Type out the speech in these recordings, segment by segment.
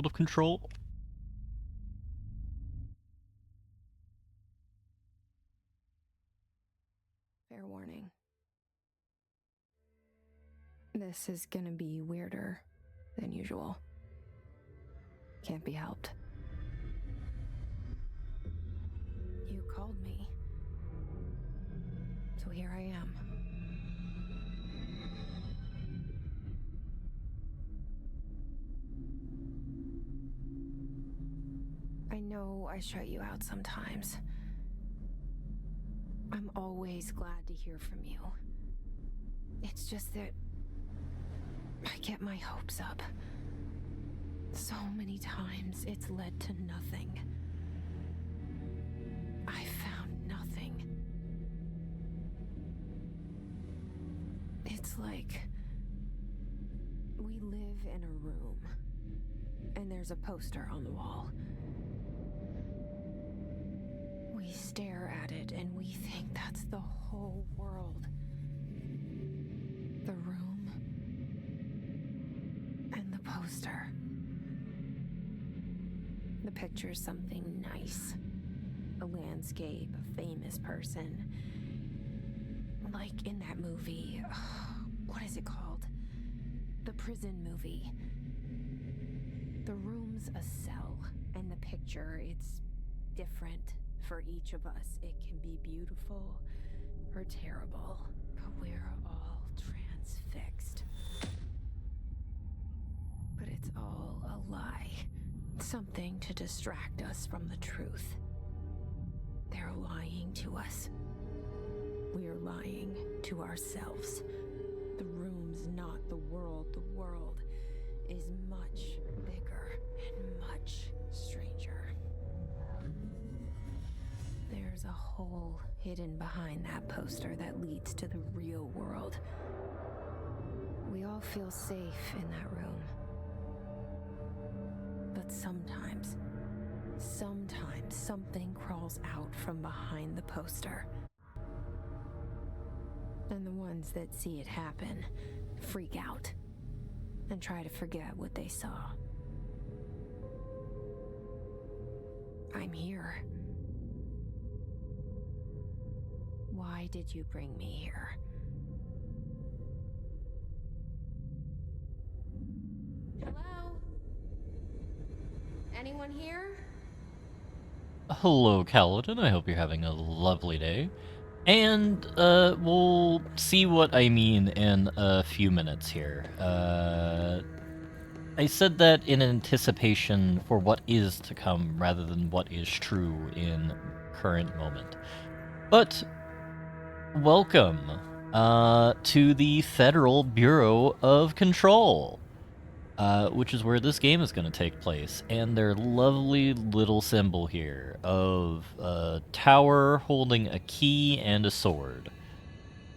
world of Control. Fair warning. This is gonna be weirder than usual. Can't be helped. You called me. So here I am. I know I shut you out sometimes. I'm always glad to hear from you. It's just that I get my hopes up. So many times it's led to nothing. I found nothing. It's like we live in a room, and there's a poster on the wall. We stare at it and we think that's the whole world. The room and the poster. The picture's something nice. A landscape, a famous person. Like in that movie, what is it called? The prison movie. The room's a cell, and the picture, it's different for each of us. It can be beautiful or terrible, but we're all transfixed. But it's all a lie. Something to distract us from the truth. They're lying to us. We're lying to ourselves. The room's not the world. The world is much bigger and much stranger. There's a hole hidden behind that poster that leads to the real world. We all feel safe in that room. But sometimes something crawls out from behind the poster. And the ones that see it happen freak out and try to forget what they saw. I'm here. Why did you bring me here? Hello? Anyone here? Hello, Kaladin. I hope you're having a lovely day. And, we'll see what I mean in a few minutes here. I said that in anticipation for what is to come rather than what is true in current moment. But, welcome, to the Federal Bureau of Control. Which is where this game is going to take place, and their lovely little symbol here of a tower holding a key and a sword.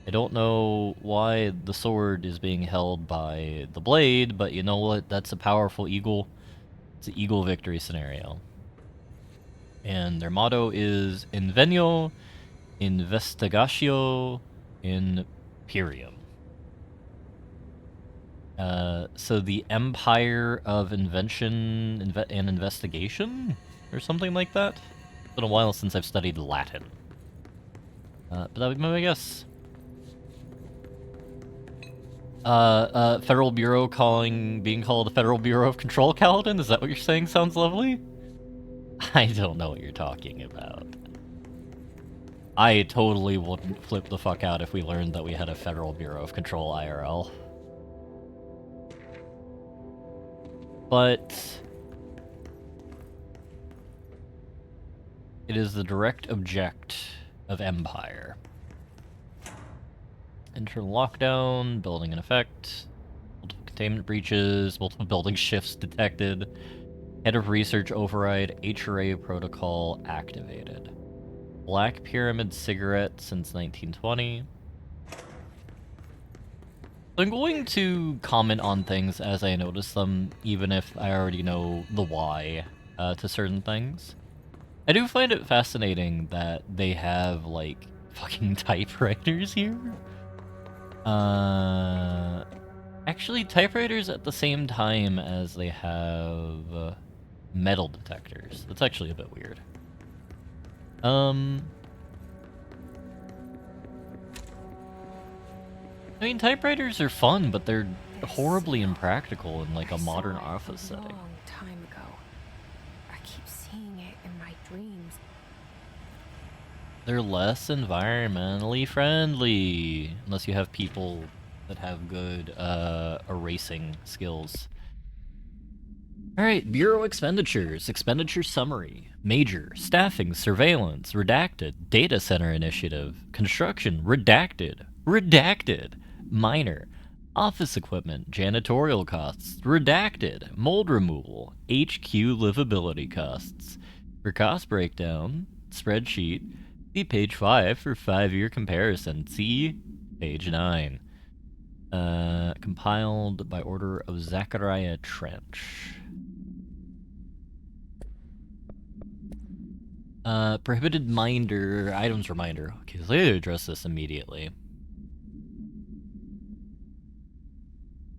I don't know why the sword is being held by the blade, but you know what? That's a powerful eagle. It's an eagle victory scenario. And their motto is Invenio Investigatio Imperium. So the Empire of Invention and Investigation? Or something like that? It's been a while since I've studied Latin. But that would be my guess. Federal Bureau being called the Federal Bureau of Control, Kaladin? Is that what you're saying sounds lovely? I don't know what you're talking about. I totally wouldn't flip the fuck out if we learned that we had a Federal Bureau of Control IRL. But it is the direct object of Empire. Internal lockdown, building in effect, multiple containment breaches, multiple building shifts detected, head of research override, HRA protocol activated. Black Pyramid cigarette since 1920. I'm going to comment on things as I notice them, even if I already know the why to certain things. I do find it fascinating that they have, like, fucking typewriters here. Actually, typewriters at the same time as they have metal detectors. That's actually a bit weird. I mean, typewriters are fun, but they're horribly impractical in like a modern office setting. Long time ago. I keep seeing it in my dreams. They're less environmentally friendly, unless you have people that have good erasing skills. Alright, Bureau expenditures. Expenditure summary. Major. Staffing. Surveillance. Redacted. Data center initiative. Construction. Redacted. Redacted. Minor. Office equipment. Janitorial costs. Redacted. Mold removal. HQ livability costs. For cost breakdown, spreadsheet. See page 5 for 5-year comparison. See page 9. Compiled by order of Zachariah Trench. Prohibited minder items reminder. Okay, so they address this immediately.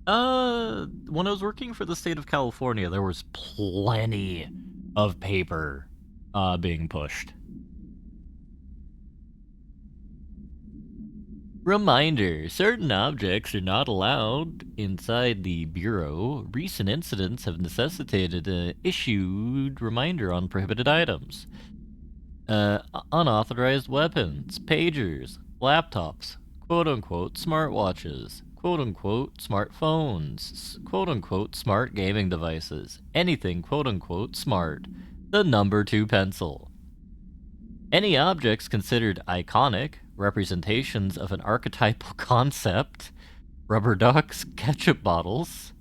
When I was working for the state of California, there was plenty of paper being pushed. Reminder, certain objects are not allowed inside the Bureau. Recent incidents have necessitated an issued reminder on prohibited items. Unauthorized weapons, pagers, laptops, quote-unquote smartwatches, quote-unquote smartphones, quote-unquote smart gaming devices, anything quote-unquote smart, the number 2 pencil. Any objects considered iconic, representations of an archetypal concept, rubber ducks, ketchup bottles,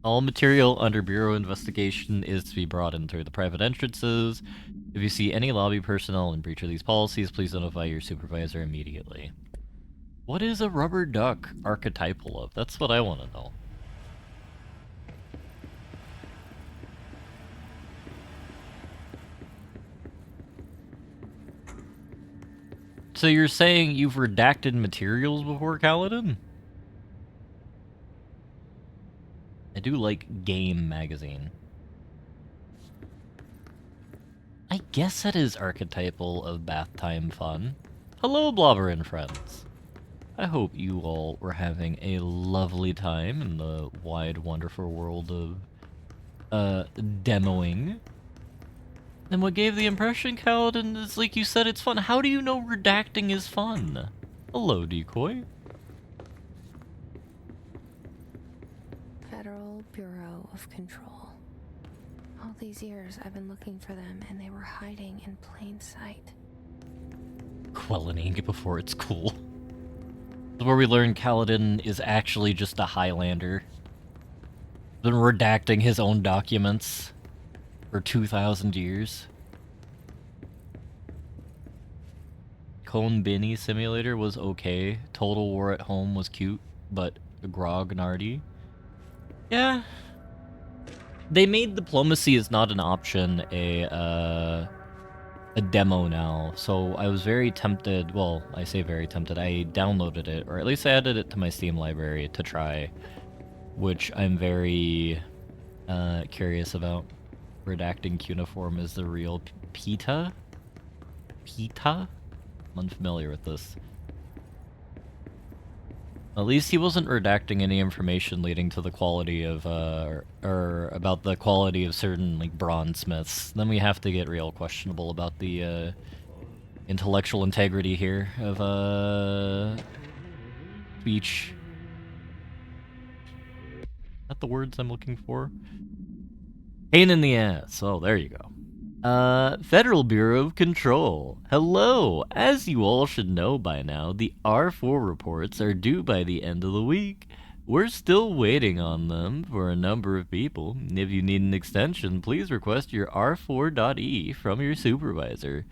all material under Bureau investigation is to be brought in through the private entrances. If you see any lobby personnel in breach of these policies, please notify your supervisor immediately. What is a rubber duck archetypal of? That's what I want to know. So you're saying you've redacted materials before, Kaladin? I do like Game Magazine. I guess that is archetypal of bath time fun. Hello, Blobber and friends. I hope you all were having a lovely time in the wide, wonderful world of demoing. And what gave the impression, Kaladin, is like you said, it's fun. How do you know redacting is fun? Hello, Decoy. Federal Bureau of Control. All these years I've been looking for them and they were hiding in plain sight. Quellening before it's cool. This is where we learn Kaladin is actually just a Highlander. Been redacting his own documents for 2,000 years. Cone Binny Simulator was okay. Total War at Home was cute, but grognardy. Yeah. They made diplomacy is not an option a demo now, so I was very tempted. Well, I say very tempted. I downloaded it, or at least I added it to my Steam library to try, which I'm very curious about. Redacting cuneiform is the real PETA? PETA? I'm unfamiliar with this. At least he wasn't redacting any information leading to the quality of, or about the quality of certain, like, bronzesmiths. Then we have to get real questionable about the, intellectual integrity here of, speech. Not the words I'm looking for. Pain in the ass. Oh, there you go. Federal Bureau of Control. Hello! As you all should know by now, the R4 reports are due by the end of the week. We're still waiting on them for a number of people. If you need an extension, please request your R4.E from your supervisor.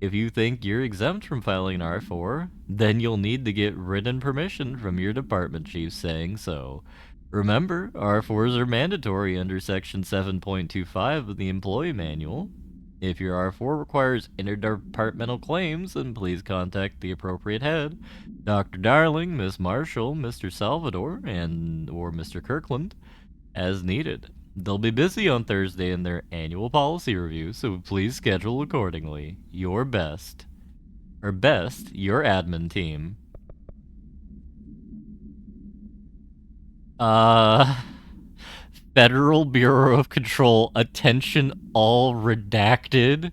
If you think you're exempt from filing an R4, then you'll need to get written permission from your department chief saying so. Remember, R4s are mandatory under Section 7.25 of the Employee Manual. If your R4 requires interdepartmental claims, then please contact the appropriate head, Dr. Darling, Miss Marshall, Mr. Salvador, or Mr. Kirkland. as needed. They'll be busy on Thursday in their annual policy review, so please schedule accordingly. Your best, your admin team. Federal Bureau of Control, attention all redacted.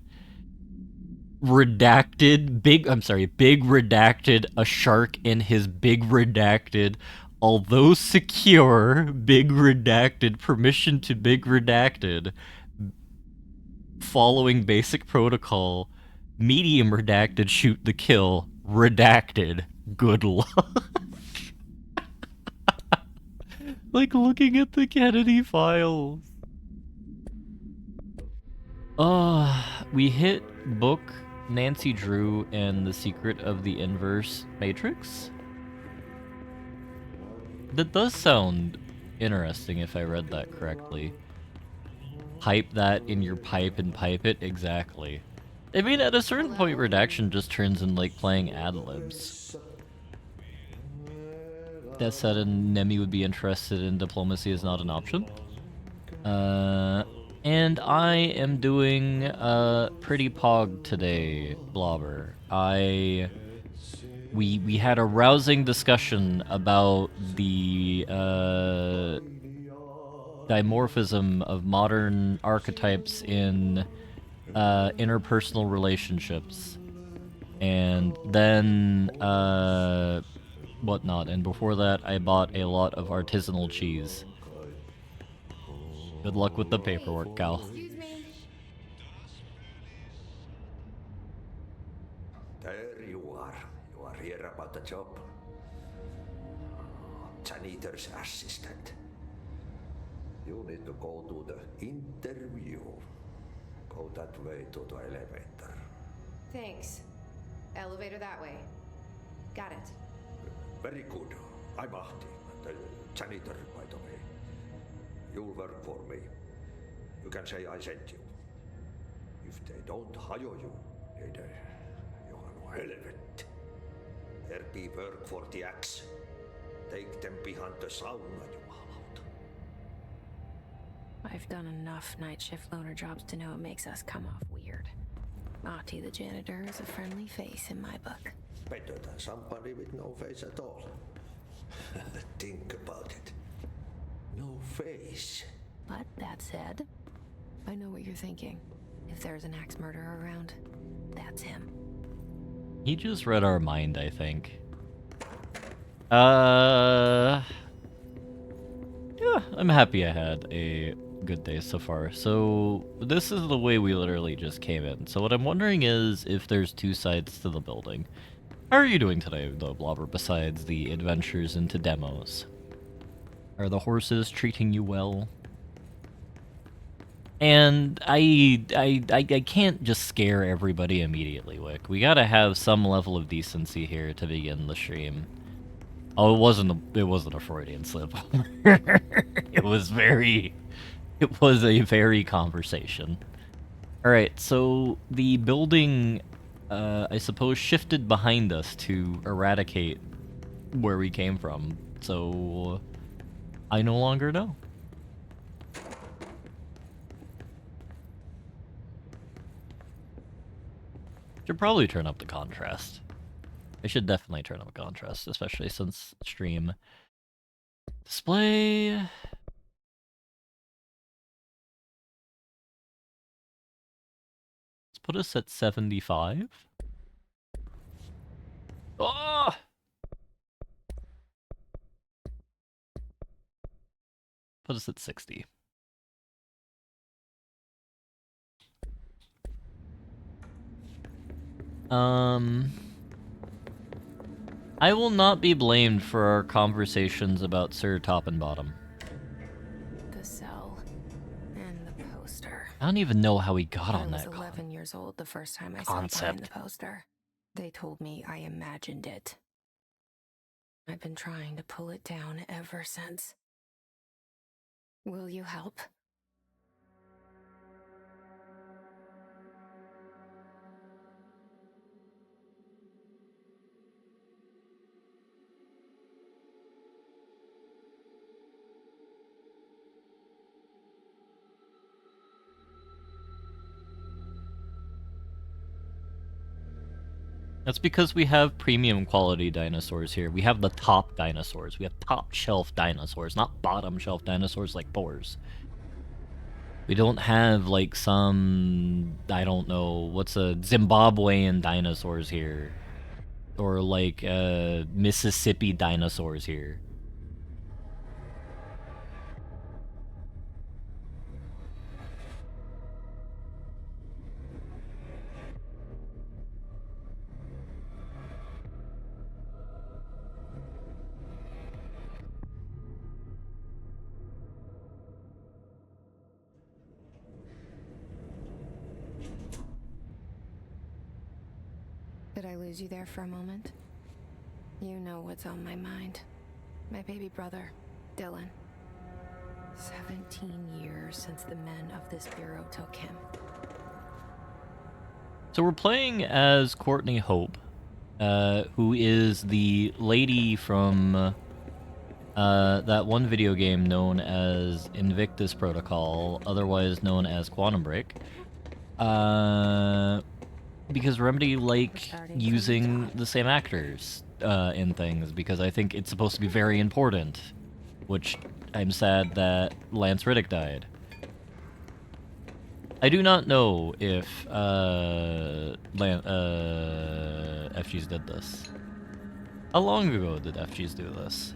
Big redacted, a shark in his big redacted. Although secure, big redacted, permission to big redacted. Following basic protocol, medium redacted, shoot the kill, redacted, good luck. Like looking at the Kennedy files. We hit book Nancy Drew and the Secret of the Inverse Matrix. That does sound interesting if I read that correctly. Pipe that in your pipe and pipe it, exactly. I mean, at a certain point, redaction just turns in like playing ad-libs. That said, Nemi would be interested in diplomacy is not an option. And I am doing pretty pog today, Blobber. We had a rousing discussion about the dimorphism of modern archetypes in interpersonal relationships, and then whatnot. And before that, I bought a lot of artisanal cheese. Good luck with the paperwork, Cal. Excuse me. There you are. You are here about the job. Janitor's assistant. You need to go to the interview. Go that way to the elevator. Thanks. Elevator that way. Got it. Very good. I'm Ahti, the janitor, by the way. You'll work for me. You can say I sent you. If they don't hire you, niin johan on helvet. There be work for the axe. Take them behind the sauna, jumalauta. I've done enough night shift loner jobs to know it makes us come off weird. Ahti the janitor is a friendly face in my book. Better than somebody with no face at all. Think about it. No face. But that said, I know what you're thinking. If there's an axe murderer around, that's him. He just read our mind, I think. Yeah, I'm happy I had a good day so far. So, this is the way we literally just came in. So what I'm wondering is if there's two sides to the building. How are you doing today, though, Blobber, besides the adventures into demos? Are the horses treating you well? And I can't just scare everybody immediately, Wick. We gotta have some level of decency here to begin the stream. Oh, it wasn't a Freudian slip. It was a very conversation. Alright, so the building, I suppose, shifted behind us to eradicate where we came from. So, I no longer know. Should probably turn up the contrast. I should definitely turn up contrast, especially since stream display. Let's put us at 75. Oh! Put us at 60. I will not be blamed for our conversations about Sir Top and Bottom. The cell and the poster. I don't even know how he got on that. I was 11 years old the first time I saw behind the poster. They told me I imagined it. I've been trying to pull it down ever since. Will you help? That's because we have premium quality dinosaurs here. We have the top dinosaurs. We have top shelf dinosaurs, not bottom shelf dinosaurs like boars. We don't have like some, I don't know, what's a Zimbabwean dinosaurs here. Or like Mississippi dinosaurs here. Did I lose you there for a moment? You know what's on my mind. My baby brother, Dylan. 17 years since the men of this bureau took him. So we're playing as Courtney Hope, who is the lady from that one video game known as Invictus Protocol, otherwise known as Quantum Break. Because Remedy like using the same actors in things, because I think it's supposed to be very important, which I'm sad that Lance Reddick died. I do not know if FG's did this. How long ago did FG's do this?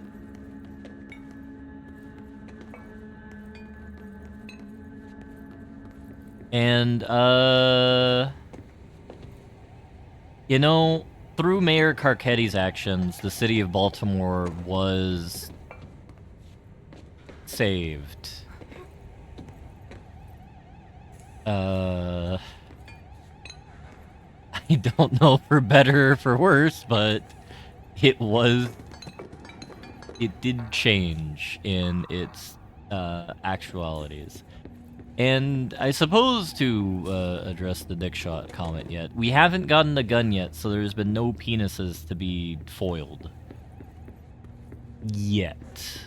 And, you know, through Mayor Carcetti's actions, the city of Baltimore was saved. I don't know for better or for worse, but it did change in its actualities. And I suppose to address the dick shot comment yet, we haven't gotten the gun yet, so there's been no penises to be foiled. Yet.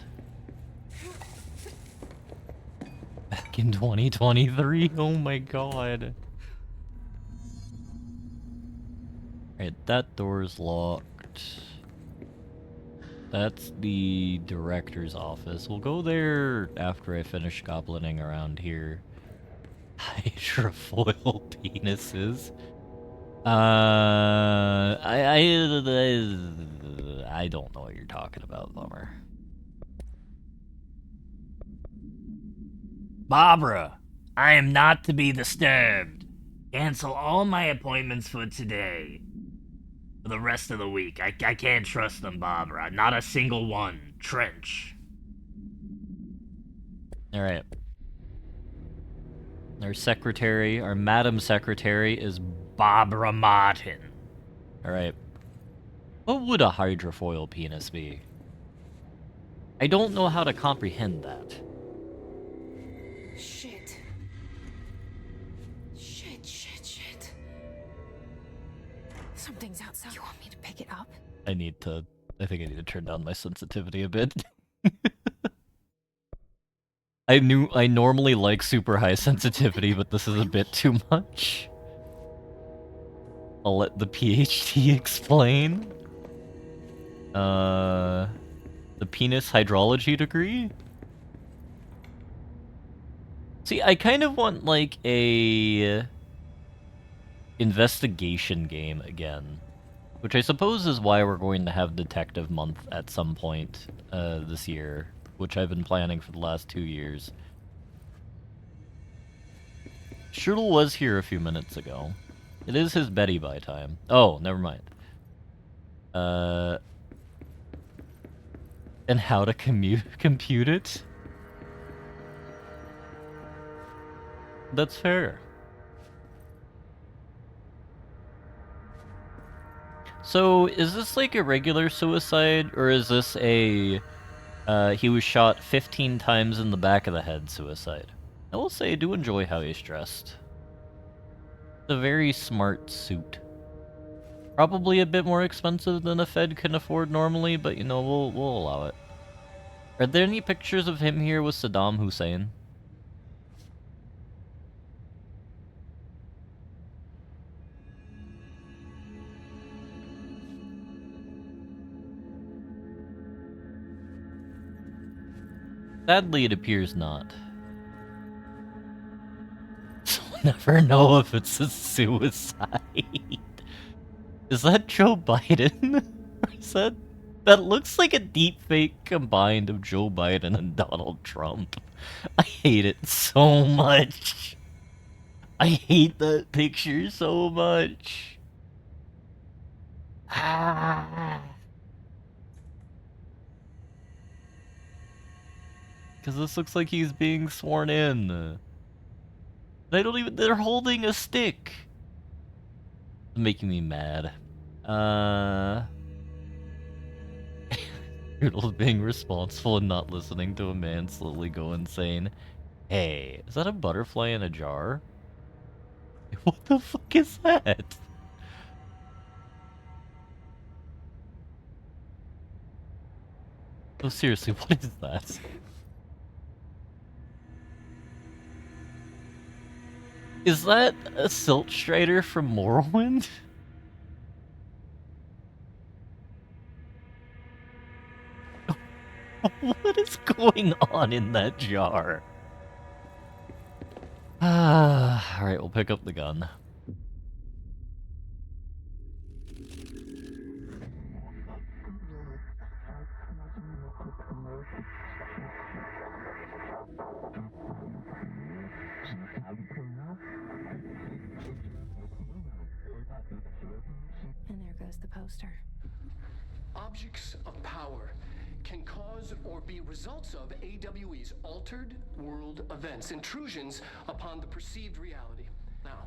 Back in 2023? Oh my god. Alright, that door's locked. That's the director's office. We'll go there after I finish goblining around here. Hydrofoil penises. I don't know what you're talking about, Bummer. Barbara, I am not to be disturbed. Cancel all my appointments for today. For the rest of the week. I can't trust them, Barbara. Not a single one. Trench. Alright. Our secretary, our Madam Secretary, is Barbara Martin. Alright. What would a hydrofoil penis be? I don't know how to comprehend that. Shit. Shit. Something's outside. You want me to pick it up? I think I need to turn down my sensitivity a bit. I normally like super high sensitivity, but this is a bit too much. I'll let the PhD explain. The penis hydrology degree? See, I kind of want, like, a investigation game again. Which I suppose is why we're going to have Detective Month at some point this year. Which I've been planning for the last 2 years. Strudel was here a few minutes ago. It is his Betty Bye time. Oh, never mind. And how to compute it? That's fair. So, is this like a regular suicide, or is this a he was shot 15 times in the back of the head suicide? I will say I do enjoy how he's dressed. It's a very smart suit. Probably a bit more expensive than a Fed can afford normally, but you know, we'll allow it. Are there any pictures of him here with Saddam Hussein? Sadly, it appears not. So we'll never know if it's a suicide. Is that Joe Biden? Or is that... That looks like a deepfake combined of Joe Biden and Donald Trump. I hate it so much. I hate that picture so much. Ah. Because this looks like he's being sworn in. They don't even... They're holding a stick. It's making me mad. Noodles being responsible and not listening to a man slowly go insane. Hey, is that a butterfly in a jar? What the fuck is that? Oh, seriously, what is that? Is that a Silt Strider from Morrowind? What is going on in that jar? Alright, we'll pick up the gun. And there goes the poster. Objects of power can cause or be results of AWE's altered world events, intrusions upon the perceived reality. Now,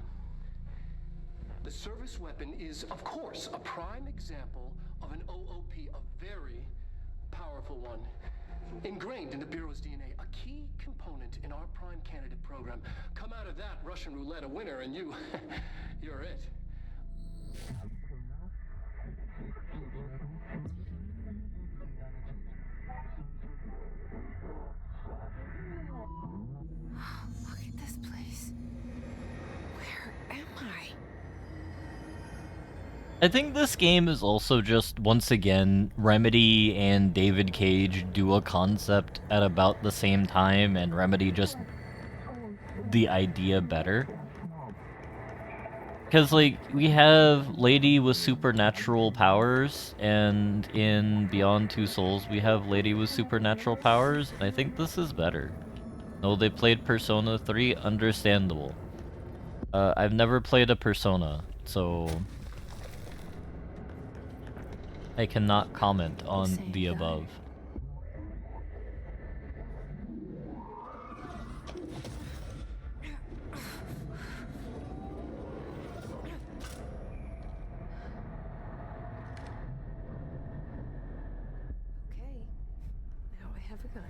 the service weapon is, of course, a prime example of an OOP, a very powerful one. Ingrained in the Bureau's DNA, a key component in our prime candidate program. Come out of that Russian roulette a winner and you're it. Look at this place. Where am I? I think this game is also just, once again, Remedy and David Cage do a concept at about the same time, and Remedy just the idea better. Because, like, we have Lady with supernatural powers, and in Beyond Two Souls, we have Lady with supernatural powers, and I think this is better. No, they played Persona 3, understandable. I've never played a Persona, so I cannot comment on the above. Okay, now I have a gun.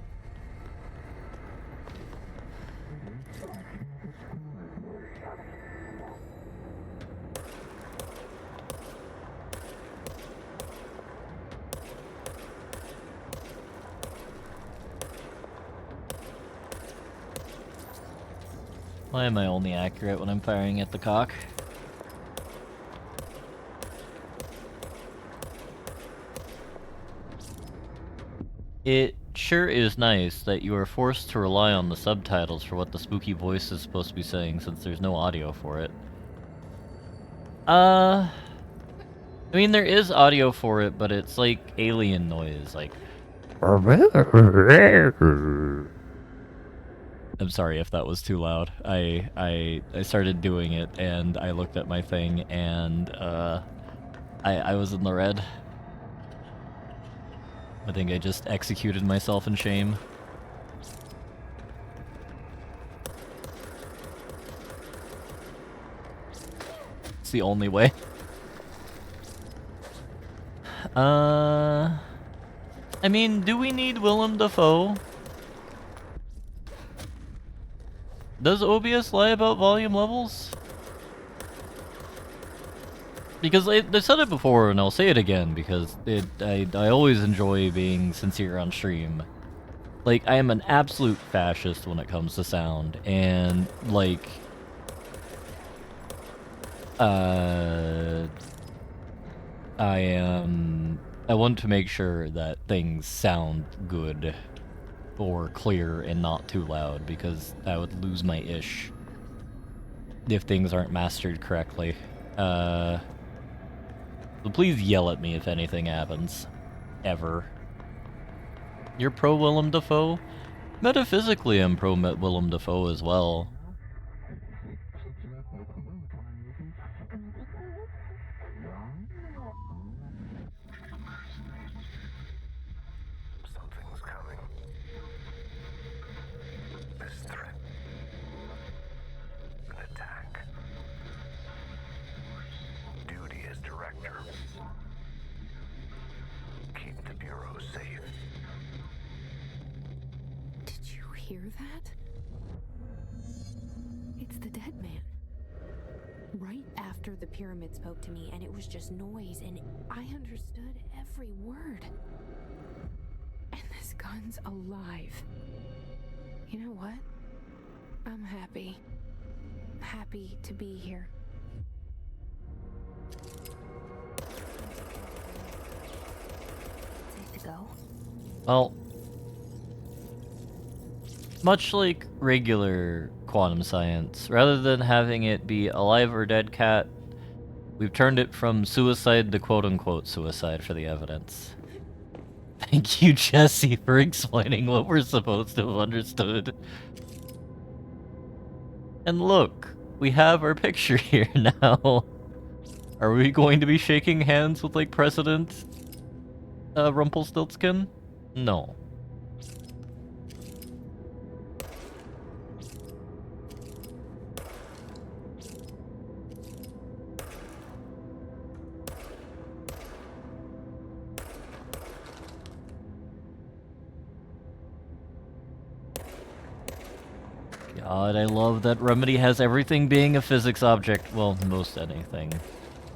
Why am I only accurate when I'm firing at the cock? It sure is nice that you are forced to rely on the subtitles for what the spooky voice is supposed to be saying, since there's no audio for it. I mean, there is audio for it, but it's like alien noise, like... I'm sorry if that was too loud. I started doing it, and I looked at my thing, and I was in the red. I think I just executed myself in shame. It's the only way. I mean, do we need Willem Dafoe? Does OBS lie about volume levels? Because I've said it before, and I'll say it again, because I always enjoy being sincere on stream. Like, I am an absolute fascist when it comes to sound, and, like... I want to make sure that things sound good. or clear and not too loud, because I would lose my ish if things aren't mastered correctly. So please yell at me if anything happens. Ever. You're pro Willem Dafoe? Metaphysically, I'm pro Willem Dafoe as well. Something's coming. This threat. An attack. Duty as director. Keep the Bureau safe. Did you hear that? It's the dead man. Right after the pyramid spoke to me, and it was just noise, and I understood every word. And this gun's alive. You know what? I'm happy. Happy to be here. Safe to go? Well, much like regular quantum science, rather than having it be alive or dead cat, we've turned it from suicide to quote-unquote suicide for the evidence. Thank you, Jesse, for explaining what we're supposed to have understood. And look, we have our picture here now. Are we going to be shaking hands with, like, President Rumpelstiltskin? No. God, I love that Remedy has everything being a physics object. Well, most anything.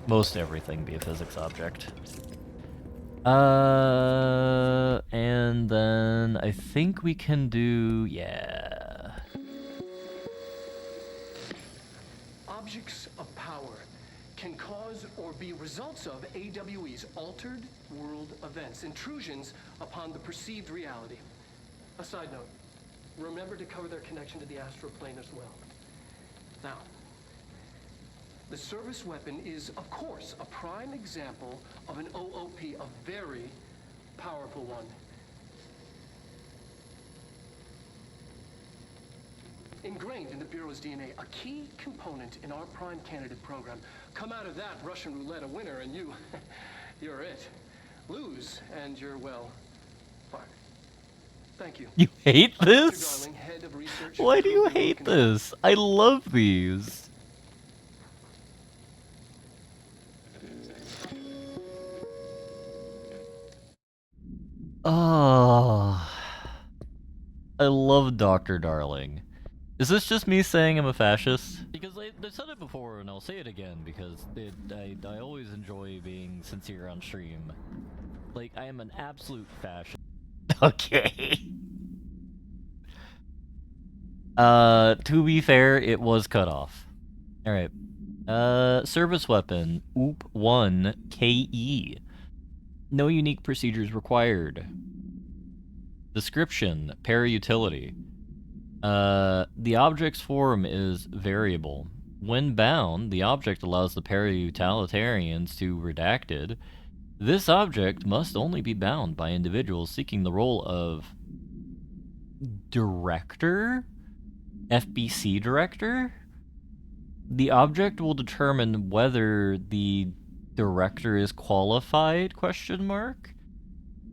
Most everything be a physics object. And then I think we can do, yeah. Objects of power can cause or be results of AWE's altered world events, intrusions upon the perceived reality. A side note, remember to cover their connection to the astral plane as well. Now, the service weapon is, of course, a prime example of an OOP, a very powerful one. Ingrained in the Bureau's DNA, a key component in our prime candidate program. Come out of that Russian roulette a winner and you're it. Lose and you're, well, fired. Thank you. You hate Dr. this? Darling, head of research. Why do you hate this? I love these. Oh, I love Dr. Darling. Is this just me saying I'm a fascist? Because I said it before and I'll say it again because I always enjoy being sincere on stream. Like, I am an absolute fascist. Okay. To be fair, it was cut off. Alright. Service weapon, OOP-1 KE. No unique procedures required. Description, para-utility. The object's form is variable. When bound, the object allows the para-utilitarians to redacted. This object must only be bound by individuals seeking the role of director? FBC director? The object will determine whether the director is qualified, question mark?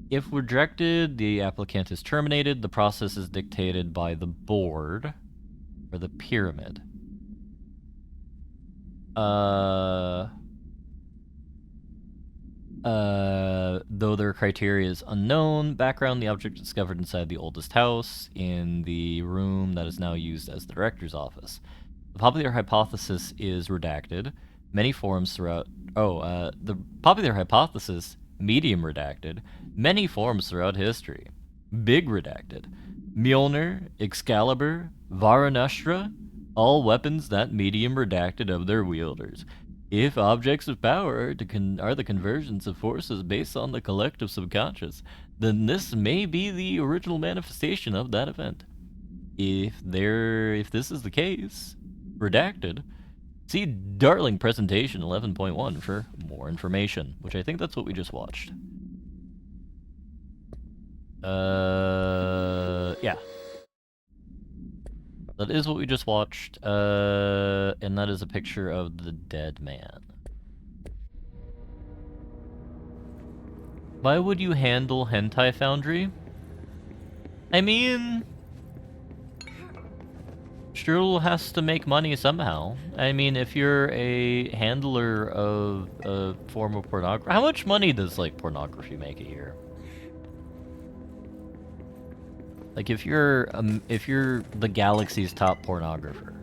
If rejected, the applicant is terminated. The process is dictated by the board, or the pyramid. Though their criteria is unknown, background, the object discovered inside the oldest house, in the room that is now used as the director's office. The popular hypothesis is redacted. Many forms throughout... the popular hypothesis, medium redacted. Many forms throughout history. Big redacted. Mjolnir, Excalibur, Varanastra, all weapons that medium redacted of their wielders. If objects of power are the conversions of forces based on the collective subconscious, then this may be the original manifestation of that event. If this is the case, redacted, see Darling Presentation 11.1 for more information, which I think that's what we just watched. Yeah. That is what we just watched, and that is a picture of the dead man. Why would you handle Hentai Foundry? I mean, Strudel has to make money somehow. I mean, if you're a handler of a form of pornography, how much money does, like, pornography make a year? Like, if you're the galaxy's top pornographer.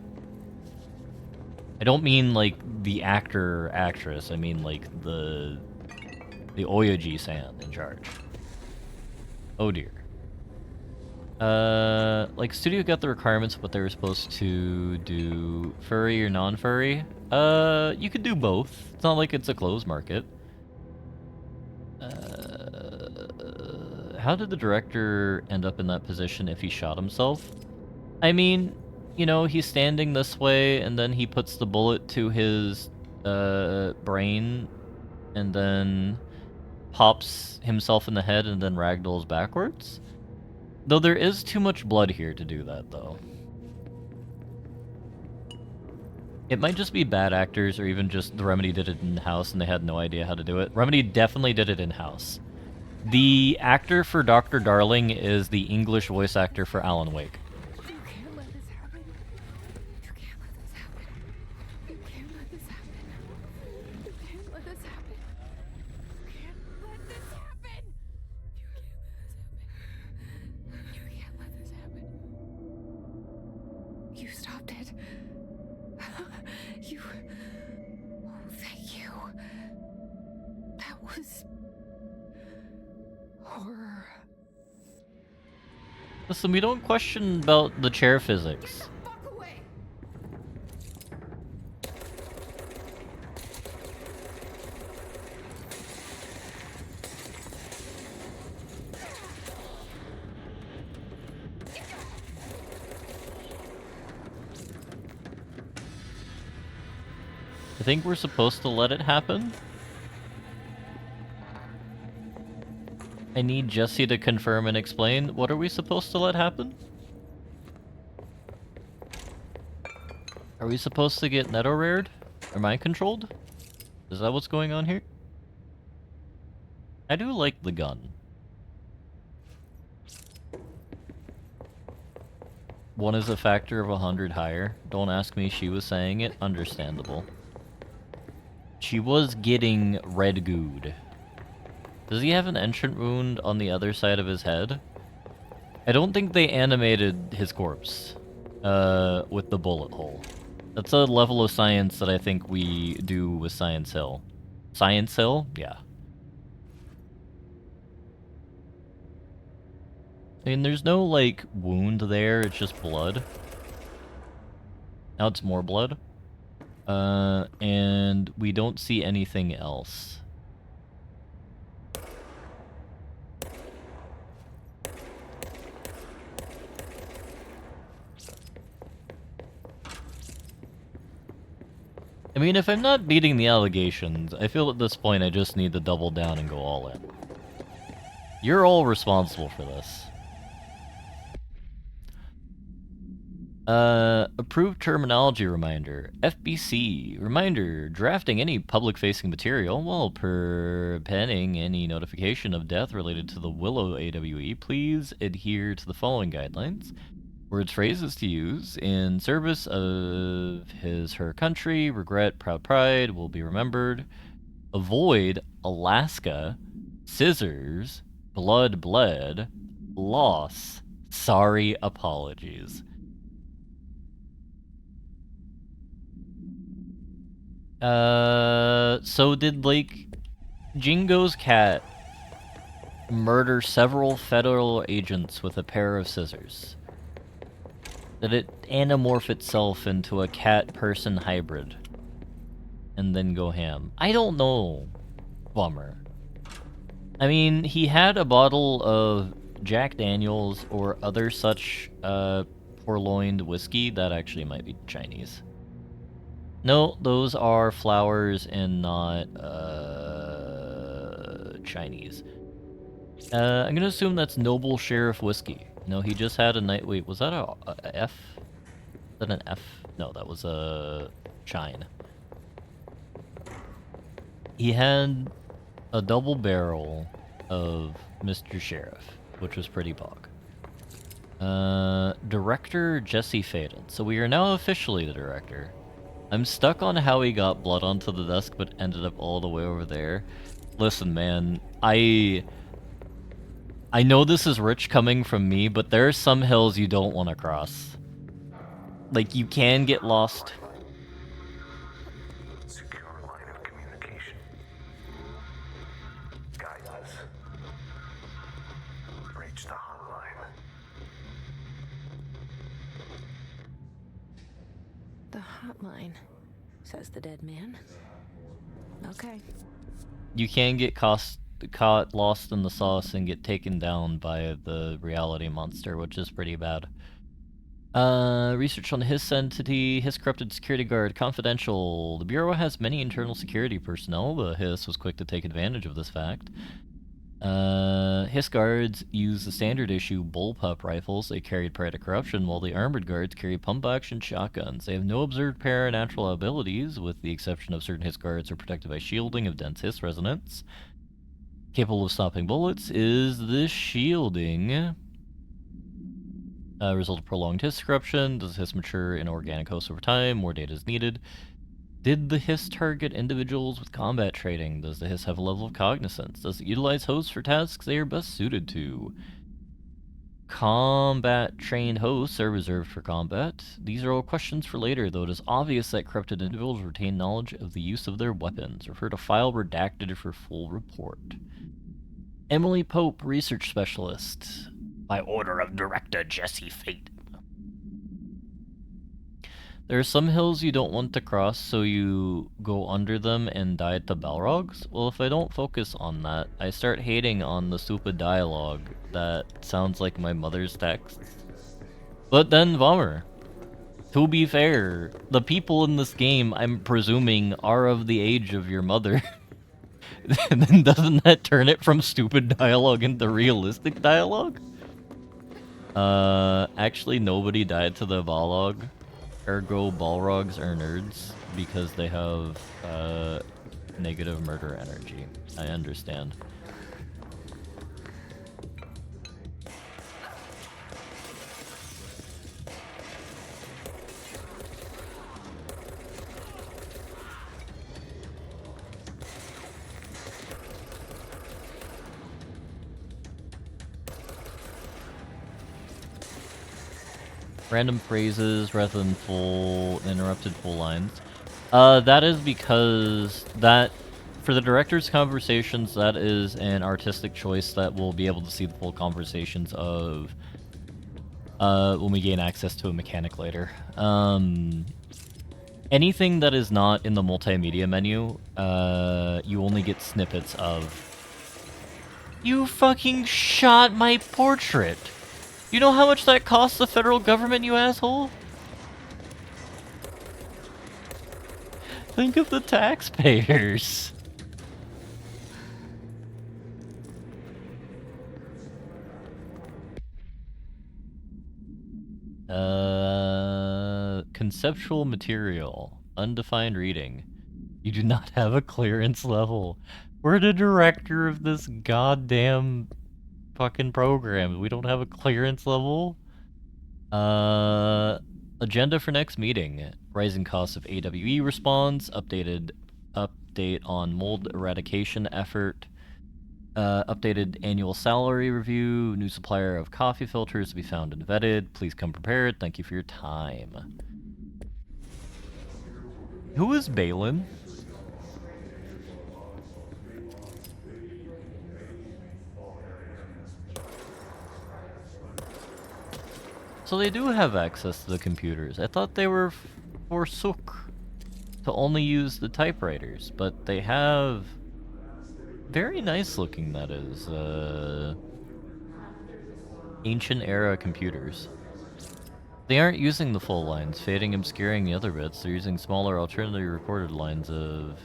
I don't mean, like, the actor or actress. I mean, like, the Oyoji-san in charge. Oh dear. Like, studio got the requirements of what they were supposed to do. Furry or non-furry? You could do both. It's not like it's a closed market. How did the director end up in that position if he shot himself? I mean, you know, he's standing this way, and then he puts the bullet to his, brain, and then pops himself in the head and then ragdolls backwards. Though there is too much blood here to do that, though. It might just be bad actors, or even just the Remedy did it in-house and they had no idea how to do it. Remedy definitely did it in-house. The actor for Dr. Darling is the English voice actor for Alan Wake. You can't let this happen. You can't let this happen. You can't let this happen. You can't let this happen. You can't let this happen. You can't let this happen. You stopped it. You... Oh, thank you. That was... horror. Listen, we don't question about the chair physics. Fuck away. I think we're supposed to let it happen. I need Jesse to confirm and explain. What are we supposed to let happen? Are we supposed to get Neto-rared? Or mind-controlled? Is that what's going on here? I do like the gun. One is a factor of 100 higher. Don't ask me, she was saying it. Understandable. She was getting red gooed. Does he have an entrant wound on the other side of his head? I don't think they animated his corpse with the bullet hole. That's a level of science that I think we do with Science Hill. Science Hill? Yeah. I mean, there's no, like, wound there, it's just blood. Now it's more blood. And we don't see anything else. I mean, if I'm not beating the allegations, I feel at this point I just need to double down and go all in. You're all responsible for this. Approved terminology reminder. FBC. Reminder. Drafting any public-facing material while penning any notification of death related to the Willow AWE, please adhere to the following guidelines. Words, phrases to use in service of her country. Regret, proud pride will be remembered. Avoid Alaska. Scissors. Blood bled. Loss. Sorry, apologies. So did, like, Jingo's cat murder several federal agents with a pair of scissors? Did it anamorph itself into a cat-person hybrid and then go ham? I don't know, Bummer. I mean, he had a bottle of Jack Daniels or other such purloined whiskey. That actually might be Chinese. No, those are flowers and not Chinese. I'm gonna assume that's Noble Sheriff Whiskey. No, he just had a night. Wait, was that a F? Was that an F? No, that was a Chine. He had a double barrel of Mr. Sheriff, which was pretty bog. Director Jesse Faden. So we are now officially the director. I'm stuck on how he got blood onto the desk but ended up all the way over there. Listen, man, I know this is rich coming from me, but there are some hills you don't want to cross. Like, you can get lost. Secure line of communication. Guidance. Reach the hotline. The hotline, says the dead man. Okay. You can get caught lost in the sauce and get taken down by the reality monster, which is pretty bad. Research on Hiss entity, Hiss corrupted security guard, confidential. The Bureau has many internal security personnel. The Hiss was quick to take advantage of this fact. Hiss guards use the standard issue bullpup rifles they carried prior to corruption, while the armored guards carry pump-action shotguns. They have no observed paranatural abilities, with the exception of certain Hiss guards are protected by shielding of dense Hiss resonance. Capable of stopping bullets is the shielding. Result of prolonged Hiss corruption. Does Hiss mature in organic hosts over time? More data is needed. Did the Hiss target individuals with combat training? Does the Hiss have a level of cognizance? Does it utilize hosts for tasks they are best suited to? Combat-trained hosts are reserved for combat. These are all questions for later, though it is obvious that corrupted individuals retain knowledge of the use of their weapons. Refer to file redacted for full report. Emily Pope, Research Specialist. By order of Director Jesse Faden. There are some hills you don't want to cross, so you go under them and die at the Balrogs. Well, if I don't focus on that, I start hating on the stupid dialogue that sounds like my mother's text. But then, Vommer. To be fair, the people in this game, I'm presuming, are of the age of your mother. And then doesn't that turn it from stupid dialogue into realistic dialogue? Actually nobody died to the Balrog. Ergo, Balrogs are nerds because they have, negative murder energy. I understand. Random phrases rather than interrupted full lines. That is because for the director's conversations, that is an artistic choice that we'll be able to see the full conversations of when we gain access to a mechanic later. Anything that is not in the multimedia menu, you only get snippets of. You fucking shot my portrait! You know how much that costs the federal government, you asshole? Think of the taxpayers. Conceptual material. Undefined reading. You do not have a clearance level. We're the director of this goddamn fucking program. We don't have a clearance level. Agenda for next meeting. Rising costs of AWE response. Update on mold eradication effort. Updated annual salary review. New supplier of coffee filters to be found and vetted. Please come prepared. Thank you for your time. Who is Balin? So they do have access to the computers. I thought they were forsook to only use the typewriters, but they have Very nice looking, that is. Ancient era computers. They aren't using the full lines, fading, obscuring the other bits. They're using smaller, alternatively recorded lines of,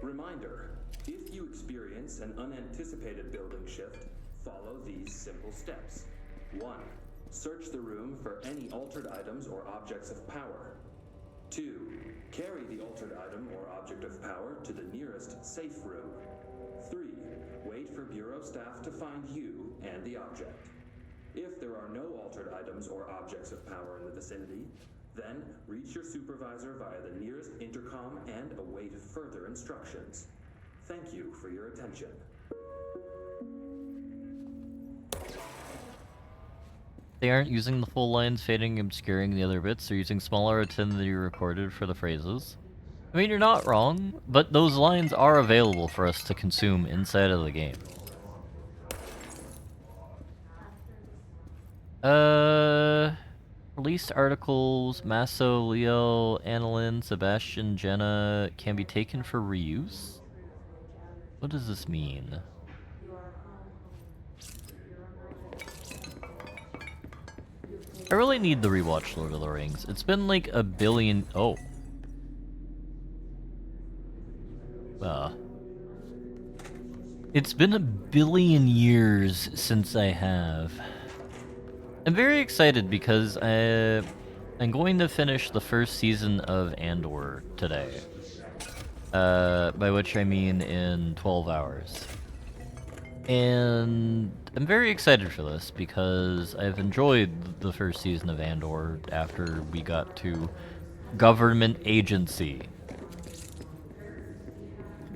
Reminder, if you experience an unanticipated building shift, follow these simple steps. 1. Search the room for any altered items or objects of power. 2. Carry the altered item or object of power to the nearest safe room. 3. Wait for Bureau staff to find you and the object. If there are no altered items or objects of power in the vicinity, then reach your supervisor via the nearest intercom and await further instructions. Thank you for your attention. they aren't using the full lines, fading, obscuring the other bits. They're using smaller, alternatively recorded for the phrases. I mean, you're not wrong, but those lines are available for us to consume inside of the game. Released articles, Masso, Leo, Annalyn, Sebastian, Jenna can be taken for reuse? What does this mean? I really need to rewatch Lord of the Rings. It's been like a billion... Oh. It's been a billion years since I have. I'm very excited because I'm going to finish the first season of Andor today. By which I mean in 12 hours. And I'm very excited for this because I've enjoyed the first season of Andor after we got to Government Agency.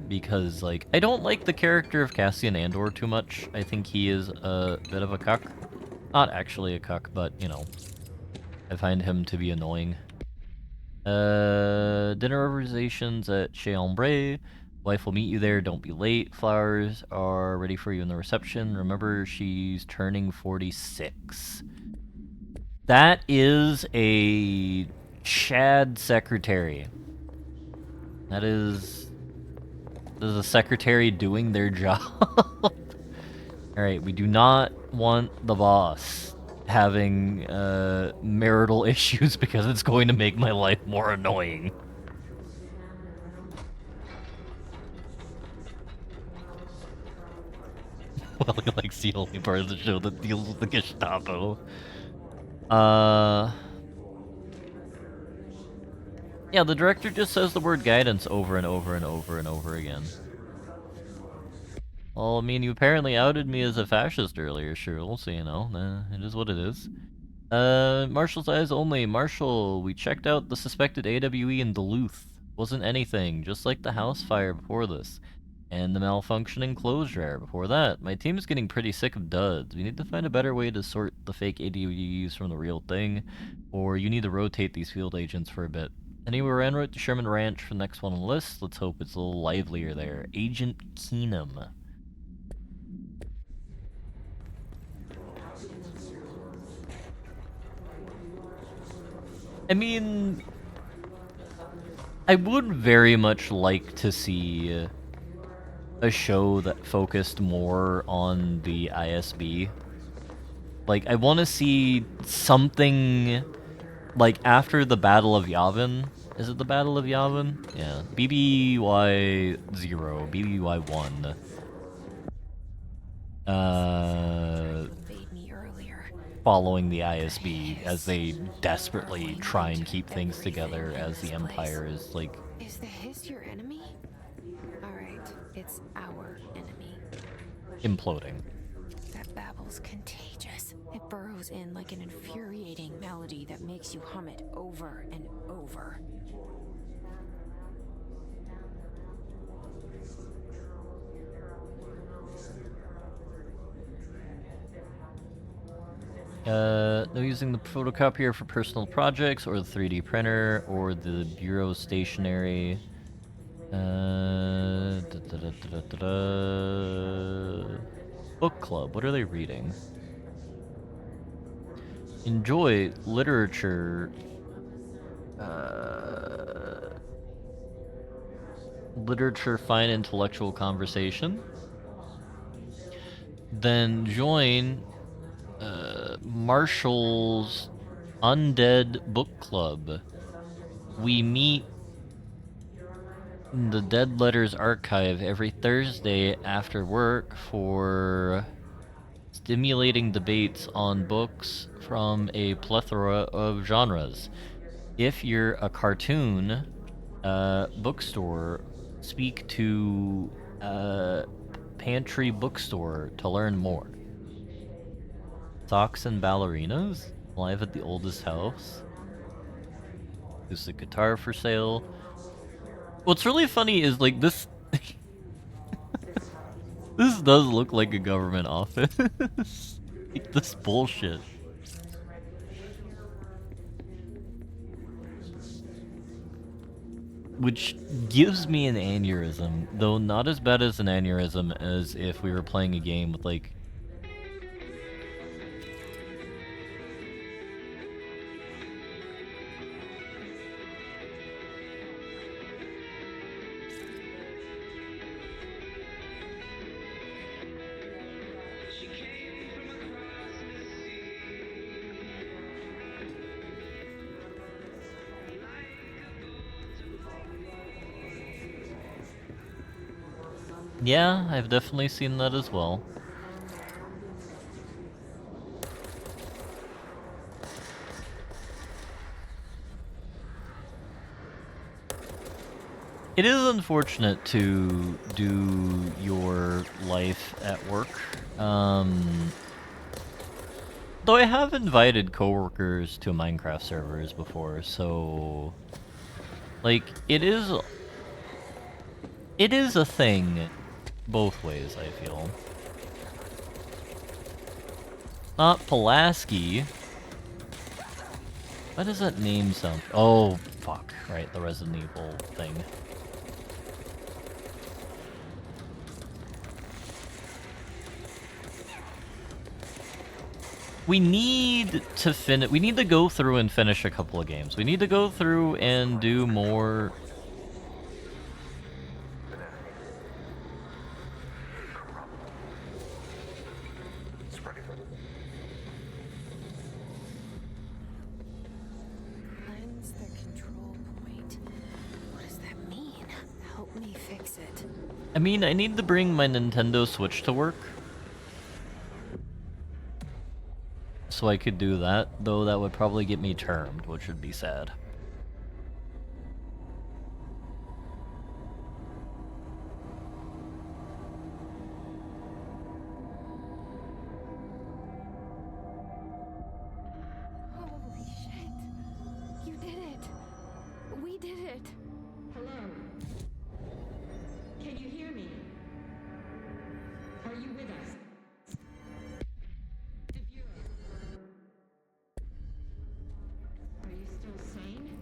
Because, like, I don't like the character of Cassian Andor too much. I think he is a bit of a cuck. Not actually a cuck, but, you know, I find him to be annoying. Dinner reservations at Chez Ombre. Wife will meet you there, don't be late. Flowers are ready for you in the reception. Remember, she's turning 46. That is a Chad secretary. That is a secretary doing their job. Alright, we do not want the boss having marital issues because it's going to make my life more annoying. Well, he likes the only part of the show that deals with the Gestapo. Yeah, the director just says the word guidance over and over and over and over again. Well, I mean, you apparently outed me as a fascist earlier, Cheryl, so you know, it is what it is. Marshall's eyes only. Marshall, we checked out the suspected AWE in Duluth. Wasn't anything, just like the house fire before this. And the malfunctioning clothes dryer before that. My team is getting pretty sick of duds. We need to find a better way to sort the fake AWEs from the real thing, or you need to rotate these field agents for a bit. Anyway, en route to Sherman Ranch for the next one on the list. Let's hope it's a little livelier there. Agent Keenum. I mean, I would very much like to see a show that focused more on the ISB. Like, I want to see something, like, after the Battle of Yavin. Is it the Battle of Yavin? Yeah. BBY 0, BBY 1. Following the ISB as they desperately try and keep things together as the Empire is, like... Is the Hiss your enemy? Alright, it's our enemy. Imploding. That babble's contagious. It burrows in like an infuriating melody that makes you hum it over and over. No using the photocopier for personal projects, or the 3D printer, or the bureau stationery. Book club, what are they reading? Enjoy literature. literature fine intellectual conversation, then join Marshall's Undead Book Club. We meet in the Dead Letters Archive every Thursday after work for stimulating debates on books from a plethora of genres. If you're a cartoon bookstore, speak to Pantry Bookstore to learn more. Socks and Ballerinas, live at the oldest house. Acoustic guitar for sale. What's really funny is like this. This does look like a government office. Like this bullshit. Which gives me an aneurysm, though not as bad as an aneurysm as if we were playing a game with like... Yeah, I've definitely seen that as well. It is unfortunate to do your life at work. Though I have invited coworkers to Minecraft servers before, so... Like, it is a thing both ways, I feel. Not Pulaski. Why does that name sound... Oh, fuck. Right, the Resident Evil thing. We need to go through and finish a couple of games. We need to go through and do more... Cleanse the control point. What does that mean? Help me fix it. I mean, I need to bring my Nintendo Switch to work. So I could do that, though that would probably get me termed, which would be sad. Holy shit. You did it. We did it. Hello? Can you hear me? Are you with us? Devura. Are you still sane?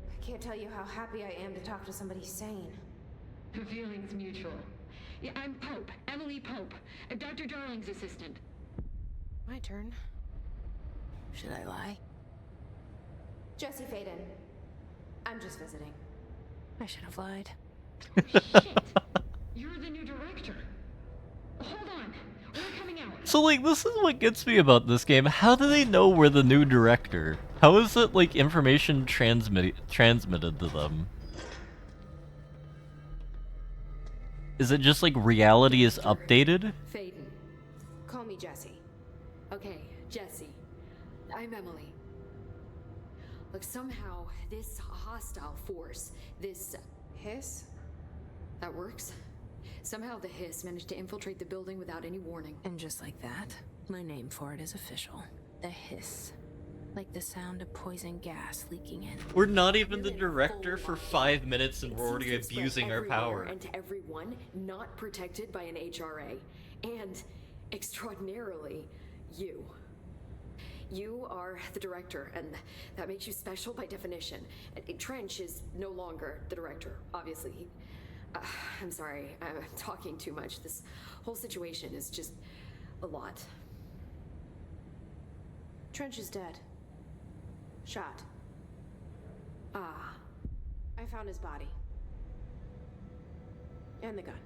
I can't tell you how happy I am to talk to somebody sane. The feeling's mutual. Yeah, I'm Pope, Emily Pope, Dr. Darling's assistant. My turn. Should I lie? Jesse Faden. I'm just visiting. I should have lied. Shit! You're the new director. Hold on. We're coming out. So, like, this is what gets me about this game. How do they know we're the new director? How is it, like, information transmitted to them? Is it just, like, reality is updated? Faden. Call me Jesse. Okay, Jesse. I'm Emily. Look, somehow this hostile force, this Hiss? that works. Somehow the hiss managed to infiltrate the building without any warning. And just like that, my name for it is official. The hiss. Like the sound of poison gas leaking in. We're not even the We're in director full for lockdown. 5 minutes and It we're already seems to spread abusing our everywhere power. And to everyone not protected by an HRA. And, extraordinarily, you. You are the director, and that makes you special by definition. Trench is no longer the director, obviously. I'm sorry, I'm talking too much. This whole situation is just a lot. Trench is dead. Shot. Ah, I found his body. And the gun.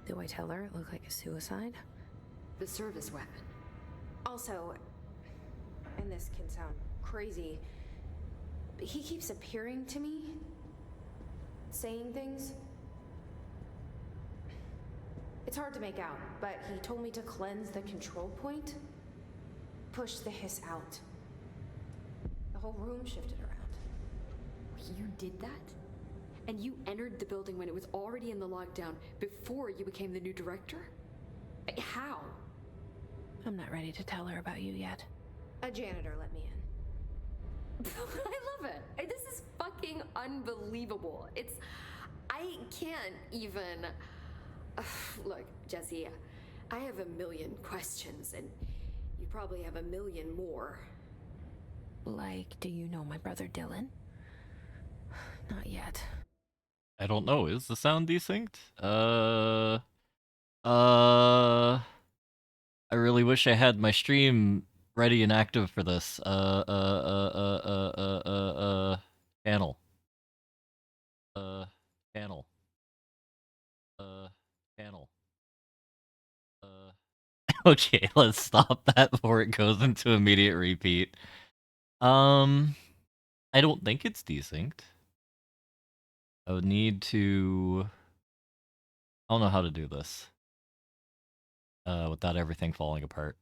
Do I tell her it looked like a suicide? the service weapon. Also, and this can sound crazy, but he keeps appearing to me, saying things. It's hard to make out, but he told me to cleanse the control point, push the hiss out. The whole room shifted around. You did that? And you entered the building when it was already in the lockdown before you became the new director? How? I'm not ready to tell her about you yet. A janitor let me in. I love it. This is fucking unbelievable. I can't even... Look, Jesse, I have a million questions, and you probably have a million more. Like, do you know my brother Dylan? Not yet. I don't know. Is the sound desynced? I really wish I had my stream ready and active for this. Channel. Channel. Channel. Okay, let's stop that before it goes into immediate repeat. I don't think it's desynced. I would need to... I don't know how to do this. Without everything falling apart.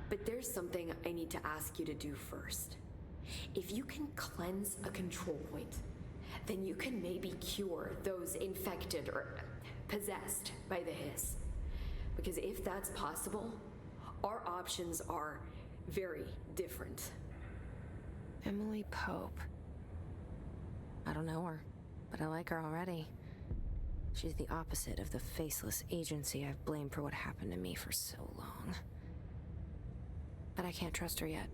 But there's something I need to ask you to do first. If you can cleanse a control point, then you can maybe cure those infected or possessed by the hiss. Because if that's possible, our options are very different. Emily Pope. I don't know her, but I like her already. She's the opposite of the faceless agency I've blamed for what happened to me for so long. But I can't trust her yet.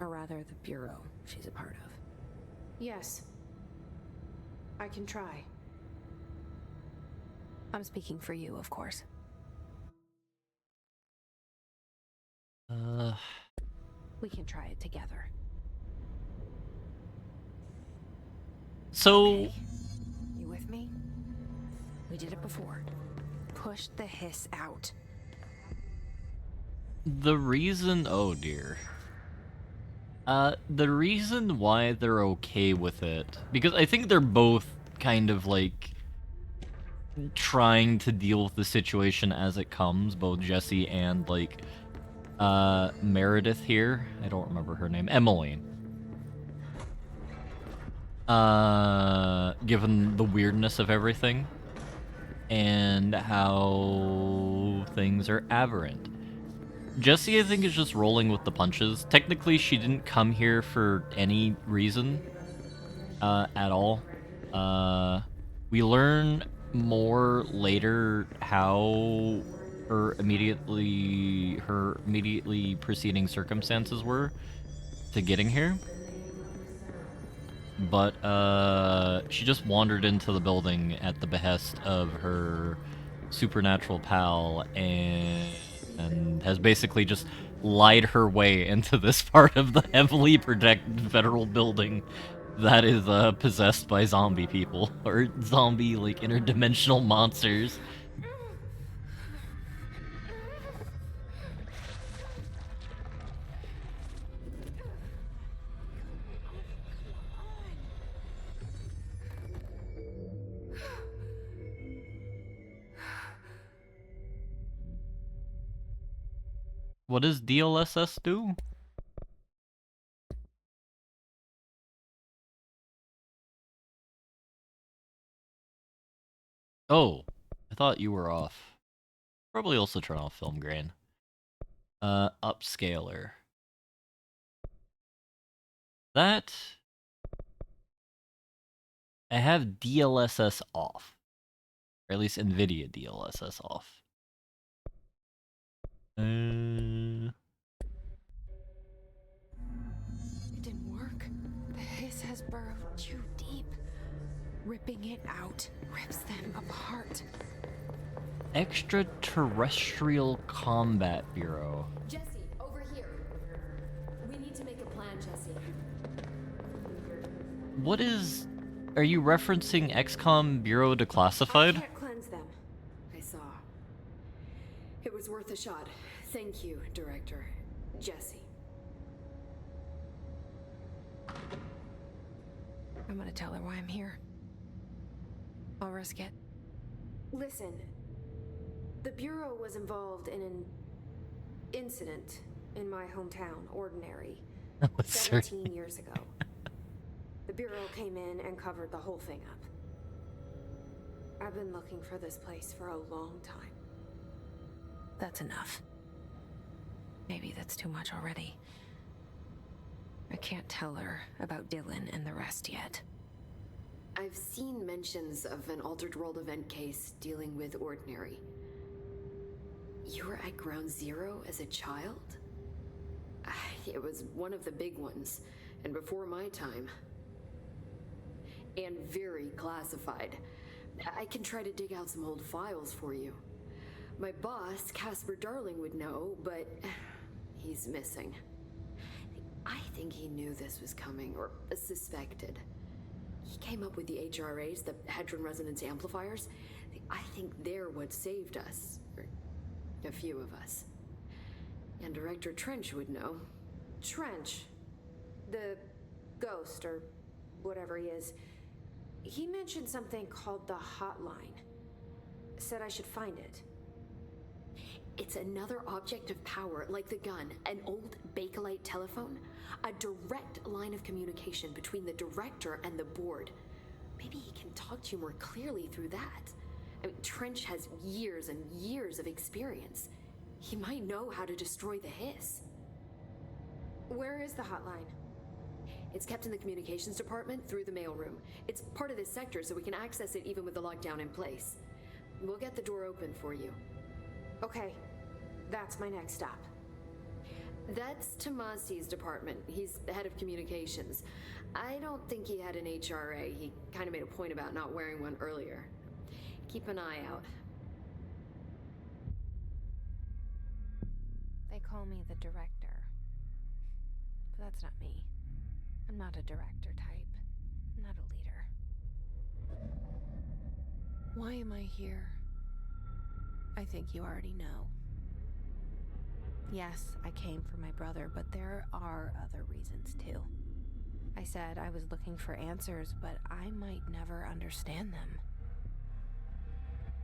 Or rather, the bureau she's a part of. Yes. I can try. I'm speaking for you, of course. We can try it together. So... Okay. You with me? We did it before. Push the hiss out. The reason... Oh, dear. The reason why they're okay with it... Because I think they're both kind of, like... trying to deal with the situation as it comes. Both Jesse and, like... Meredith here. I don't remember her name. Emmeline. Given the weirdness of everything. And how things are aberrant. Jessie, I think, is just rolling with the punches. Technically, she didn't come here for any reason at all. We learn more later how her immediately preceding circumstances were to getting here. But she just wandered into the building at the behest of her supernatural pal and has basically just lied her way into this part of the heavily protected federal building that is possessed by zombie people, or zombie, like, interdimensional monsters. What does DLSS do? Oh, I thought you were off. Probably also turn off film grain. Upscaler. That... I have DLSS off. Or at least NVIDIA DLSS off. It didn't work. The hiss has burrowed too deep. Ripping it out rips them apart. Extraterrestrial Combat Bureau. Jesse, over here. We need to make a plan, Jesse. What is... Are you referencing XCOM Bureau I Declassified? can't cleanse them. I saw. It was worth a shot. Thank you, Director. Jesse. I'm gonna tell her why I'm here. I'll risk it. Listen, the Bureau was involved in an incident in my hometown, Ordinary, 17 years ago. The Bureau came in and covered the whole thing up. I've been looking for this place for a long time. That's enough. Maybe that's too much already. I can't tell her about Dylan and the rest yet. I've seen mentions of an Altered World event case dealing with Ordinary. You were at Ground Zero as a child? It was one of the big ones, and before my time. And very classified. I can try to dig out some old files for you. My boss, Casper Darling, would know, but he's missing. I think he knew this was coming, or suspected. He came up with the HRAs, the Hadron Resonance Amplifiers. I think they're what saved us. Or a few of us. And Director Trench would know. Trench, the ghost, or whatever he is, he mentioned something called the Hotline. Said I should find it. It's another object of power, like the gun, an old Bakelite telephone. A direct line of communication between the director and the board. Maybe he can talk to you more clearly through that. I mean, Trench has years and years of experience. He might know how to destroy the Hiss. Where is the hotline? It's kept in the communications department through the mailroom. It's part of this sector, so we can access it even with the lockdown in place. We'll get the door open for you. Okay, that's my next stop. That's Tomasi's department. He's the head of communications. I don't think he had an HRA. He kind of made a point about not wearing one earlier. Keep an eye out. They call me the director. But that's not me. I'm not a director type. I'm not a leader. Why am I here? I think you already know. Yes, I came for my brother, but there are other reasons too. I said I was looking for answers, but I might never understand them.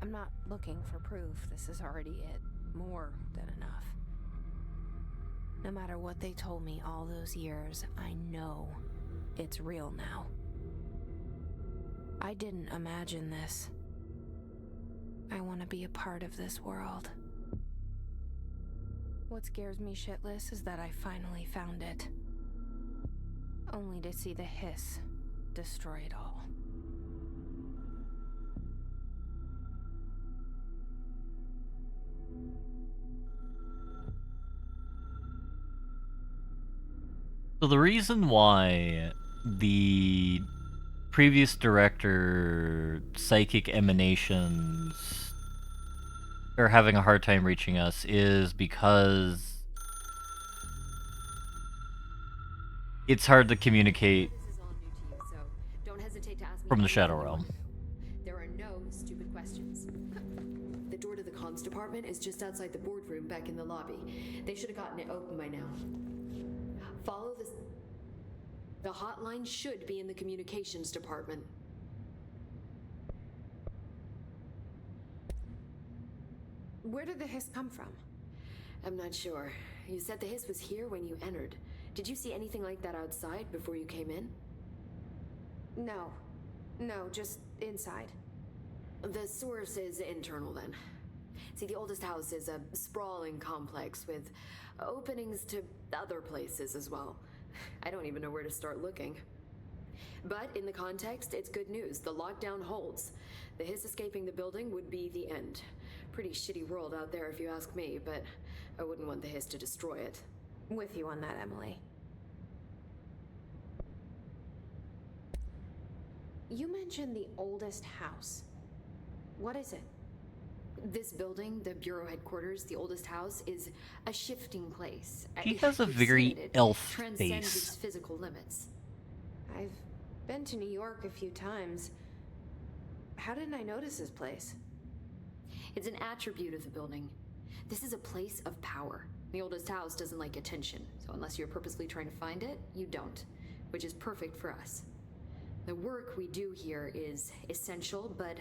I'm not looking for proof. This is already it. More than enough. No matter what they told me all those years, I know it's real now. I didn't imagine this. I want to be a part of this world. What scares me shitless is that I finally found it. Only to see the Hiss destroy it all. So the reason why the previous director, Psychic Emanations, are having a hard time reaching us is because it's hard to communicate This is all new to you, so don't hesitate to ask me from the anything Shadow you Realm. want. There are no stupid questions. The door to the comms department is just outside the boardroom back in the lobby. They should have gotten it open by now. Follow this. The hotline should be in the communications department. Where did the Hiss come from? I'm not sure. You said the Hiss was here when you entered. Did you see anything like that outside before you came in? No. No, just inside. The source is internal then. See, the oldest house is a sprawling complex with openings to other places as well. I don't even know where to start looking. But in the context, it's good news. The lockdown holds. The Hiss escaping the building would be the end. Pretty shitty world out there if you ask me, but I wouldn't want the Hiss to destroy it. With you on that, Emily. You mentioned the oldest house. What is it? This building, the Bureau headquarters, the oldest house, is a shifting place. She has a We've very seen it. elf Transcends its face. physical limits. I've been to New York a few times. How didn't I notice this place? It's an attribute of the building. This is a place of power. The oldest house doesn't like attention, so unless you're purposely trying to find it, you don't, which is perfect for us. The work we do here is essential, but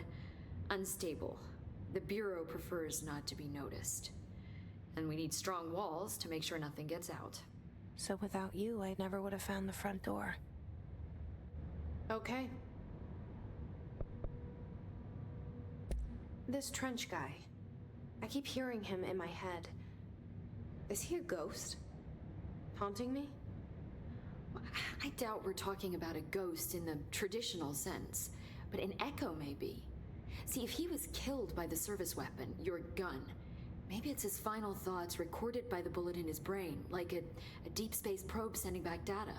unstable. The Bureau prefers not to be noticed. And we need strong walls to make sure nothing gets out. So without you, I never would have found the front door. Okay. This Trench guy. I keep hearing him in my head. Is he a ghost? Haunting me? I doubt we're talking about a ghost in the traditional sense, but an echo maybe. See, if he was killed by the service weapon, your gun, maybe it's his final thoughts recorded by the bullet in his brain, like a deep space probe sending back data.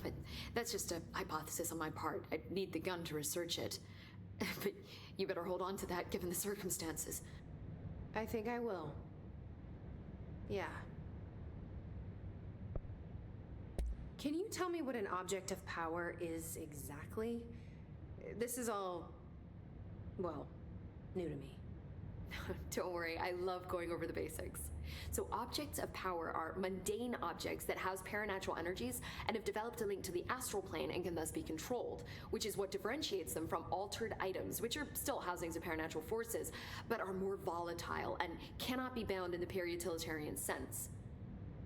But that's just a hypothesis on my part. I'd need the gun to research it. But you better hold on to that given the circumstances. I think I will. Yeah. Can you tell me what an object of power is exactly? This is all, well, new to me. Don't worry, I love going over the basics. So objects of power are mundane objects that house paranatural energies and have developed a link to the astral plane and can thus be controlled, which is what differentiates them from altered items, which are still housings of paranatural forces, but are more volatile and cannot be bound in the peri-utilitarian sense.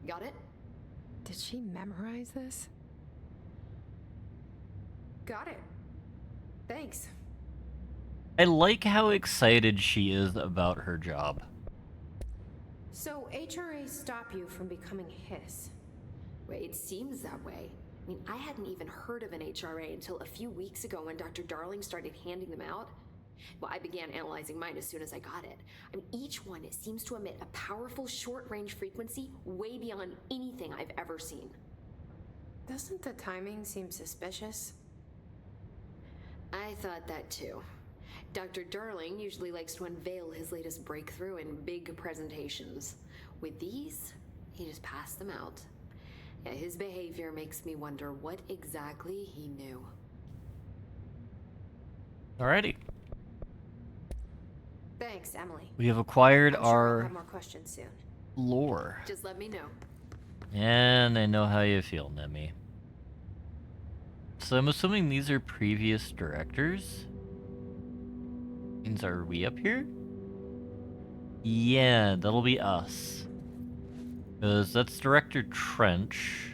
Got it? Did she memorize this? Got it. Thanks. I like how excited she is about her job. So HRA stop you from becoming Hiss? Wait, it seems that way. I mean, I hadn't even heard of an HRA until a few weeks ago when Dr. Darling started handing them out. Well, I began analyzing mine as soon as I got it. I mean, each one seems to emit a powerful short-range frequency way beyond anything I've ever seen. Doesn't the timing seem suspicious? I thought that too. Dr. Darling usually likes to unveil his latest breakthrough in big presentations. With these, he just passed them out. Yeah, his behavior makes me wonder what exactly he knew. Alrighty. Thanks, Emily. We have acquired I'm sure I'll our have more questions soon. lore. Just let me know. And I know how you feel, Nemi. So I'm assuming these are previous directors? Means are we up here? Yeah, that'll be us. Because that's Director Trench.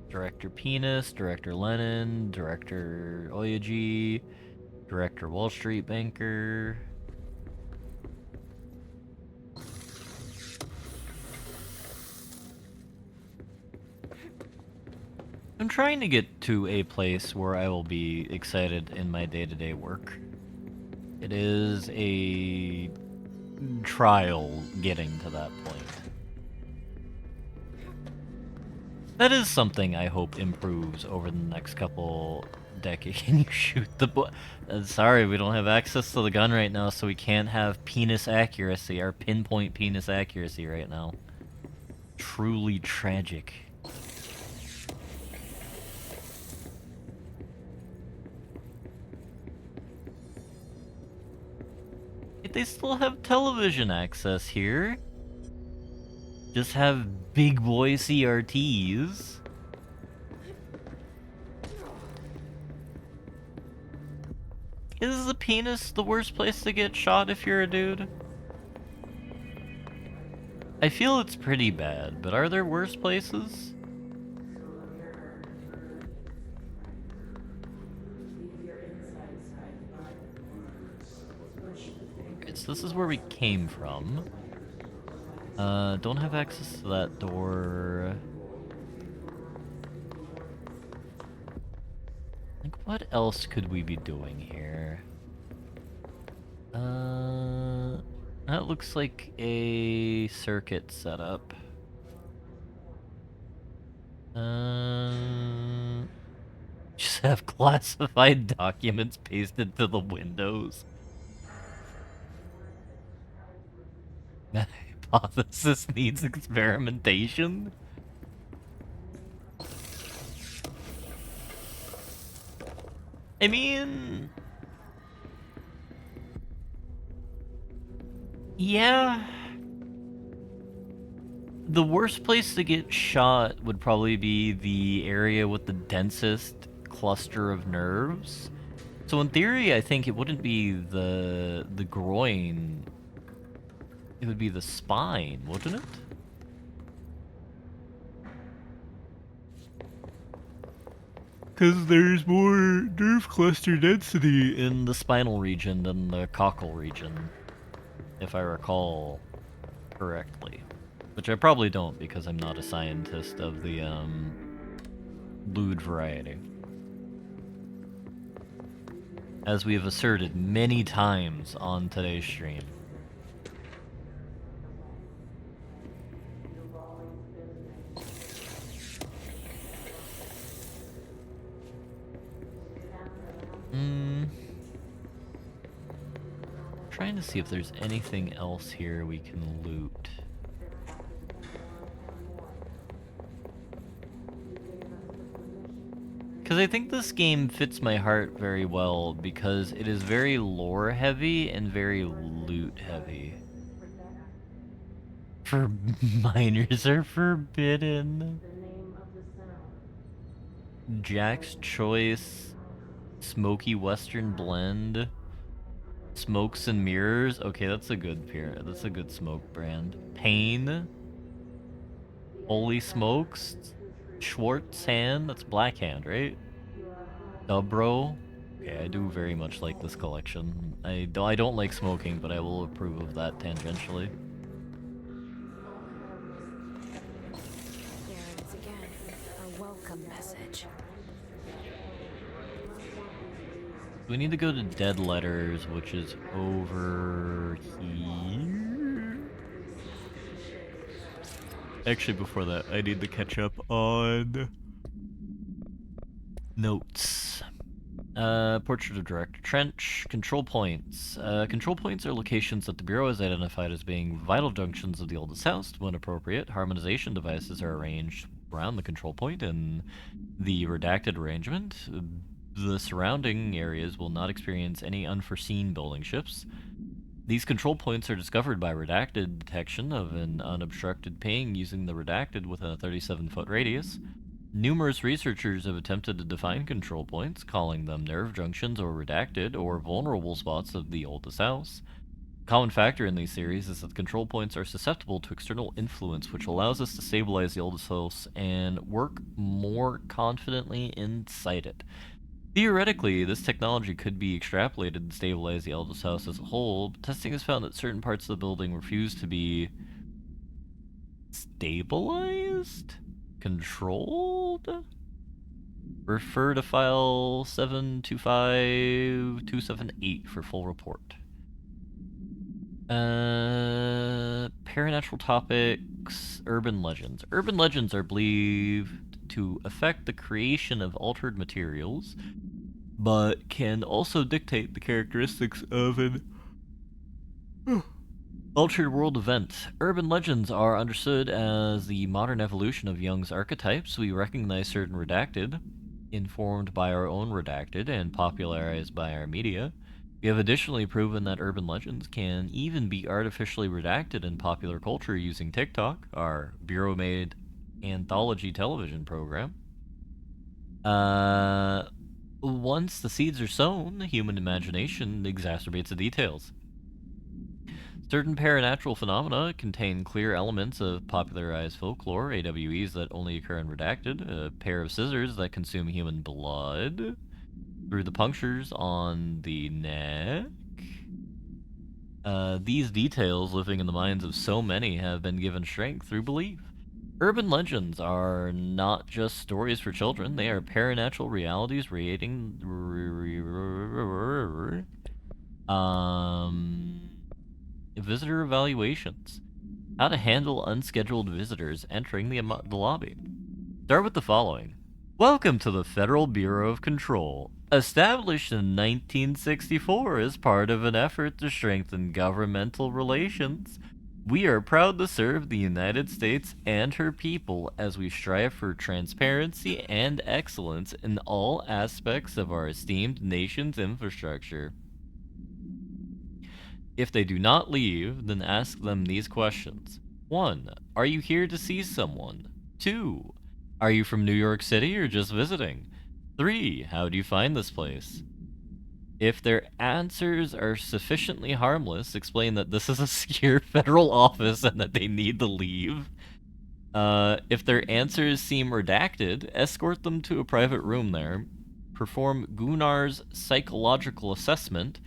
Director Penis, Director Lennon, Director Oyaji, Director Wall Street Banker. I'm trying to get to a place where I will be excited in my day-to-day work. It is a trial getting to that point. That is something I hope improves over the next couple decades. Can you shoot the sorry, we don't have access to the gun right now, so we can't have penis accuracy, or pinpoint penis accuracy right now. Truly tragic. They still have television access here. Just have big boy CRTs. Is the penis the worst place to get shot if you're a dude? I feel it's pretty bad, but are there worse places? So this is where we came from. Don't have access to that door. Like, what else could we be doing here? That looks like a circuit setup. Just have classified documents pasted to the windows. That hypothesis needs experimentation. I mean... yeah... The worst place to get shot would probably be the area with the densest cluster of nerves. So in theory, I think it wouldn't be the groin. It would be the spine, wouldn't it? Because there's more nerve cluster density in the spinal region than the cockle region, if I recall correctly. Which I probably don't, because I'm not a scientist of the, lewd variety. As we have asserted many times on today's stream. Trying to see if there's anything else here we can loot. Because I think this game fits my heart very well because it is very lore heavy and very loot heavy. Minors are forbidden. Jack's Choice, Smoky Western Blend, Smokes and Mirrors. Okay, that's a good pair. That's a good smoke brand. Pain, Holy Smokes, Schwartz Hand. That's Black Hand, right? Dubro. Okay, I do very much like this collection. I don't like smoking, but I will approve of that tangentially. There it is again. A welcome message. We need to go to Dead Letters, which is over here. Actually, before that, I need to catch up on notes. Portrait of Director Trench. Control points. Control points are locations that the Bureau has identified as being vital junctions of the oldest house. When appropriate, harmonization devices are arranged around the control point in the redacted arrangement. The surrounding areas will not experience any unforeseen building shifts. These control points are discovered by redacted detection of an unobstructed ping using the redacted within a 37-foot radius. Numerous researchers have attempted to define control points, calling them nerve junctions or redacted or vulnerable spots of the oldest house. A common factor in these theories is that control points are susceptible to external influence, which allows us to stabilize the oldest house and work more confidently inside it. Theoretically, this technology could be extrapolated and stabilize the eldest house as a whole, but testing has found that certain parts of the building refuse to be stabilized? Controlled? Refer to file 725278 for full report. Paranatural topics, urban legends. Urban legends are believed to affect the creation of altered materials, but can also dictate the characteristics of an altered world event. Urban legends are understood as the modern evolution of Jung's archetypes. We recognize certain redacted, informed by our own redacted, and popularized by our media. We have additionally proven that urban legends can even be artificially redacted in popular culture using TikTok, our Bureau-made anthology television program. Once the seeds are sown, the human imagination exacerbates the details. Certain paranatural phenomena contain clear elements of popularized folklore, AWEs that only occur in redacted, a pair of scissors that consume human blood through the punctures on the neck. These details, living in the minds of so many, have been given strength through belief. Urban legends are not just stories for children, they are paranatural realities creating visitor evaluations. How to handle unscheduled visitors entering the lobby. Start with the following. Welcome to the Federal Bureau of Control. Established in 1964 as part of an effort to strengthen governmental relations, we are proud to serve the United States and her people as we strive for transparency and excellence in all aspects of our esteemed nation's infrastructure. If they do not leave, then ask them these questions. 1. Are you here to see someone? 2. Are you from New York City or just visiting? 3. How do you find this place? If their answers are sufficiently harmless, explain that this is a secure federal office and that they need to leave. If their answers seem redacted, escort them to a private room there. Perform Gunnar's psychological assessment.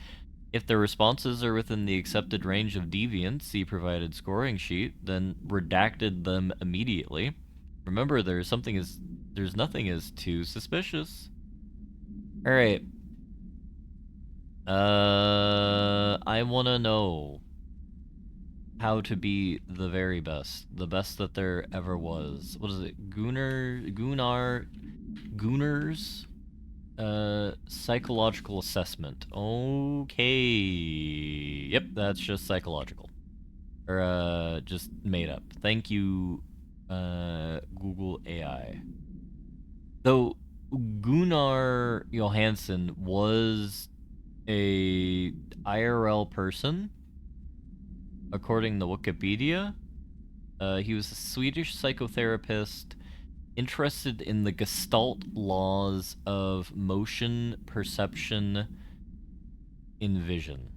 If their responses are within the accepted range of deviance, see provided scoring sheet, then redacted them immediately. Remember, there's nothing is too suspicious. Alright. I wanna know how to be the very best. The best that there ever was. What is it? Gunnar's psychological assessment. Okay. Yep, that's just psychological. Or, just made up. Thank you, Google AI. Though Gunnar Johansson was a IRL person, according to Wikipedia. He was a Swedish psychotherapist interested in the Gestalt laws of motion, perception, in vision.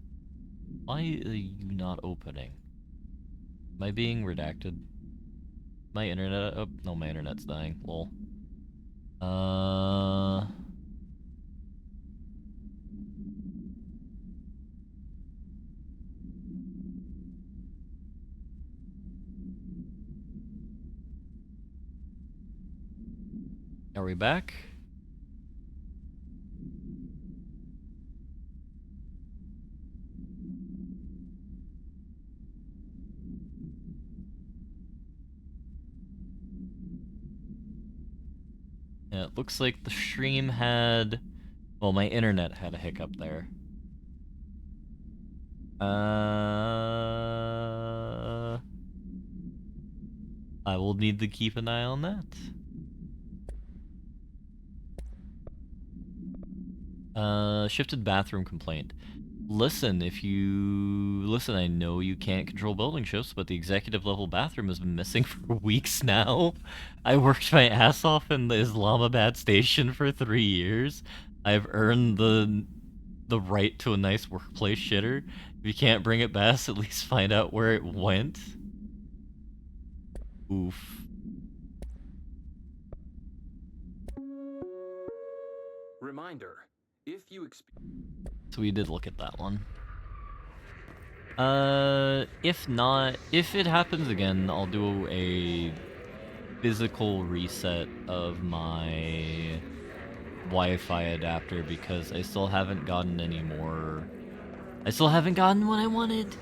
Why are you not opening? Am I being redacted? My internet... Oh, no, my internet's dying. Lol. Are we back? Yeah, it looks like the stream had... Well, my internet had a hiccup there. I will need to keep an eye on that. Shifted bathroom complaint. Listen, I know you can't control building shifts, but the executive level bathroom has been missing for weeks now. I worked my ass off in the Islamabad station for 3 years. I've earned the right to a nice workplace shitter. If you can't bring it back, at least find out where it went. Oof. Reminder, if you So we did look at that one. If not, if it happens again, I'll do a physical reset of my Wi-Fi adapter because I still haven't gotten any more. I still haven't gotten what I wanted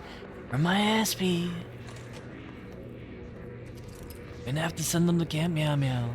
from my ASP. Gonna have to send them to Camp Meow Meow.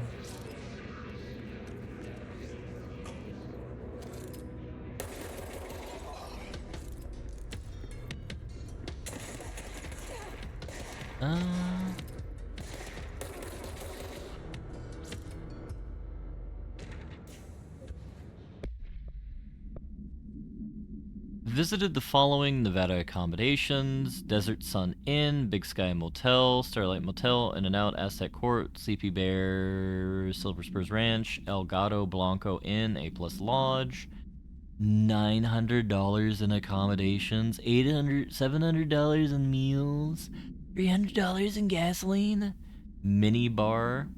Visited the following Nevada accommodations: Desert Sun Inn, Big Sky Motel, Starlight Motel, In-N-Out, Aztec Court, Sleepy Bear, Silver Spurs Ranch, El Gato Blanco Inn, A+ Lodge. $900 in accommodations, $700 in meals, $300 in gasoline, mini bar,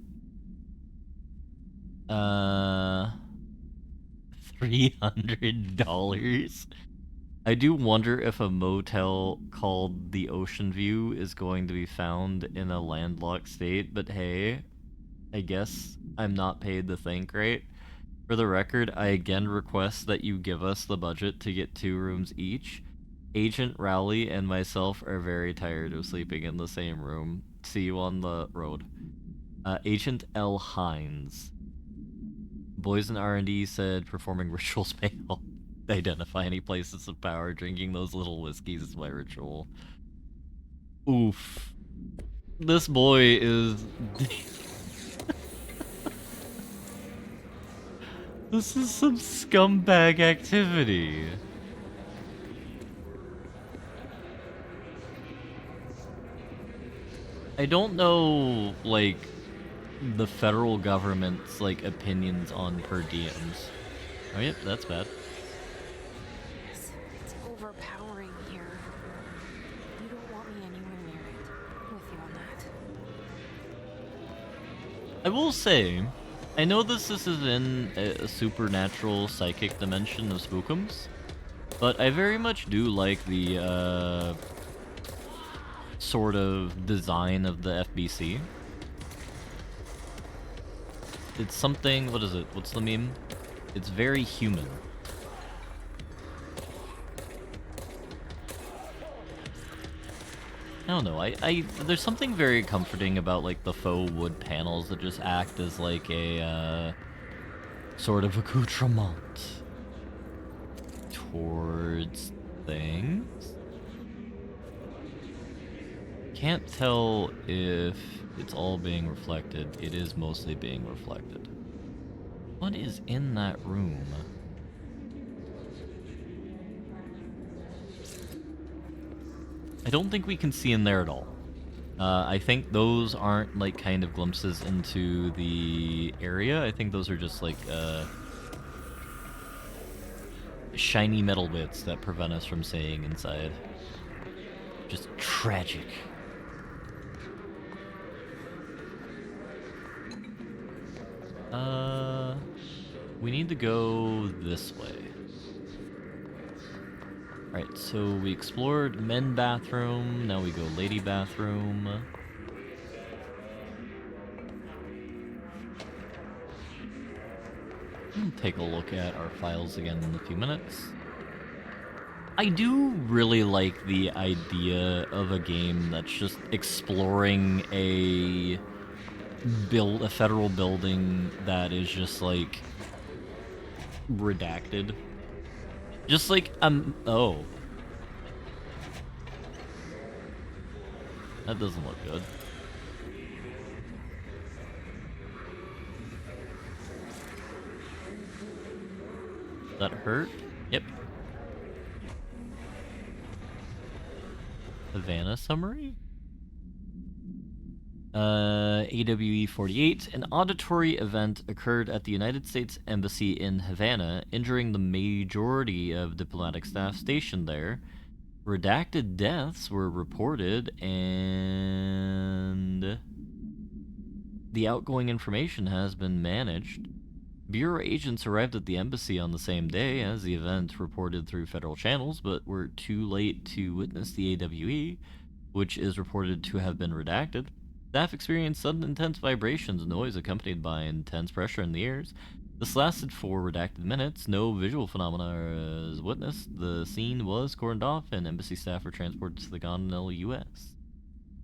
$300. I do wonder if a motel called the Ocean View is going to be found in a landlocked state, but hey, I guess I'm not paid to think, right? For the record, I again request that you give us the budget to get 2 rooms each. Agent Rowley and myself are very tired of sleeping in the same room. See you on the road. Agent L. Hines. Boys in R&D said performing rituals may help identify any places of power. Drinking those little whiskeys is my ritual. Oof. This boy is... This is some scumbag activity. I don't know, like, the federal government's, like, opinions on per diems. Oh, yep, that's bad. It's overpowering here. You don't want me anywhere near it. I'm with you on that. I will say, I know this is in a supernatural psychic dimension of Spookums, but I very much do like the, sort of design of the FBC. It's something, what is it? What's the meme? It's very human. I don't know, there's something very comforting about, like, the faux wood panels that just act as, like, a, sort of accoutrement towards things. Can't tell if it's all being reflected. It is mostly being reflected. What is in that room? I don't think we can see in there at all. I think those aren't, like, kind of glimpses into the area. I think those are just, like, shiny metal bits that prevent us from seeing inside. Just tragic. We need to go this way. Alright, so we explored men bathroom, now we go lady bathroom. Take a look at our files again in a few minutes. I do really like the idea of a game that's just exploring a federal building that is just, like, redacted. Just like, oh. That doesn't look good. That hurt? Yep. Havana summary? AWE 48. An auditory event occurred at the United States Embassy in Havana, injuring the majority of diplomatic staff stationed there. Redacted deaths were reported, and the outgoing information has been managed. Bureau agents arrived at the embassy on the same day as the event reported through federal channels, but were too late to witness the AWE, which is reported to have been redacted. Staff experienced sudden intense vibrations and noise accompanied by intense pressure in the ears. This lasted for redacted minutes. No visual phenomena was witnessed. The scene was cordoned off and embassy staff were transported to the continental U.S.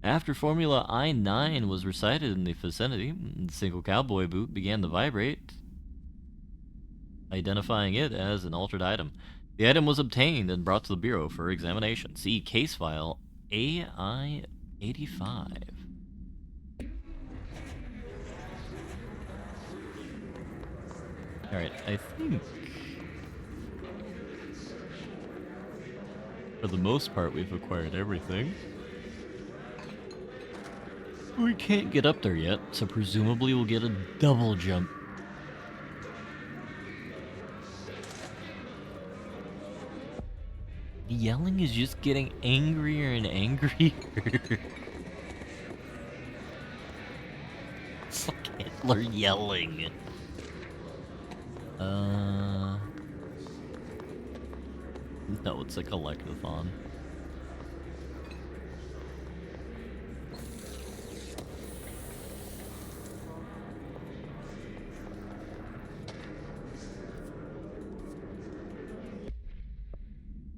After Formula I-9 was recited in the vicinity, the single cowboy boot began to vibrate, identifying it as an altered item. The item was obtained and brought to the Bureau for examination. See case file AI-85. Alright, I think for the most part we've acquired everything. We can't get up there yet, so presumably we'll get a double jump. The yelling is just getting angrier and angrier. It's like Hitler yelling. No, it's a collectathon.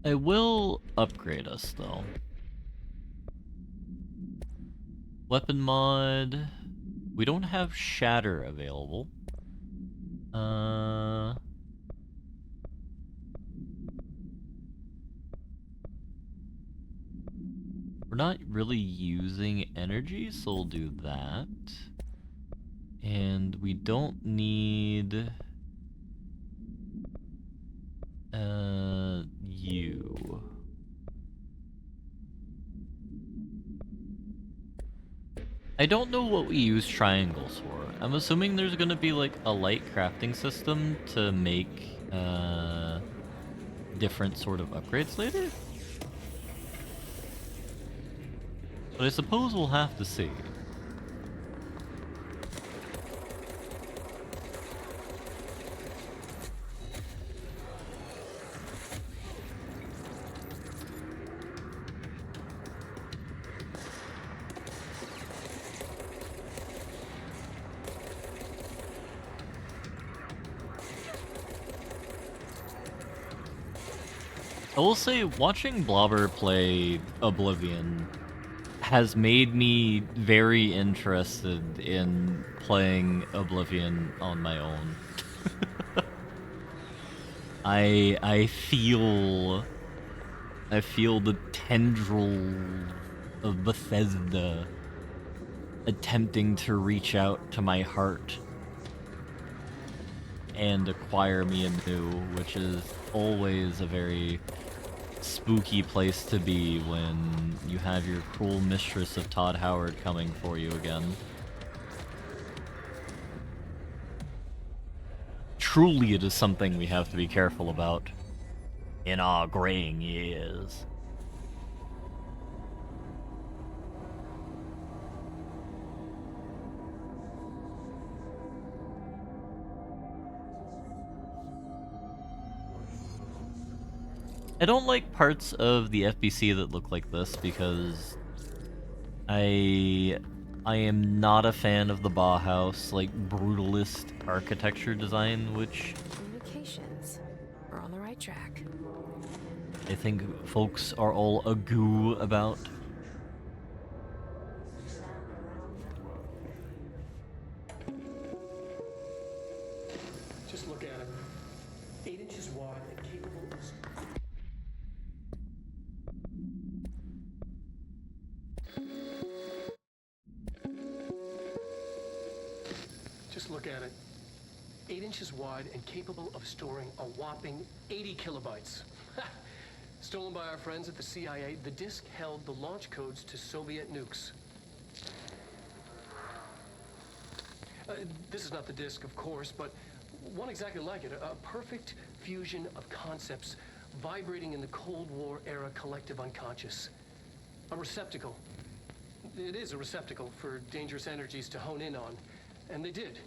I will upgrade us, though. Weapon mod. We don't have Shatter available. We're not really using energy, so we'll do that. And we don't need... you. I don't know what we use triangles for. I'm assuming there's gonna be like a light crafting system to make different sort of upgrades later? But I suppose we'll have to see. I will say, watching Blobber play Oblivion has made me very interested in playing Oblivion on my own. I feel the tendril of Bethesda attempting to reach out to my heart and acquire me anew, which is always a very spooky place to be when you have your cruel mistress of Todd Howard coming for you again. Truly, it is something we have to be careful about in our graying years. I don't like parts of the FBC that look like this because I am not a fan of the Bauhaus, like, brutalist architecture design, which Communications. We're on the right track. I think folks are all agoo about. Just look at him. 8 inches wide and capable of... Just look at it. 8 inches wide and capable of storing a whopping 80 kilobytes. Stolen by our friends at the CIA, the disk held the launch codes to Soviet nukes. This is not the disk, of course, but one exactly like it. A perfect fusion of concepts vibrating in the Cold War era collective unconscious. A receptacle. It is a receptacle for dangerous energies to hone in on. And they did.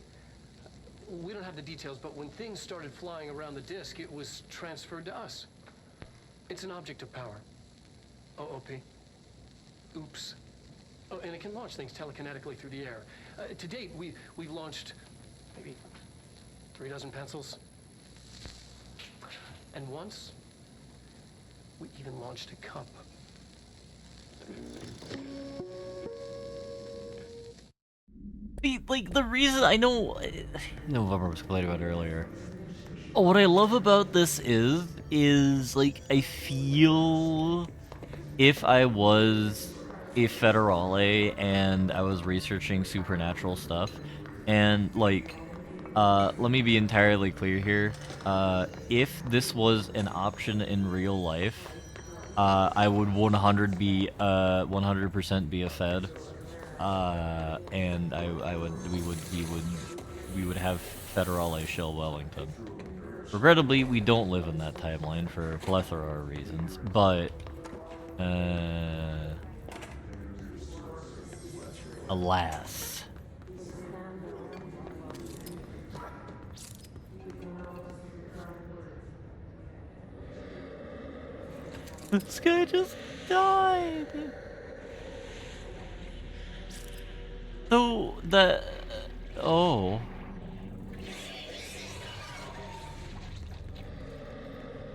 We don't have the details, but when things started flying around the disk, it was transferred to us. It's an object of power. OOP. Oops. Oh, and it can launch things telekinetically through the air. To date, we've launched maybe 3 dozen pencils. And once, we even launched a cup. The reason I know November was complaining about earlier. What I love about this is like, I feel if I was a federale and I was researching supernatural stuff, and like, let me be entirely clear here. If this was an option in real life, I would 100% be a Fed. And we would have Federale shill Wellington. Regrettably, we don't live in that timeline for a plethora of reasons, but alas. This guy just died. So, oh.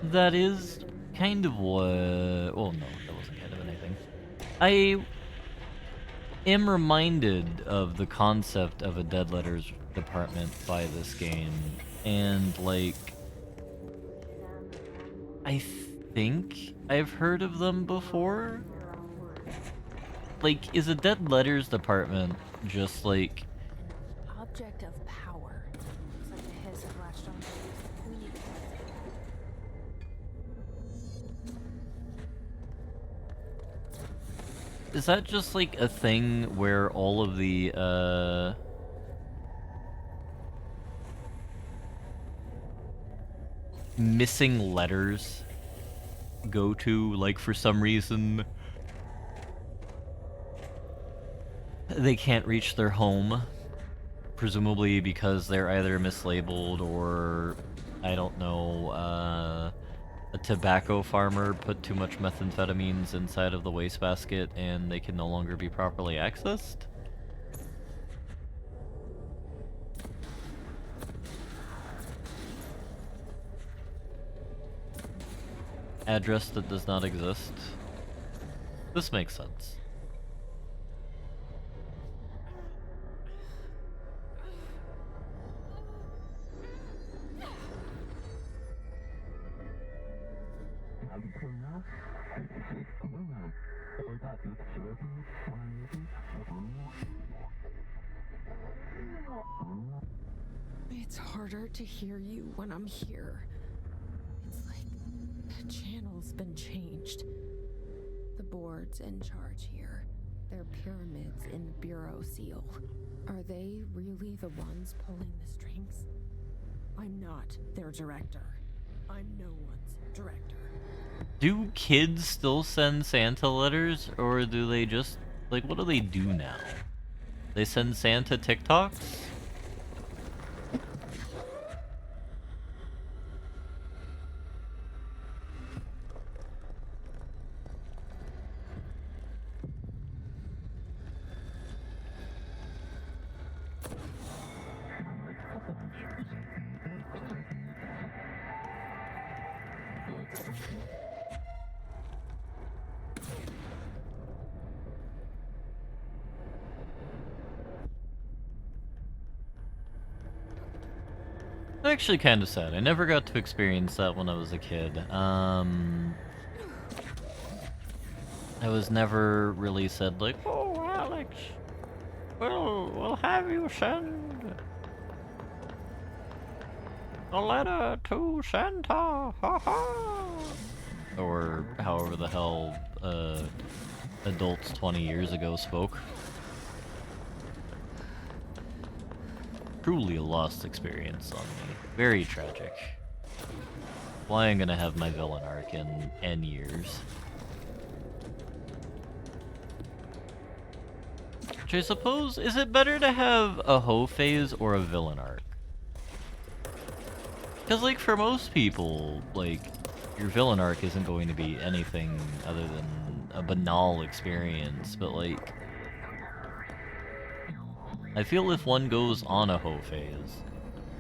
That is kind of what... Oh, no, that wasn't kind of anything. I am reminded of the concept of a dead letters department by this game, and like I think I've heard of them before. Like, is a Dead Letters department just like Object of power. Looks like the hiss have latched on. We need to is that just like a thing where all of the missing letters go to, like, for some reason they can't reach their home, presumably because they're either mislabeled or, I don't know, a tobacco farmer put too much methamphetamines inside of the wastebasket and they can no longer be properly accessed? Address that does not exist. This makes sense. It's harder to hear you when I'm here. It's like the channel's been changed. The board's in charge here. They're pyramids in the Bureau seal. Are they really the ones pulling the strings? I'm not their director. I'm no one's director. Do kids still send Santa letters, or do they just, like, what do they do now? They send Santa TikToks? Actually kind of sad. I never got to experience that when I was a kid. I was never really said like, "Oh, Alex, we'll have you send a letter to Santa, ha ha," or however the hell adults 20 years ago spoke. Truly a lost experience on me. Very tragic. Why I'm gonna have my villain arc in N years. Which I suppose, is it better to have a hoe phase or a villain arc? Because, like, for most people, like, your villain arc isn't going to be anything other than a banal experience, but, like, I feel if one goes on a hoe phase,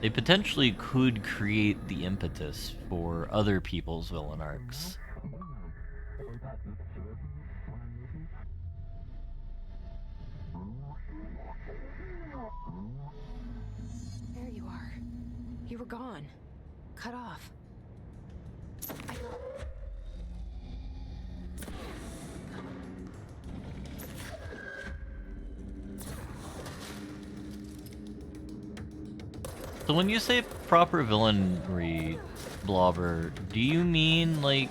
they potentially could create the impetus for other people's villain arcs. There you are. You were gone. Cut off. So when you say proper villainry, Blobber, do you mean, like,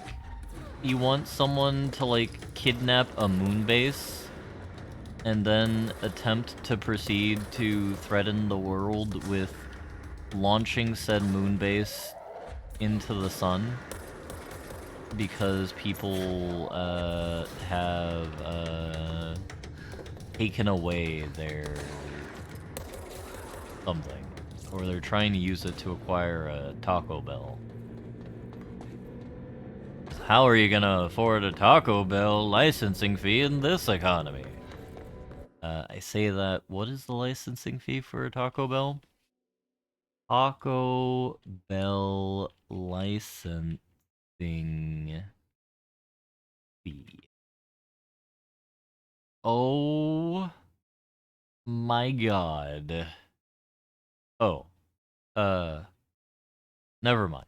you want someone to, like, kidnap a moon base and then attempt to proceed to threaten the world with launching said moon base into the sun because people have taken away their something, or they're trying to use it to acquire a Taco Bell? How are you gonna afford a Taco Bell licensing fee in this economy? I say that, what is the licensing fee for a Taco Bell? Taco Bell licensing fee. Oh my god. Oh. Never mind.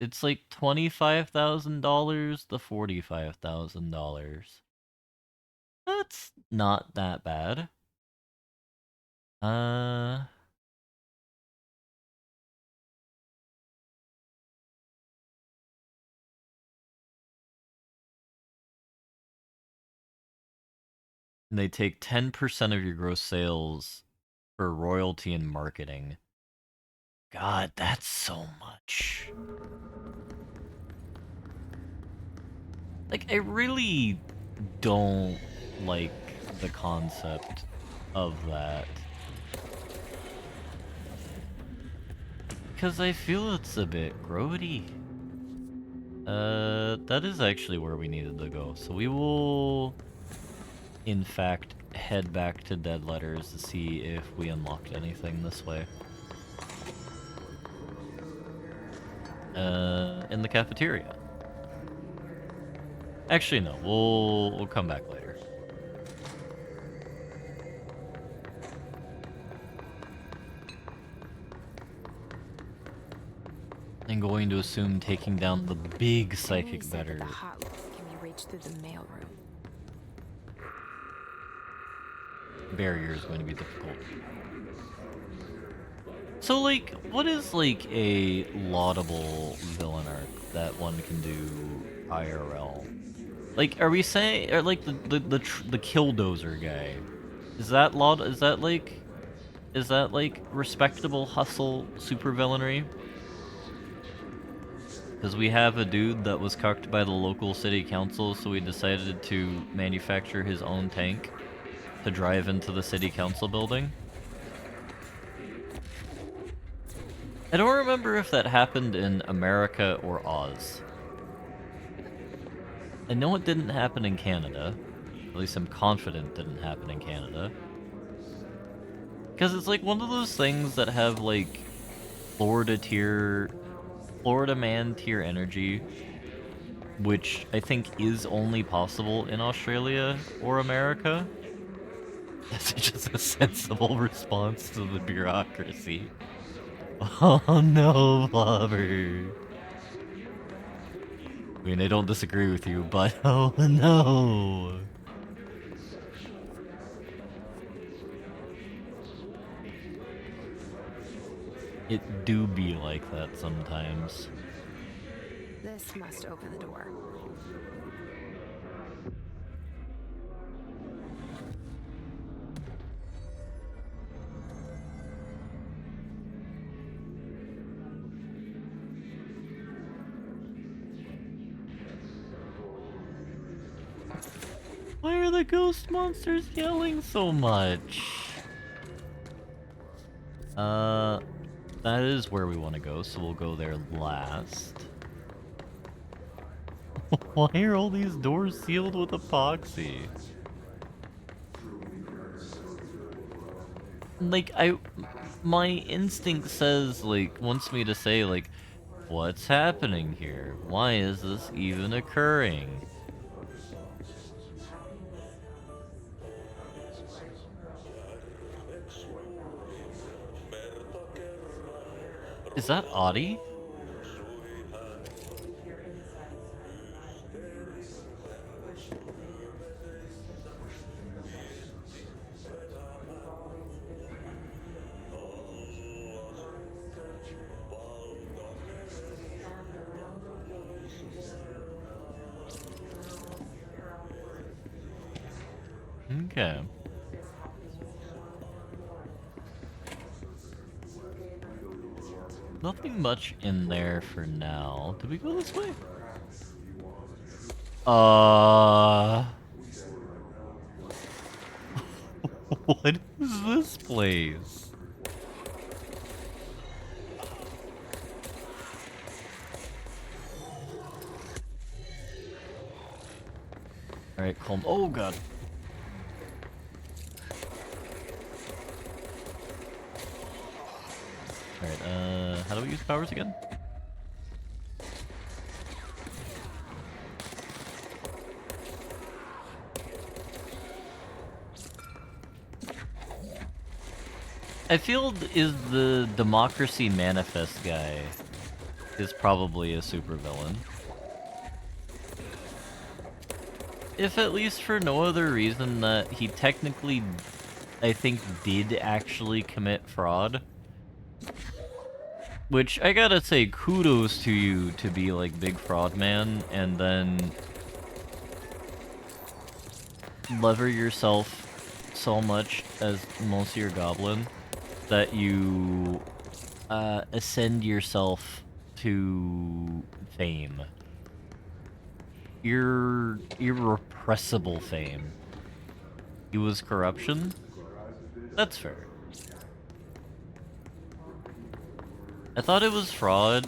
It's like $25,000 to $45,000. That's not that bad. And they take 10% of your gross sales for royalty and marketing. God, that's so much. Like, I really don't like the concept of that. Because I feel it's a bit grody. That is actually where we needed to go. So we will, in fact, head back to Dead Letters to see if we unlocked anything this way. In the cafeteria. Actually, no. We'll come back later. I'm going to assume taking down the big psychic better. The hot list can be reached through the mailroom. Barrier is going to be difficult. So, like, what is, like, a laudable villain arc that one can do IRL? Like, are we saying, or like the Killdozer guy? Is that like respectable hustle supervillainry? Because we have a dude that was cucked by the local city council, so he decided to manufacture his own tank to drive into the city council building. I don't remember if that happened in America or Oz. I know it didn't happen in Canada. At least I'm confident it didn't happen in Canada. Because it's like one of those things that have like Florida man tier energy, which I think is only possible in Australia or America. That's just a sensible response to the bureaucracy. Oh no, Blobber. I mean, I don't disagree with you, but oh no! It do be like that sometimes. This must open the door. Why are the ghost monsters yelling so much? That is where we want to go, so we'll go there last. Why are all these doors sealed with epoxy? Like, my instinct says, like, wants me to say, like, what's happening here? Why is this even occurring? Is that Audie? Okay. Nothing much in there for now. Did we go this way? What is this place? Alright, calm. Oh god. Alright, how do we use powers again? I feel is the Democracy Manifest guy is probably a supervillain. If at least for no other reason that he technically, I think, did actually commit fraud. Which, I gotta say, kudos to you to be like Big Fraud Man and then lever yourself so much as Monsieur Goblin that you ascend yourself to fame. Irrepressible fame. He was corruption? That's fair. I thought it was fraud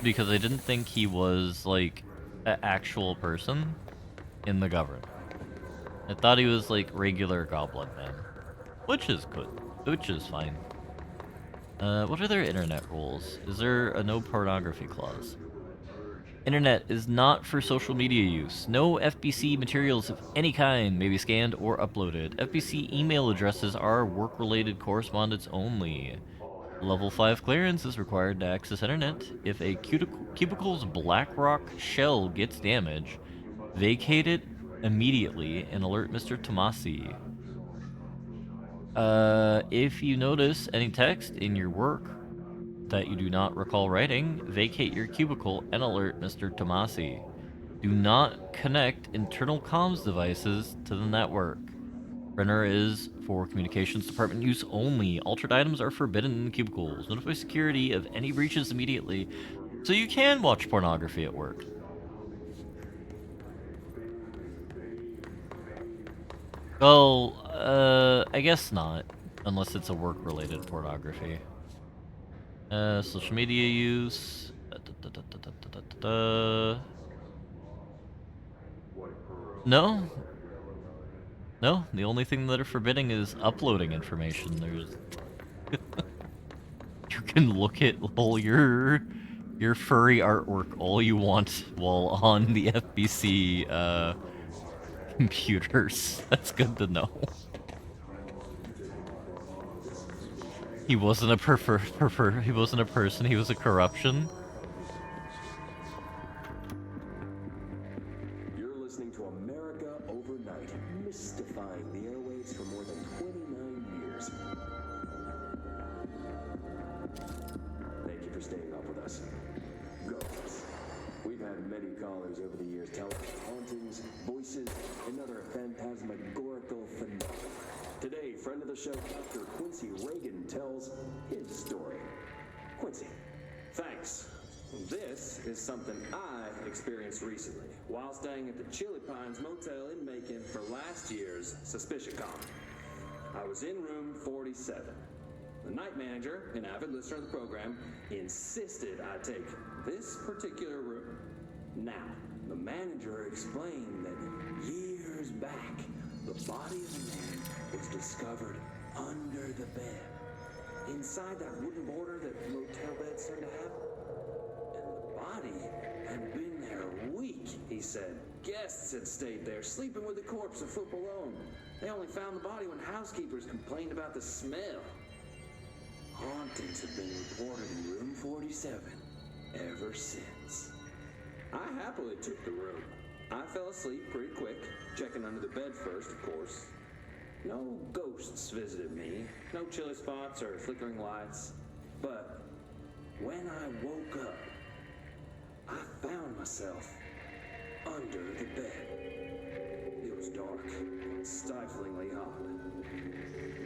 because I didn't think he was, like, an actual person in the government. I thought he was, like, regular Goblin Man. Which is good. Which is fine. What are their internet rules? Is there a no pornography clause? Internet is not for social media use. No FBC materials of any kind may be scanned or uploaded. FBC email addresses are work-related correspondence only. Level 5 clearance is required to access internet. If a cubicle's BlackRock shell gets damaged, vacate it immediately and alert Mr. Tomasi. If you notice any text in your work that you do not recall writing, vacate your cubicle and alert Mr. Tomasi. Do not connect internal comms devices to the network. Printer is for communications department use only. Altered items are forbidden in cubicles. Notify security of any breaches immediately. So you can watch pornography at work. Well, I guess not. Unless it's a work-related pornography. Social media use. No. No, the only thing that are forbidding is uploading information. There's... You can look at all your furry artwork all you want while on the FBC, computers. That's good to know. He wasn't a he wasn't a person, he was a corruption. You're listening to America Overnight, mystifying the airwaves for more than 29 years. Thank you for staying up with us. Ghosts. We've had many callers over the years telling us hauntings, voices, and other phantasmagorical phenomena. Today, friend of the show, Dr. Quincy Reagan tells his story. Quincy, thanks. This is something I experienced recently while staying at the Chili Pines Motel in Macon for last year's SuspiciaCon. I was in room 47. The night manager, an avid listener of the program, insisted I take this particular room. Now, the manager explained that years back, the body of a man was discovered under the bed, inside that wooden border that motel beds tend to have. And the body had been there a week, he said. Guests had stayed there, sleeping with the corpse a foot below them. They only found the body when housekeepers complained about the smell. Hauntings have been reported in room 47 ever since. I happily took the room. I fell asleep pretty quick, checking under the bed first, of course. No ghosts visited me, no chilly spots or flickering lights. But when I woke up, I found myself under the bed. It was dark and stiflingly hot.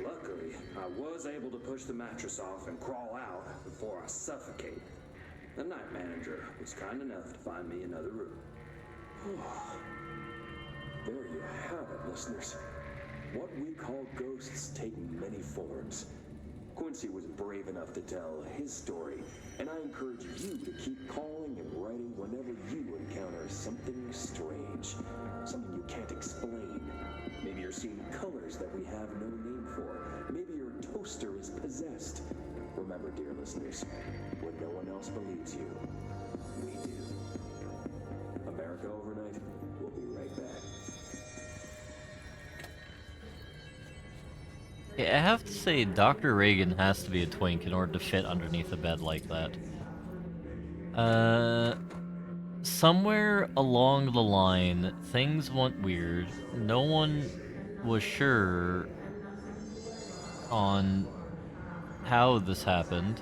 Luckily, I was able to push the mattress off and crawl out before I suffocated. The night manager was kind enough to find me another room. There you have it, listeners. What we call ghosts take many forms. Quincy was brave enough to tell his story, and I encourage you to keep calling and writing whenever you encounter something strange, something you can't explain. Maybe you're seeing colors that we have no name for. Maybe your toaster is possessed. Remember, dear listeners, when no one else believes you, we do. America Overnight, we'll be right back. Yeah, I have to say, Dr. Reagan has to be a twink in order to fit underneath a bed like that. Somewhere along the line, things went weird. No one was sure on how this happened.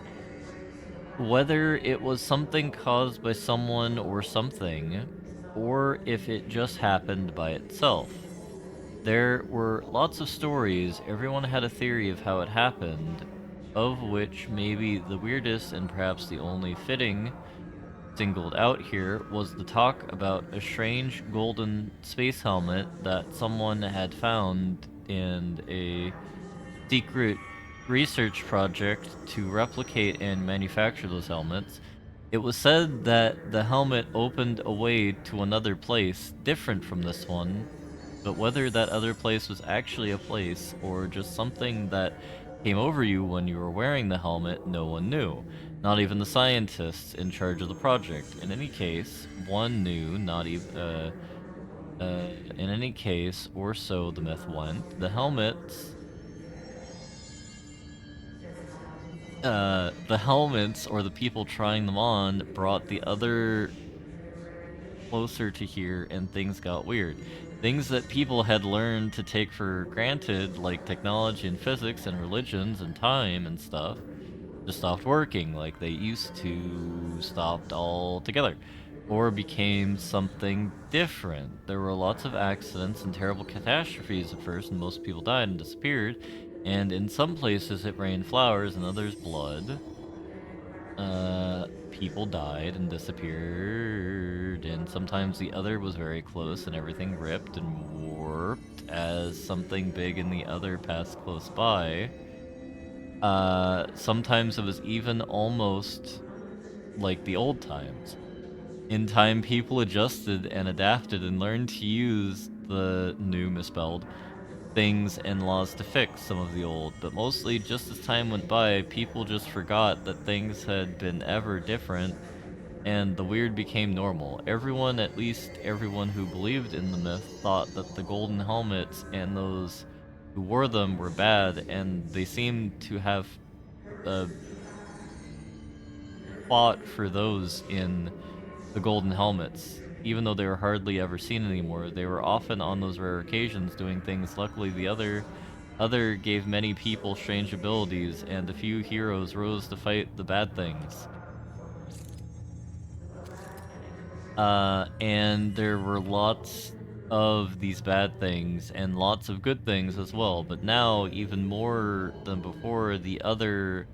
Whether it was something caused by someone or something, or if it just happened by itself. There were lots of stories, everyone had a theory of how it happened, of which maybe the weirdest and perhaps the only fitting singled out here was the talk about a strange golden space helmet that someone had found in a secret research project to replicate and manufacture those helmets. It was said that the helmet opened a way to another place different from this one, but whether that other place was actually a place or just something that came over you when you were wearing the helmet, no one knew. Not even the scientists in charge of the project. In any case, one knew, not even, in any case, or so the myth went, the helmets, or the people trying them on brought the other closer to here, and things got weird. Things that people had learned to take for granted, like technology and physics and religions and time and stuff, just stopped working like they used to, stopped altogether, or became something different. There were lots of accidents and terrible catastrophes at first, and most people died and disappeared, and in some places it rained flowers and others blood. People died and disappeared, and sometimes the other was very close and everything ripped and warped as something big in the other passed close by. Sometimes it was even almost like the old times. In time, people adjusted and adapted and learned to use the new misspelled things and laws to fix some of the old, but mostly just as time went by, people just forgot that things had been ever different, and the weird became normal. Everyone, at least everyone who believed in the myth, thought that the golden helmets and those who wore them were bad, and they seemed to have fought for those in the golden helmets. Even though they were hardly ever seen anymore, they were often on those rare occasions doing things. Luckily, the other gave many people strange abilities, and a few heroes rose to fight the bad things. And there were lots of these bad things, and lots of good things as well, but now, even more than before, the other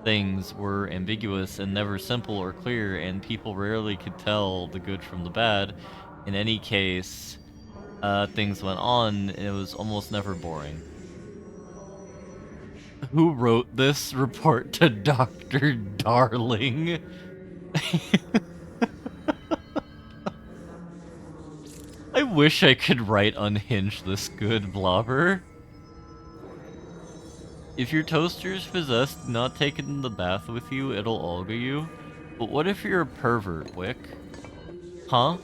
things were ambiguous and never simple or clear, and people rarely could tell the good from the bad. In any case, things went on, and it was almost never boring. Who wrote this report to Dr. Darling? I wish I could write Unhinged this good, Blobber. If your toaster's possessed, do not take it in the bath with you, it'll Olga you. But what if you're a pervert, Wick? Huh?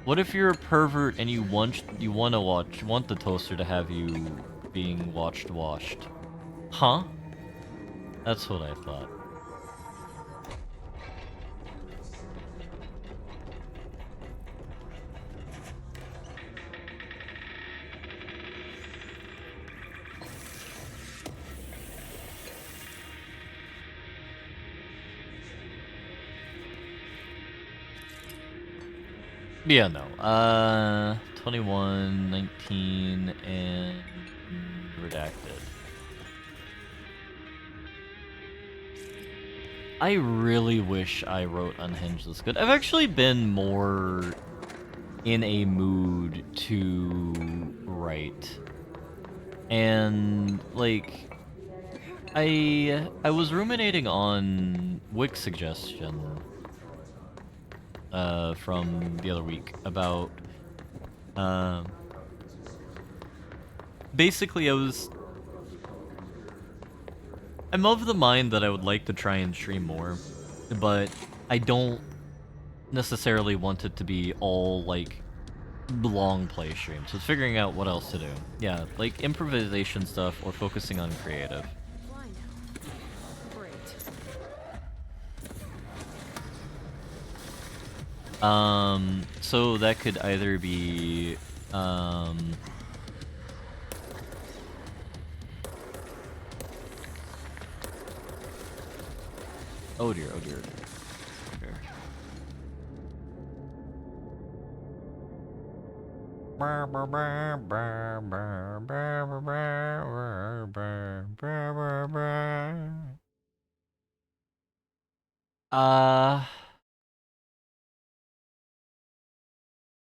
What if you're a pervert and you want the toaster to have you being washed? Huh? That's what I thought. Yeah, no. 21, 19, and redacted. I really wish I wrote Unhinged this good. I've actually been more in a mood to write. And, like, I was ruminating on Wick's suggestion from the other week about basically I'm of the mind that I would like to try and stream more, but I don't necessarily want it to be all like long play stream, so it's figuring out what else to do. Yeah, like improvisation stuff or focusing on creative. Fly now. Great. So that could either be, oh dear, oh dear, oh dear.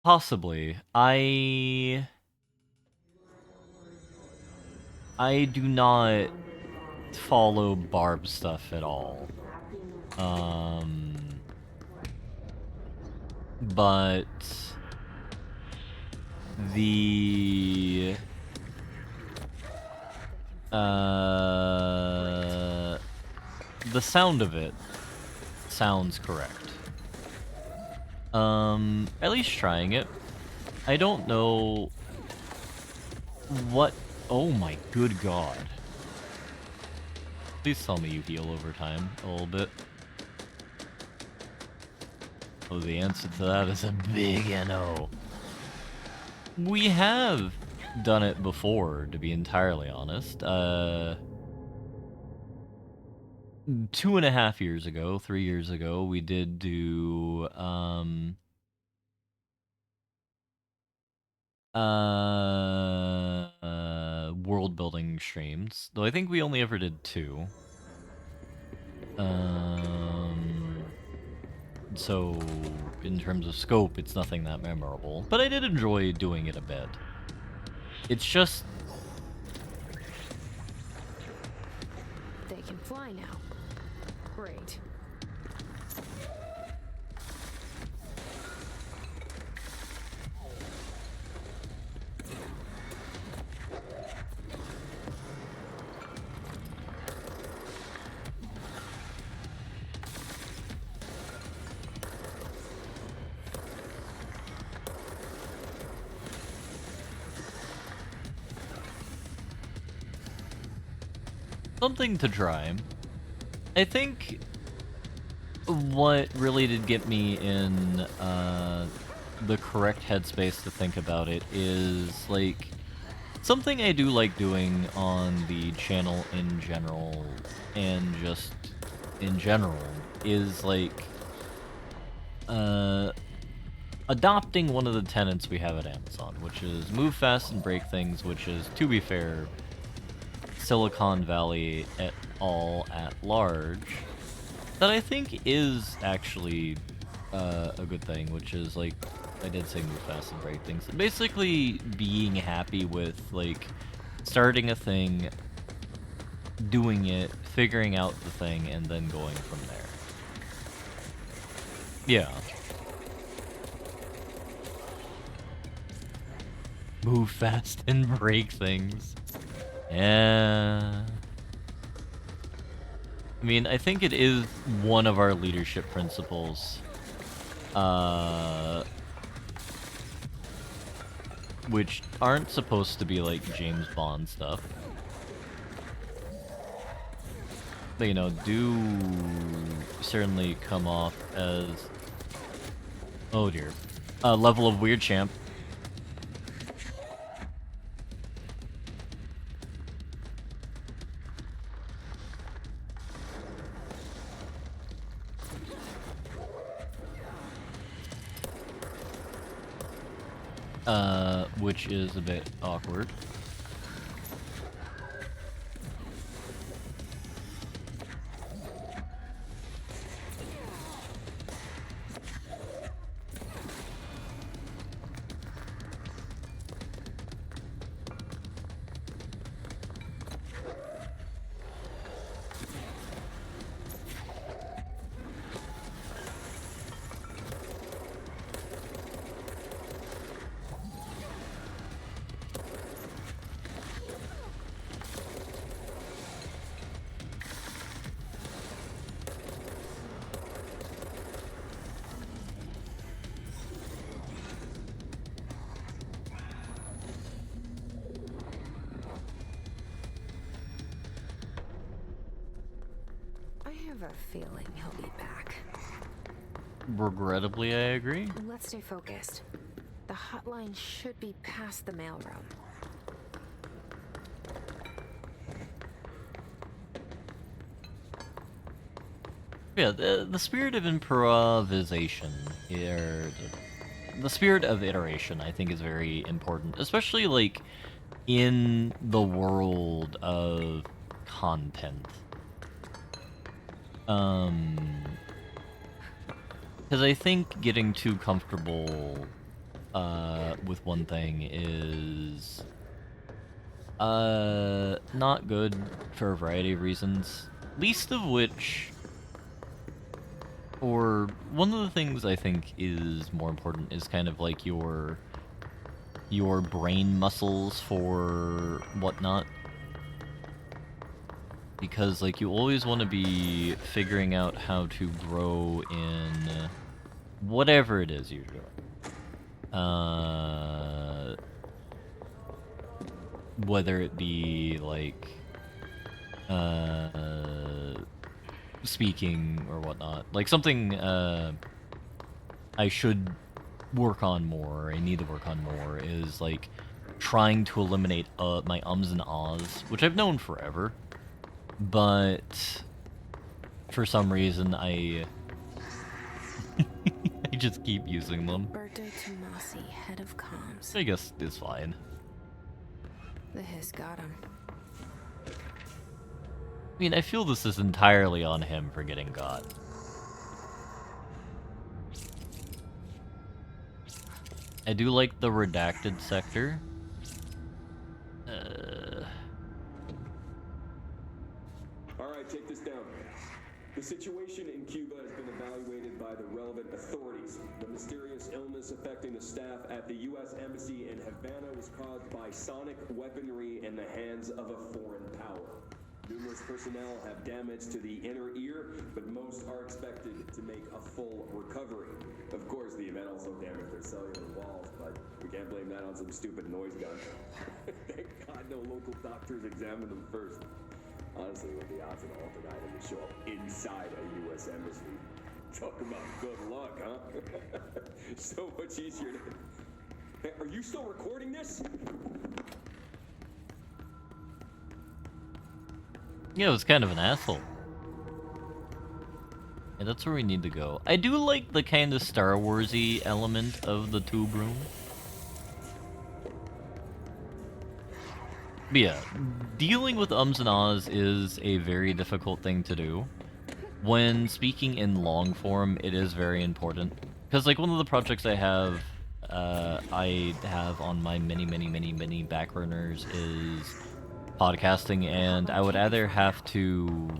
Possibly. I do not follow Barb stuff at all. But the sound of it sounds correct. At least trying it. I don't know what. Oh my good god. Please tell me you heal over time a little bit. Oh, the answer to that is a big NO. We have done it before, to be entirely honest. 2.5 years ago, 3 years ago, we did do world building streams, though I think we only ever did 2. So in terms of scope, it's nothing that memorable, but I did enjoy doing it a bit. It's just They can fly now. Great. something to try. I think what really did get me in the correct headspace to think about it is, like, something I do like doing on the channel in general, and just in general, is, like, adopting one of the tenets we have at Amazon, which is move fast and break things, which is, to be fair, Silicon Valley et al. At large, that I think is actually a good thing, which is, like, I did say move fast and break things. Basically being happy with, like, starting a thing, doing it, figuring out the thing, and then going from there. Yeah. Move fast and break things. Yeah. I mean, I think it is one of our leadership principles. Which aren't supposed to be like James Bond stuff. But, you know, do certainly come off as... Oh dear. Level of Weird Champ. Which is a bit awkward. have a feeling he'll be back. Regrettably, I agree. Let's stay focused. The hotline should be past the mailroom. Yeah, the spirit of improvisation, or the spirit of iteration, I think is very important, especially like in the world of content. Because I think getting too comfortable with one thing is not good for a variety of reasons, least of which, or one of the things I think is more important is kind of like your brain muscles for whatnot. Because like you always want to be figuring out how to grow in whatever it is you're doing. Whether it be like speaking or whatnot, like something I should work on more, I need to work on more, is like trying to eliminate my ums and ahs, which I've known forever, but for some reason I I just keep using them. Roberto Tomasi, head of comms. I guess it's fine. The hiss got him. I mean, I feel this is entirely on him for getting got. I do like the redacted sector. Alright, take this down. The situation in Cuba has been evaluated by the relevant authorities. The mysterious illness affecting the staff at the U.S. Embassy in Havana was caused by sonic weaponry in the hands of a foreign power. Numerous personnel have damage to the inner ear, but most are expected to make a full recovery. Of course, the event also damaged their cellular walls, but we can't blame that on some stupid noise gun. Thank God no local doctors examined them first. Honestly, what the odds of an altered item to show up inside a U.S. embassy? Talk about good luck, huh? So much easier to... Hey, are you still recording this? Yeah, it was kind of an asshole. Yeah, that's where we need to go. I do like the kind of Star Wars-y element of the tube room. But yeah, dealing with ums and ahs is a very difficult thing to do. When speaking in long form, it is very important. Because like one of the projects I have on my many back burners is podcasting, and I would either have to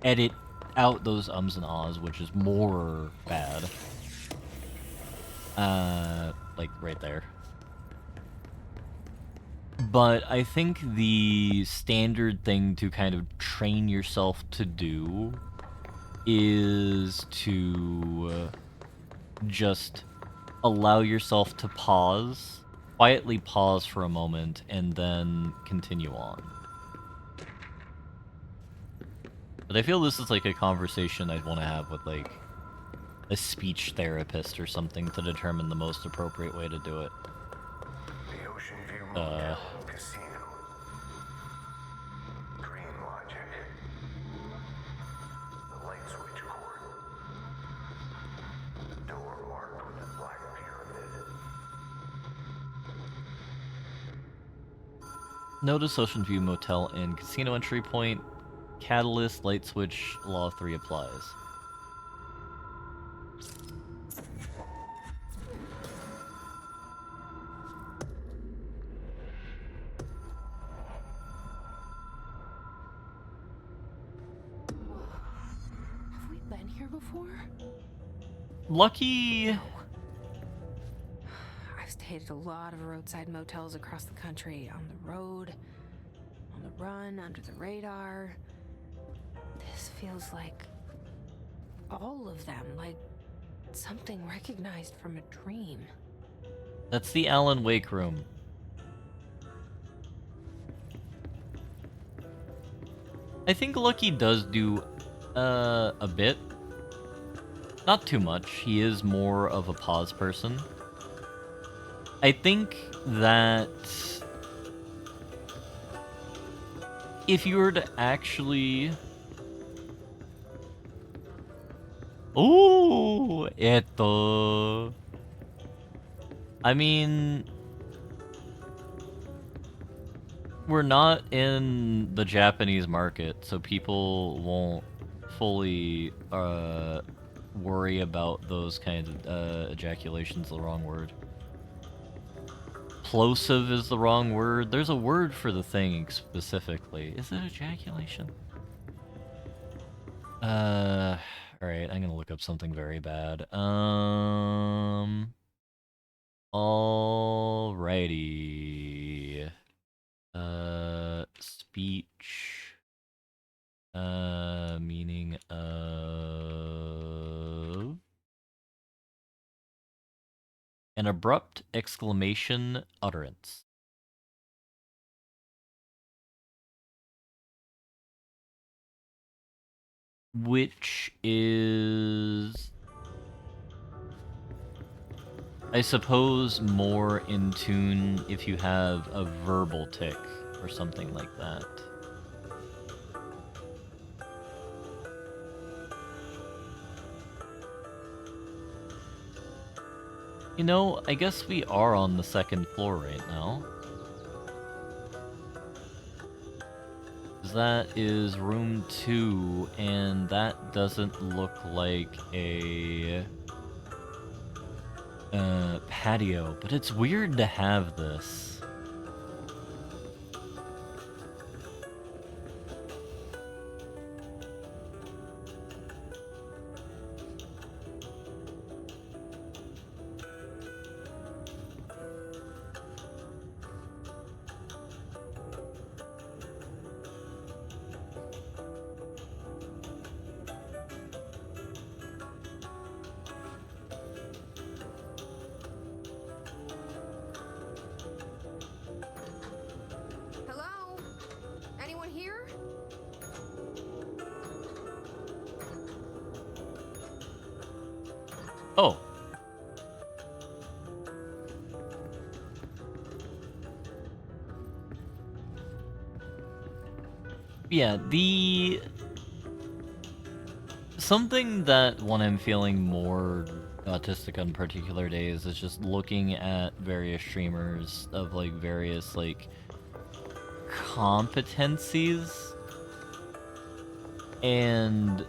edit out those ums and ahs, which is more bad. Like right there. But I think the standard thing to kind of train yourself to do is to just allow yourself to pause, quietly pause for a moment, and then continue on. But I feel this is like a conversation I'd want to have with like a speech therapist or something to determine the most appropriate way to do it. The Ocean View Motel Casino. Dream Logic. The light switch cord. Door marked with the Black Pyramid. Notice Ocean View Motel and Casino entry point. Catalyst, light switch, law of 3 applies. Have we been here before? Lucky. I've stayed at a lot of roadside motels across the country, on the road, on the run, under the radar. This feels like all of them, like something recognized from a dream. That's the Alan Wake room. I think Lucky does do A bit. Not too much. He is more of a pause person. I think that if you were to actually... Ooh, eto. I mean, we're not in the Japanese market, so people won't fully worry about those kinds of ejaculation's the wrong word. Plosive is the wrong word. There's a word for the thing specifically. Is it ejaculation? Alright, I'm gonna look up something very bad. Alrighty. Speech. Meaning of... An abrupt exclamation utterance. Which is, I suppose, more in tune if you have a verbal tick or something like that. You know, I guess we are on the second floor right now. That is room 2, and that doesn't look like a patio, but it's weird to have this. Oh. Yeah, something that when I'm feeling more autistic on particular days is just looking at various streamers of like various like competencies and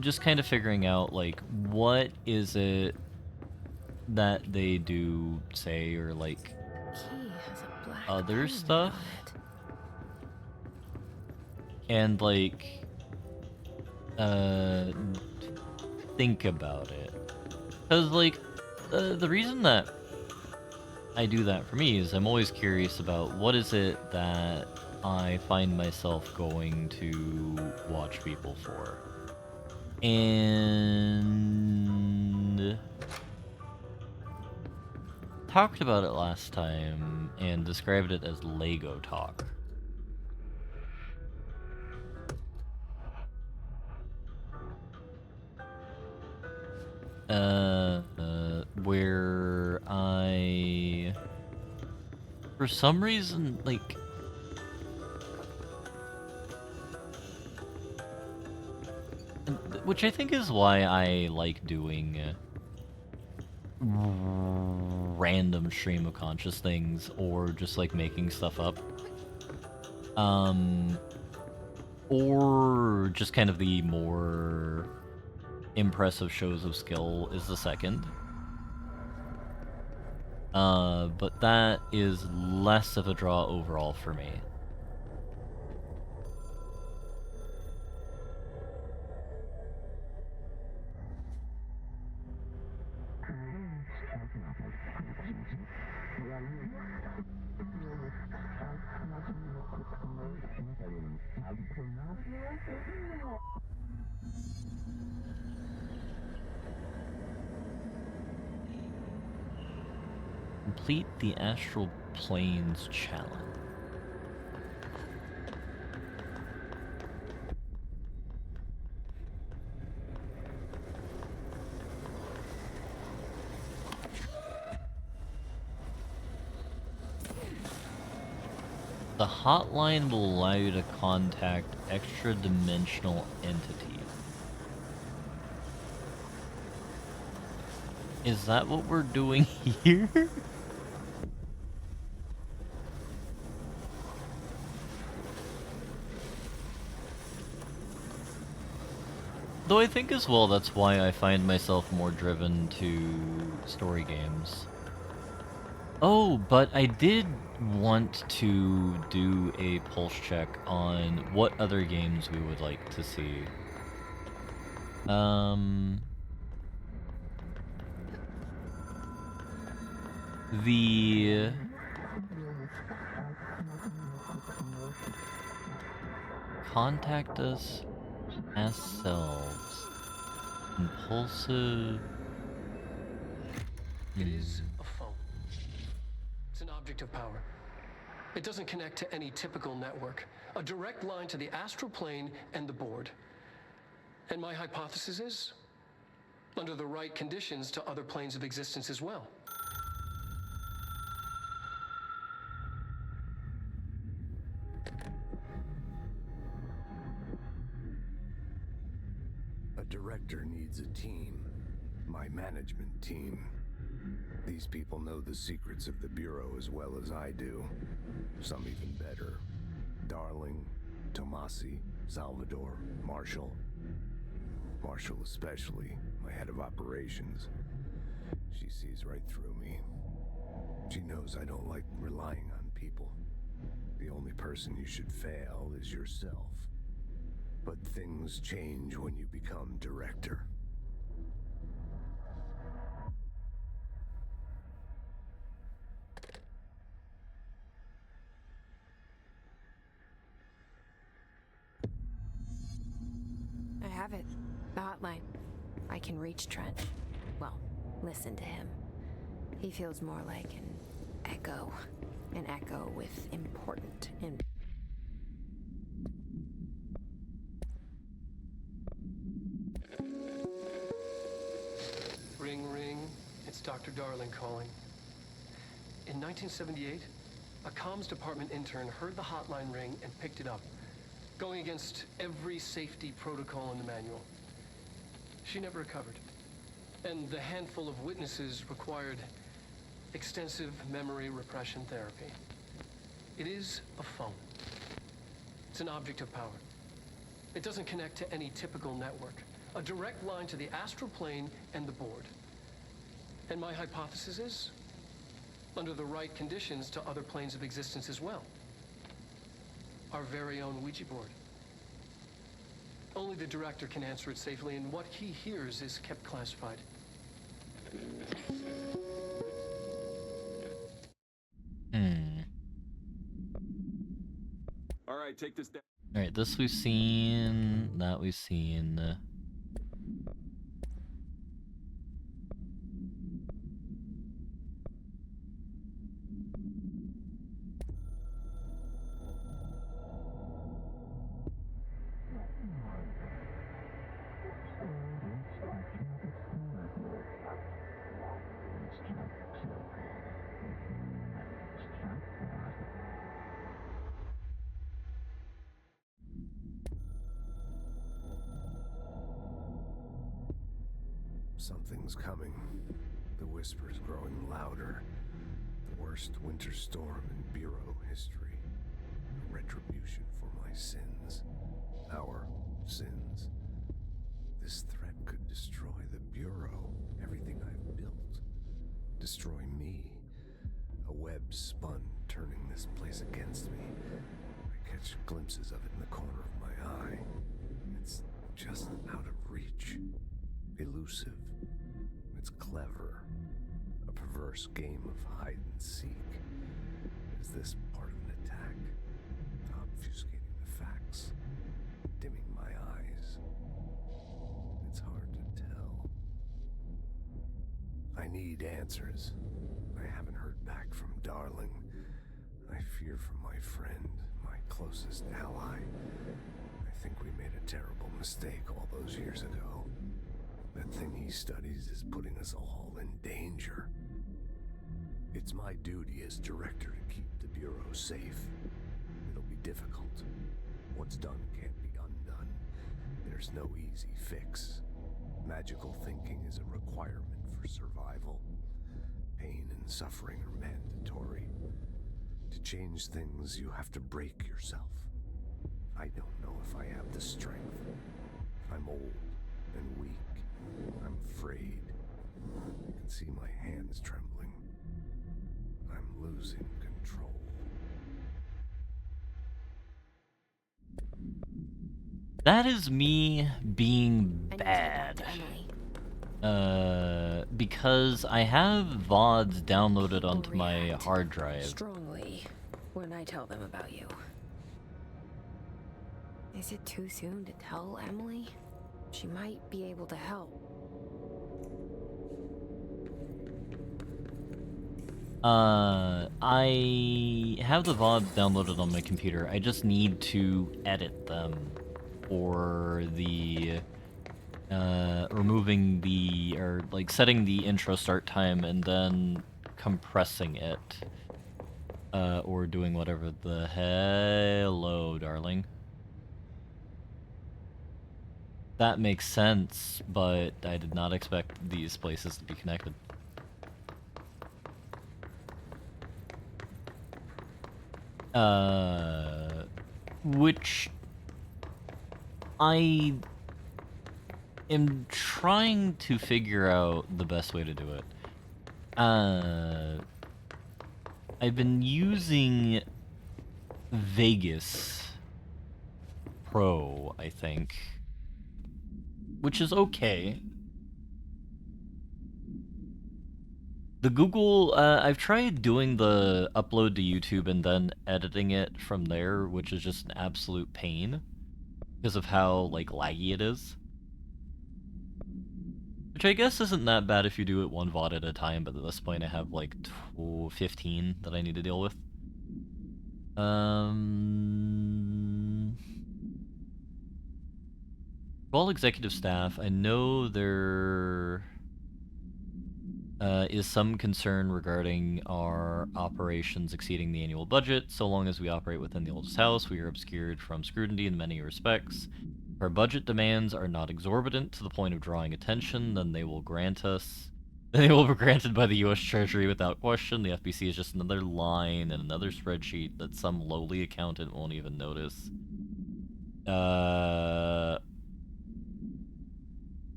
just kind of figuring out like what is it that they do say or like other stuff and like think about it, because like the reason that I do that for me is I'm always curious about what is it that I find myself going to watch people for. And talked about it last time and described it as Lego talk. Where I, for some reason, like, which I think is why I like doing random stream of conscious things or just like making stuff up. Or just kind of the more impressive shows of skill is the second. But that is less of a draw overall for me. Complete the Astral Planes challenge. The hotline will allow you to contact extra-dimensional entities. Is that what we're doing here? Though I think as well that's why I find myself more driven to story games. Oh, but I did want to do a pulse check on what other games we would like to see. The contact us as selves. Impulsive. It is a phone. It's an object of power. It doesn't connect to any typical network. A direct line to the astral plane and the board. And my hypothesis is, under the right conditions, to other planes of existence as well. A director needs a team. My management team. These people know the secrets of the Bureau as well as I do. Some even better. Darling, Tomasi, Salvador, Marshall. Marshall especially, my head of operations. She sees right through me. She knows I don't like relying on people. The only person you should fail is yourself. But things change when you become director. I have it. The hotline. I can reach Trent. Well, listen to him. He feels more like an echo. An echo with important and Ring, ring. It's Dr. Darling calling. In 1978, a comms department intern heard the hotline ring and picked it up, going against every safety protocol in the manual. She never recovered. And the handful of witnesses required extensive memory repression therapy. It is a phone. It's an object of power. It doesn't connect to any typical network. A direct line to the astral plane and the board. And my hypothesis is, under the right conditions, to other planes of existence as well. Our very own Ouija board. Only the director can answer it safely, and what he hears is kept classified. All right, take this down. Alright, this we've seen, that we've seen. Something's coming. The whisper's growing louder. The worst winter storm in Bureau history. A retribution for my sins. Our sins. This threat could destroy the Bureau. Everything I've built. Destroy me. A web spun, turning this place against me. I catch glimpses of it in the corner of my eye. It's just out of reach. Elusive. It's clever. A perverse game of hide and seek. Is this part of an attack? Obfuscating the facts. Dimming my eyes. It's hard to tell. I need answers. I haven't heard back from Darling. I fear for my friend, my closest ally. I think we made a terrible mistake all those years ago. That thing he studies is putting us all in danger. It's my duty as director to keep the Bureau safe. difficult. What's done can't be undone. There's no easy fix. Magical thinking is a requirement for survival. Pain and suffering are mandatory. To change things, you have to break yourself. I don't know if I have the strength. I'm old and weak. I'm afraid. I can see my hands trembling. I'm losing control. That is me being I need you to talk bad. to Emily. Because I have VODs downloaded People onto my react hard drive. strongly when I tell them about you. Is it too soon to tell Emily? She might be able to help. I have the VODs downloaded on my computer. I just need to edit them for the removing the, or like setting the intro start time and then compressing it. Or doing whatever the hello, darling. That makes sense, but I did not expect these places to be connected. Which I am trying to figure out the best way to do it. I've been using Vegas Pro, I think, which is okay. The Google, I've tried doing the upload to YouTube and then editing it from there, which is just an absolute pain because of how, like, laggy it is. Which I guess isn't that bad if you do it one VOD at a time, but at this point I have, like, 15 that I need to deal with. All executive staff, I know there is some concern regarding our operations exceeding the annual budget. So long as we operate within the oldest house, we are obscured from scrutiny in many respects. If our budget demands are not exorbitant to the point of drawing attention, then they will grant us. They will be granted by the U.S. Treasury without question. The FBC is just another line in another spreadsheet that some lowly accountant won't even notice.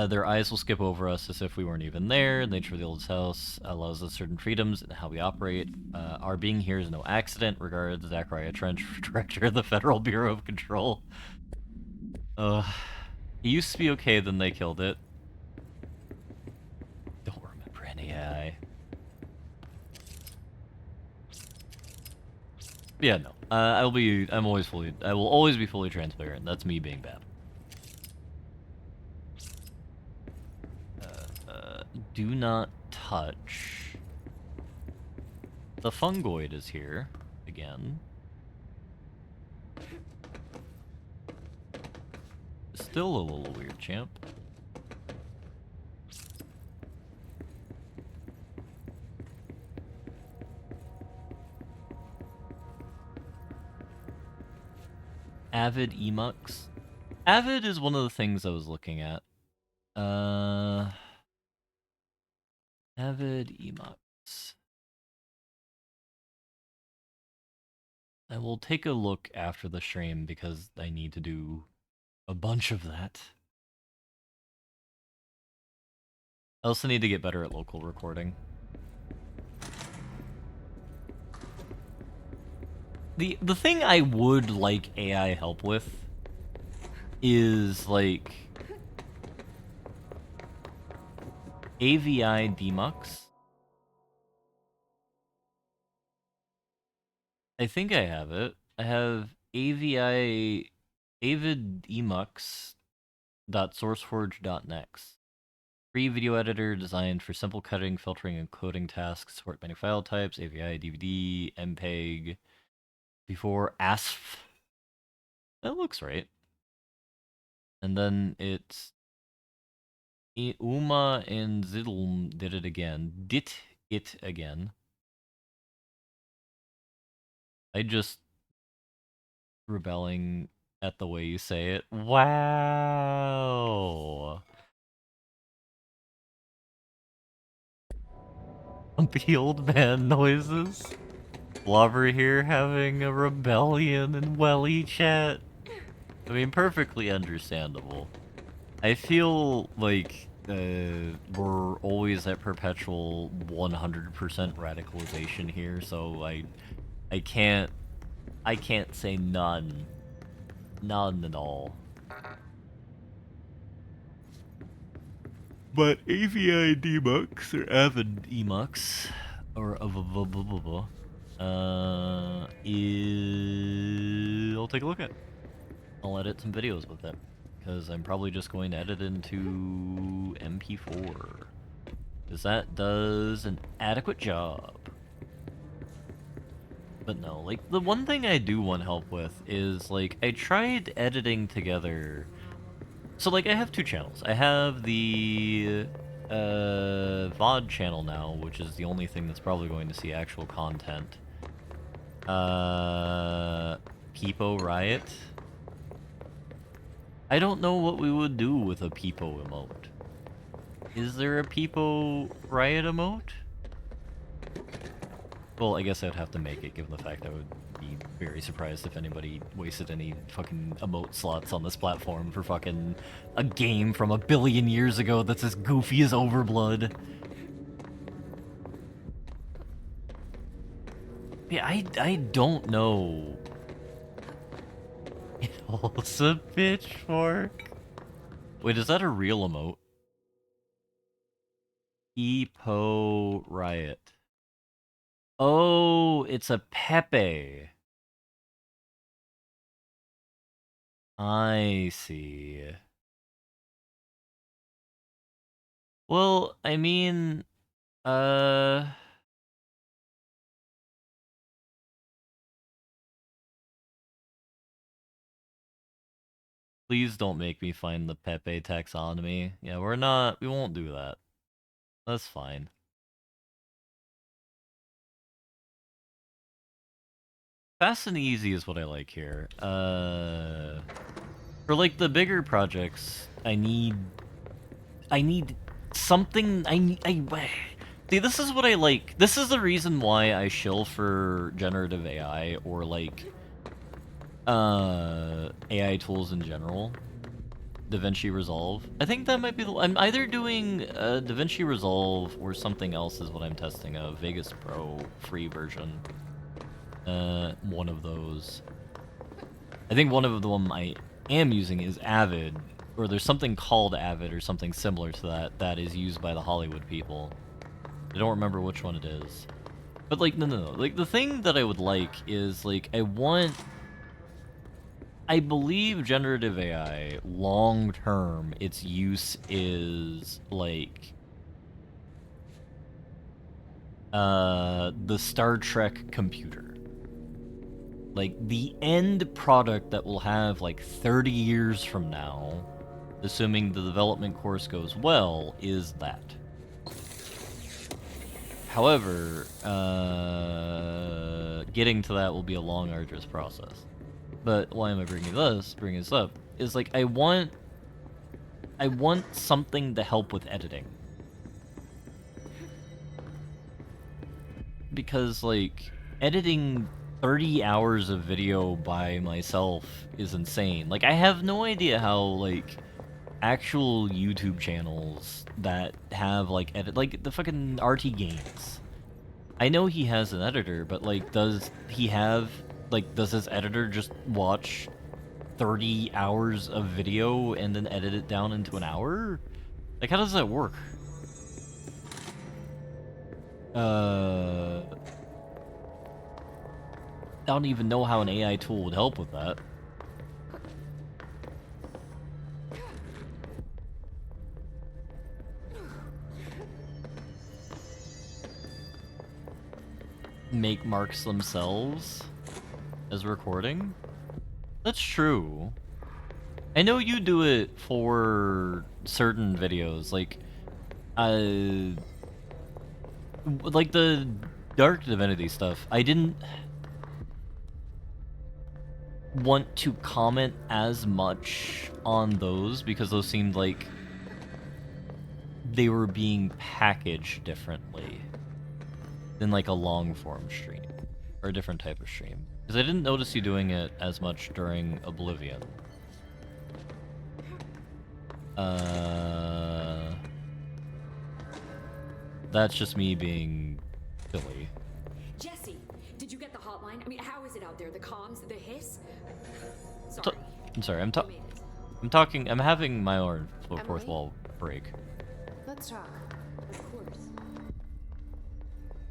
Their eyes will skip over us as if we weren't even there. The nature of the oldest house allows us certain freedoms in how we operate. Our being here is no accident. Regards, Zachariah Trench, Director of the Federal Bureau of Control. It used to be okay, then they killed it. Don't remember any AI. Yeah, no. I will always be fully transparent. That's me being bad. Do not touch. The fungoid is here again. Still a little weird, champ. Avid Emux. Avid is one of the things I was looking at. Avid Emux. I will take a look after the stream because I need to do a bunch of that. I also need to get better at local recording. The thing I would like AI help with is like AVI Demux. I think I have it. I have AVI avidemux.sourceforge.next. Free video editor designed for simple cutting, filtering, and coding tasks. Support many file types. AVI, DVD, MPEG. Before ASF. That looks right. And then it's Uma and Zidlm did it again. Did it again. I just rebelling at the way you say it. Wow. The old man noises. Blobber here having a rebellion in Welly chat. I mean, perfectly understandable. I feel like we're always at perpetual 100% radicalization here, so I can't say none at all. But AVI Demux or Avid Emux or I'll take a look at it. I'll edit some videos with it, because I'm probably just going to edit into MP4, because that does an adequate job. But no, like, the one thing I do want help with is, like, I tried editing together. So, like, I have two channels. I have the VOD channel now, which is the only thing that's probably going to see actual content. Peepo Riot. I don't know what we would do with a Peepo emote. Is there a Peepo Riot emote? Well, I guess I'd have to make it, given the fact I would be very surprised if anybody wasted any fucking emote slots on this platform for fucking a game from 1 billion years ago that's as goofy as Overblood. Yeah, I don't know. It holds a pitchfork. Wait, is that a real emote? Peepo Riot. Oh, it's a Pepe. I see. Well, I mean, please don't make me find the Pepe taxonomy. Yeah, we won't do that. That's fine. Fast and easy is what I like here. For like the bigger projects, I need something. See, this is what I like. This is the reason why I shill for generative AI or like AI tools in general. DaVinci Resolve. I think that might be I'm either doing DaVinci Resolve or something else is what I'm testing. A Vegas Pro free version. One of those. I think one of them I am using is Avid, or there's something called Avid or something similar to that is used by the Hollywood people. I don't remember which one it is. But like, no. Like, the thing that I would like is, like, I believe generative AI, long term, its use is, like, the Star Trek computer. Like, the end product that we'll have, like, 30 years from now, assuming the development course goes well, is that. However, getting to that will be a long, arduous process. But why am I bringing this up, is, like, I want something to help with editing. Because, like, editing 30 hours of video by myself is insane. Like, I have no idea how, like, actual YouTube channels that have, like, like, the fucking RT Games. I know he has an editor, but, like, does his editor just watch 30 hours of video and then edit it down into an hour? Like, how does that work? I don't even know how an AI tool would help with that. Make marks themselves as recording? That's true. I know you do it for certain videos, like the Dark Divinity stuff. I didn't want to comment as much on those because those seemed like they were being packaged differently than like a long form stream or a different type of stream. Because I didn't notice you doing it as much during Oblivion. That's just me being silly. Jesse, did you get the hotline? I mean, how is it out there? The comms, the hiss? Sorry. I'm sorry. I'm You made it. talking. I'm having my own fourth Emily? wall break. Let's talk. Of course.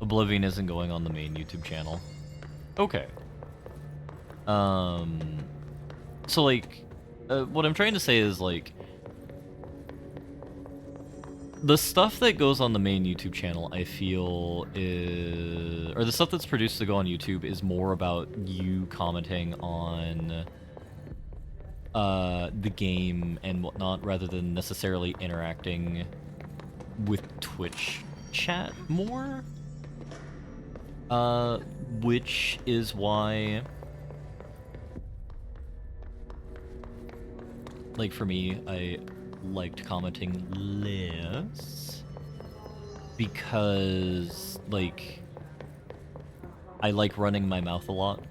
Oblivion isn't going on the main YouTube channel. Okay. So like, what I'm trying to say is like, the stuff that goes on the main YouTube channel, I feel is, or the stuff that's produced to go on YouTube is more about you commenting on the game and whatnot, rather than necessarily interacting with Twitch chat more. Which is why, like for me, I liked commenting less because, like, I like running my mouth a lot.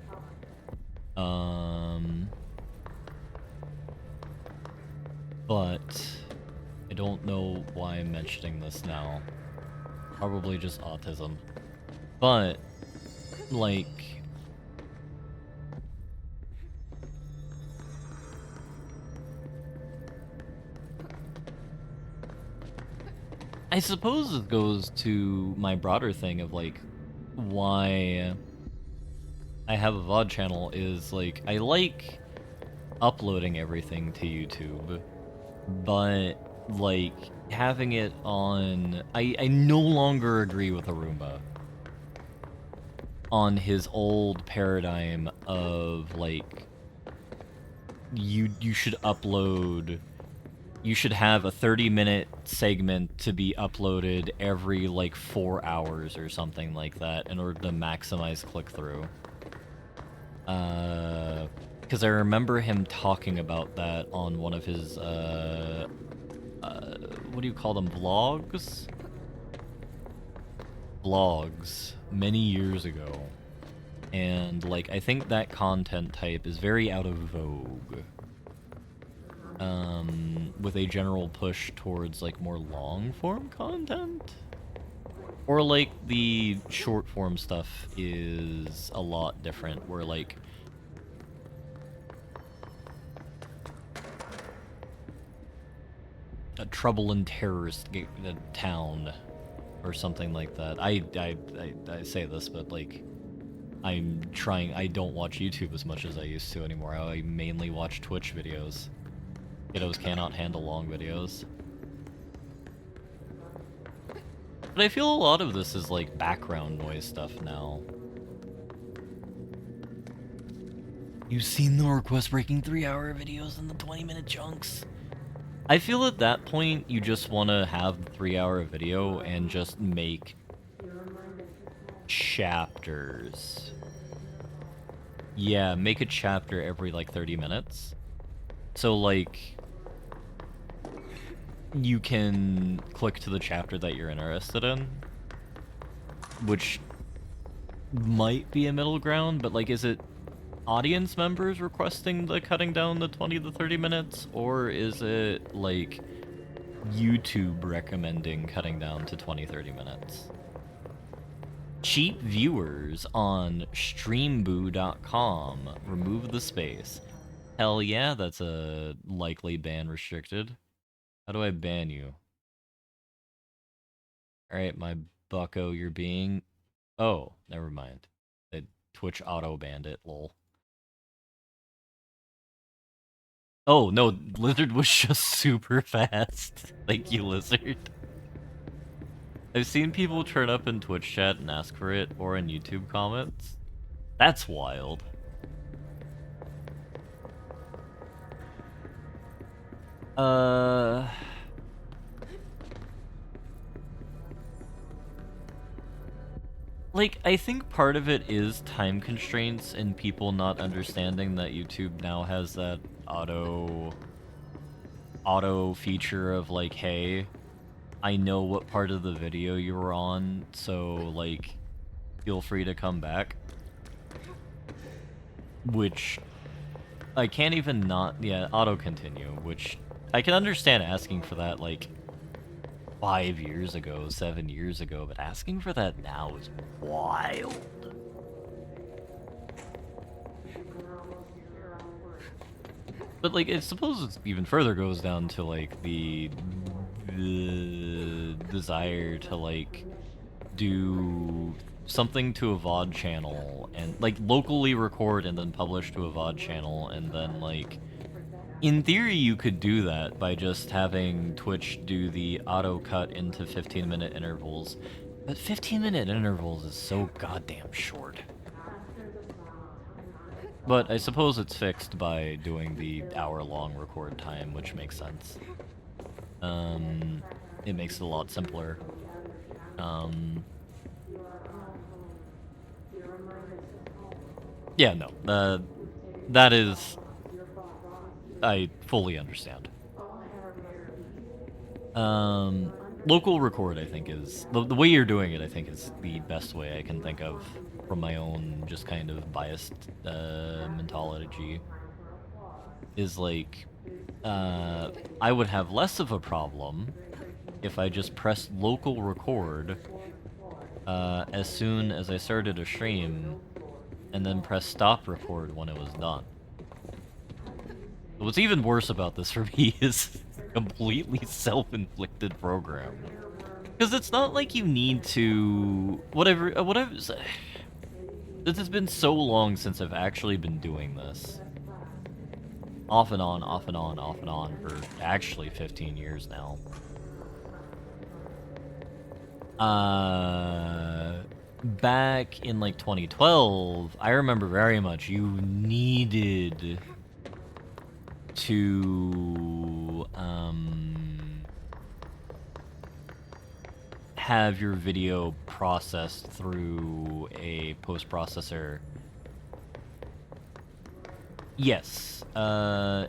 But I don't know why I'm mentioning this now. Probably just autism. But, like, I suppose it goes to my broader thing of, like, why I have a VOD channel is, like, I like uploading everything to YouTube, but, like, having it on... I no longer agree with Aruma on his old paradigm of, like, you should upload... You should have a 30-minute segment to be uploaded every, like, 4 hours or something like that in order to maximize click-through. Because I remember him talking about that on one of his, what do you call them, vlogs? Vlogs, many years ago. And, like, I think that content type is very out of vogue. With a general push towards, like, more long-form content? Or, like, the short-form stuff is a lot different, where, like... a trouble in terrorist town, or something like that. I say this, but, like... I don't watch YouTube as much as I used to anymore. I mainly watch Twitch videos. Kiddos cannot handle long videos. But I feel a lot of this is like background noise stuff now. You've seen the request breaking 3-hour videos in the 20-minute chunks. I feel at that point you just want to have the 3-hour video and just make chapters. Yeah, make a chapter every like 30 minutes. So like, you can click to the chapter that you're interested in, which might be a middle ground, but like, is it audience members requesting the cutting down the 20 to 30 minutes, or is it like YouTube recommending cutting down to 20-30 minutes? Cheap viewers on streamboo.com. Remove the space. Hell yeah, that's a likely ban restricted. How do I ban you? Alright, my bucko, you're being... Oh, never mind. Twitch auto-banned it, lol. Oh, no, Lizard was just super fast. Thank you, Lizard. I've seen people turn up in Twitch chat and ask for it, or in YouTube comments. That's wild. Like, I think part of it is time constraints and people not understanding that YouTube now has that auto feature of like, hey, I know what part of the video you were on, so like, feel free to come back. Which I can't even not, yeah, auto continue, which I can understand asking for that like 5 years ago, 7 years ago, but asking for that now is wild. But like, I suppose it even further goes down to like the desire to like do something to a VOD channel and like locally record and then publish to a VOD channel, and then like in theory you could do that by just having Twitch do the auto cut into 15-minute intervals, but 15-minute intervals is so goddamn short. But I suppose it's fixed by doing the hour-long record time, which makes sense. It makes it a lot simpler. Yeah, no. That is... I fully understand. Local record, I think, is... The way you're doing it, I think, is the best way I can think of from my own just kind of biased mentology. Is like... I would have less of a problem if I just pressed local record as soon as I started a stream, and then press stop record when it was done. What's even worse about this for me is completely self-inflicted program. Because it's not like you need to... Whatever... This has been so long since I've actually been doing this. Off and on, off and on, off and on for actually 15 years now. Back in like 2012, I remember very much you needed to have your video processed through a post-processor. Yes,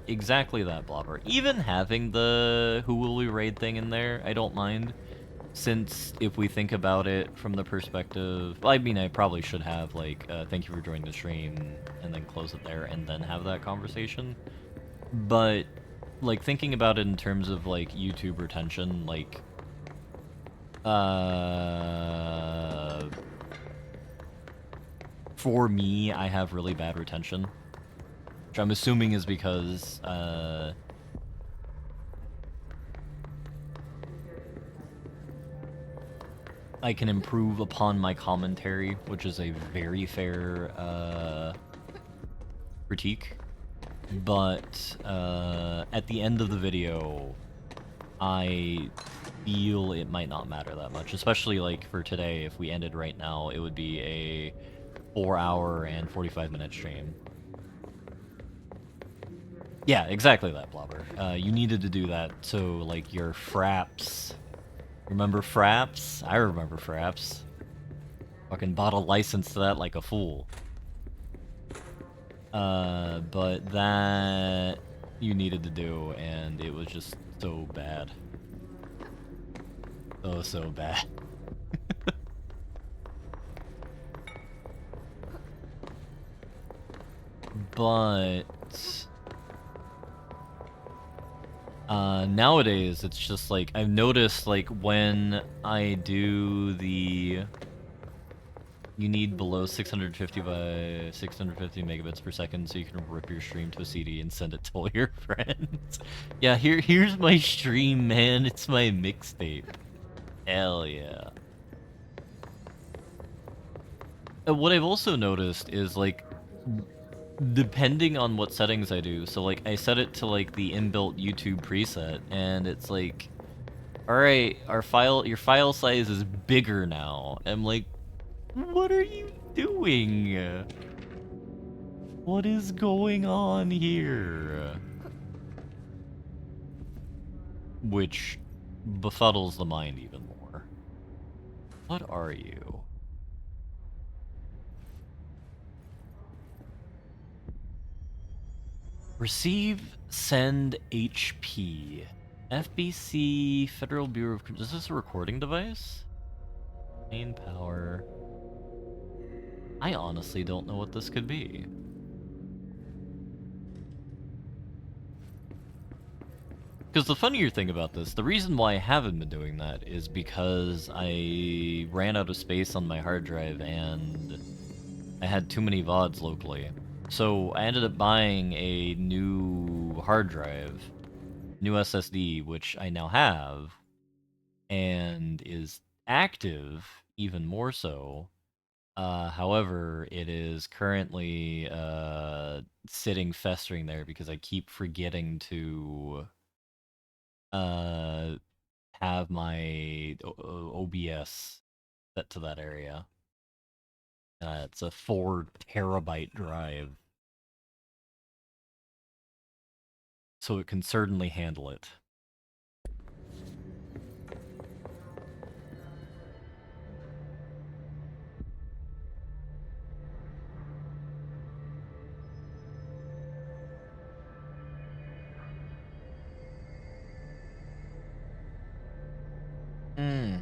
exactly that, Blobber. Even having the who will we raid thing in there, I don't mind. Since if we think about it from the perspective... I mean, I probably should have, like, thank you for joining the stream, and then close it there, and then have that conversation. But, like, thinking about it in terms of, like, YouTube retention, like... For me, I have really bad retention. Which I'm assuming is because, I can improve upon my commentary, which is a very fair, critique. But, at the end of the video, I feel it might not matter that much. Especially, like, for today, if we ended right now, it would be a 4-hour and 45-minute stream. Yeah, exactly that, Blobber. You needed to do that so, like, your fraps... Remember fraps? I remember fraps. Fucking bought a license to that like a fool. But that... you needed to do, and it was just so bad. Oh, so bad. But... nowadays, it's just like, I've noticed, like, when I do the... You need below 650 by 650 megabits per second so you can rip your stream to a CD and send it to all your friends. Yeah, here's my stream, man. It's my mixtape. Hell yeah. What I've also noticed is, like, depending on what settings I do, so like I set it to like the inbuilt YouTube preset, and it's like, alright, your file size is bigger now. I'm like, what are you doing? What is going on here? Which befuddles the mind even more. What are you? Receive, send HP. FBC, Federal Bureau of... Is this a recording device? Main power. I honestly don't know what this could be. Because the funnier thing about this, the reason why I haven't been doing that is because I ran out of space on my hard drive and I had too many VODs locally. So I ended up buying a new hard drive, new SSD, which I now have, and is active, even more so. However, it is currently sitting festering there because I keep forgetting to have my OBS set to that area. It's a 4 terabyte drive, so it can certainly handle it. Hmm.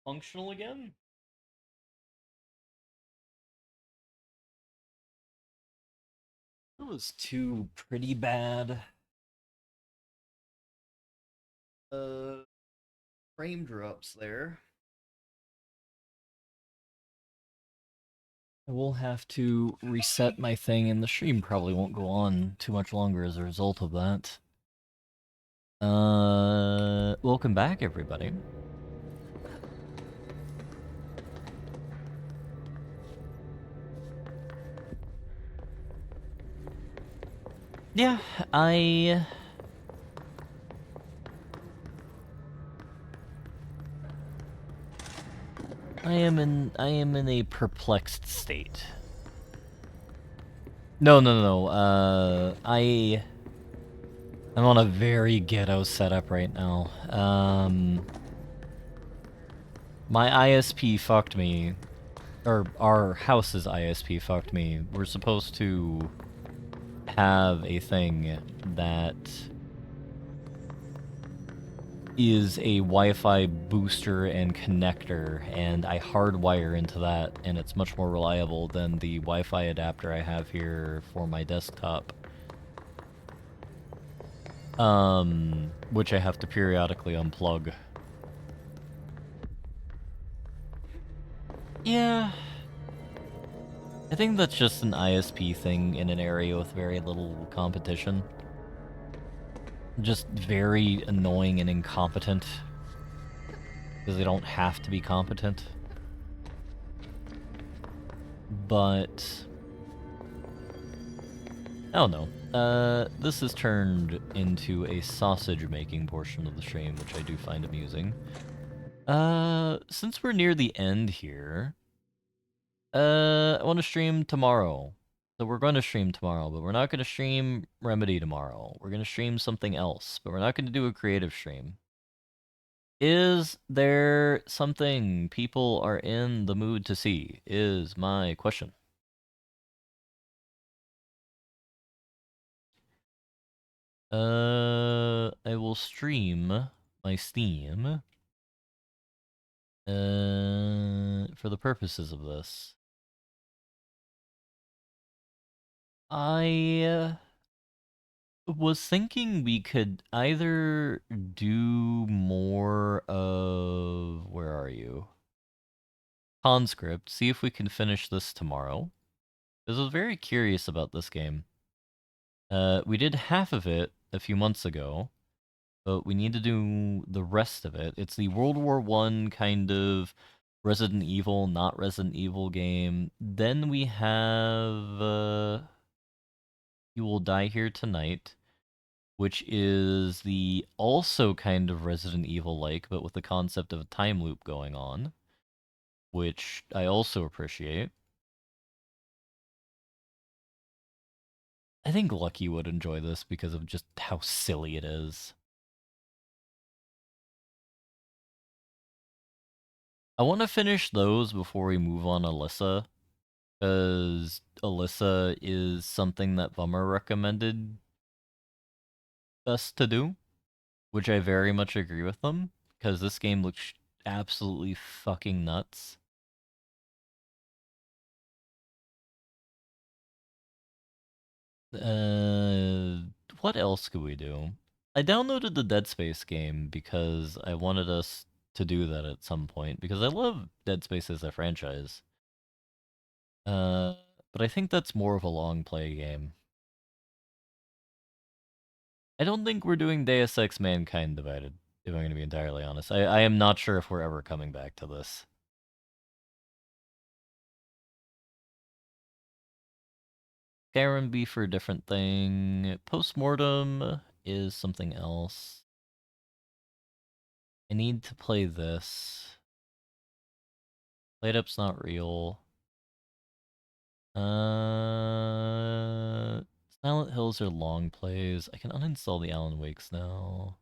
Functional again? That was 2 pretty bad frame drops there. I will have to reset my thing, and the stream probably won't go on too much longer as a result of that. Welcome back, everybody. Yeah, I am in a perplexed state. No. I'm on a very ghetto setup right now. My ISP fucked me, or our house's ISP fucked me. We're supposed to have a thing that is a Wi-Fi booster and connector, and I hardwire into that, and it's much more reliable than the Wi-Fi adapter I have here for my desktop. Which I have to periodically unplug. Yeah. I think that's just an ISP thing in an area with very little competition. Just very annoying and incompetent. Because they don't have to be competent. But I don't know. This has turned into a sausage-making portion of the stream, which I do find amusing. Since we're near the end here, I want to stream tomorrow. So we're going to stream tomorrow, but we're not going to stream Remedy tomorrow. We're going to stream something else, but we're not going to do a creative stream. Is there something people are in the mood to see, is my question. I will stream my Steam for the purposes of this. I was thinking we could either do more of... Where are you? Conscript, see if we can finish this tomorrow. Because I was very curious about this game. We did half of it a few months ago, but we need to do the rest of it. It's the World War I kind of Resident Evil, not Resident Evil game. Then we have You Will Die Here Tonight, which is the also kind of Resident Evil-like, but with the concept of a time loop going on, which I also appreciate. I think Lucky would enjoy this because of just how silly it is. I want to finish those before we move on Alyssa, because Alyssa is something that Vummer recommended us to do, which I very much agree with them, because this game looks absolutely fucking nuts. What else could we do? I downloaded the Dead Space game because I wanted us to do that at some point, because I love Dead Space as a franchise. But I think that's more of a long play game. I don't think we're doing Deus Ex Mankind Divided, if I'm going to be entirely honest. I am not sure if we're ever coming back to this. Skyrim be for a different thing. Postmortem is something else. I need to play this. Light Up's not real. Silent Hills are long plays. I can uninstall the Alan Wakes now.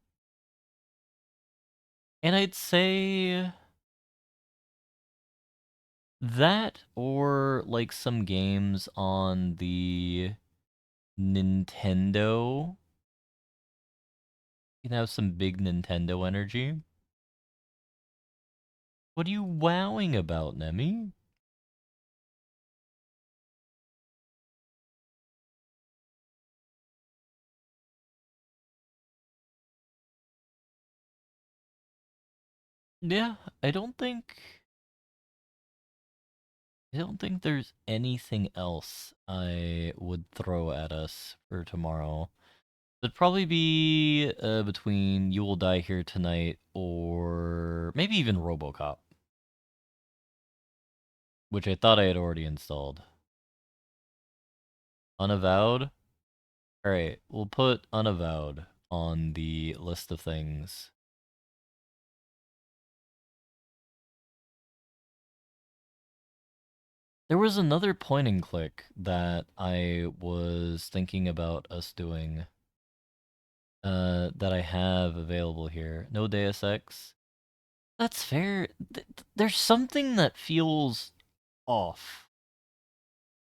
And I'd say that, or like some games on the Nintendo. You can have some big Nintendo energy. What are you wowing about, Nemi? Yeah, I don't think there's anything else I would throw at us for tomorrow. It'd probably be between You Will Die Here Tonight or maybe even RoboCop, which I thought I had already installed. Unavowed? Alright, we'll put Unavowed on the list of things. There was another point and click that I was thinking about us doing that I have available here. No Deus Ex. That's fair. There's something that feels off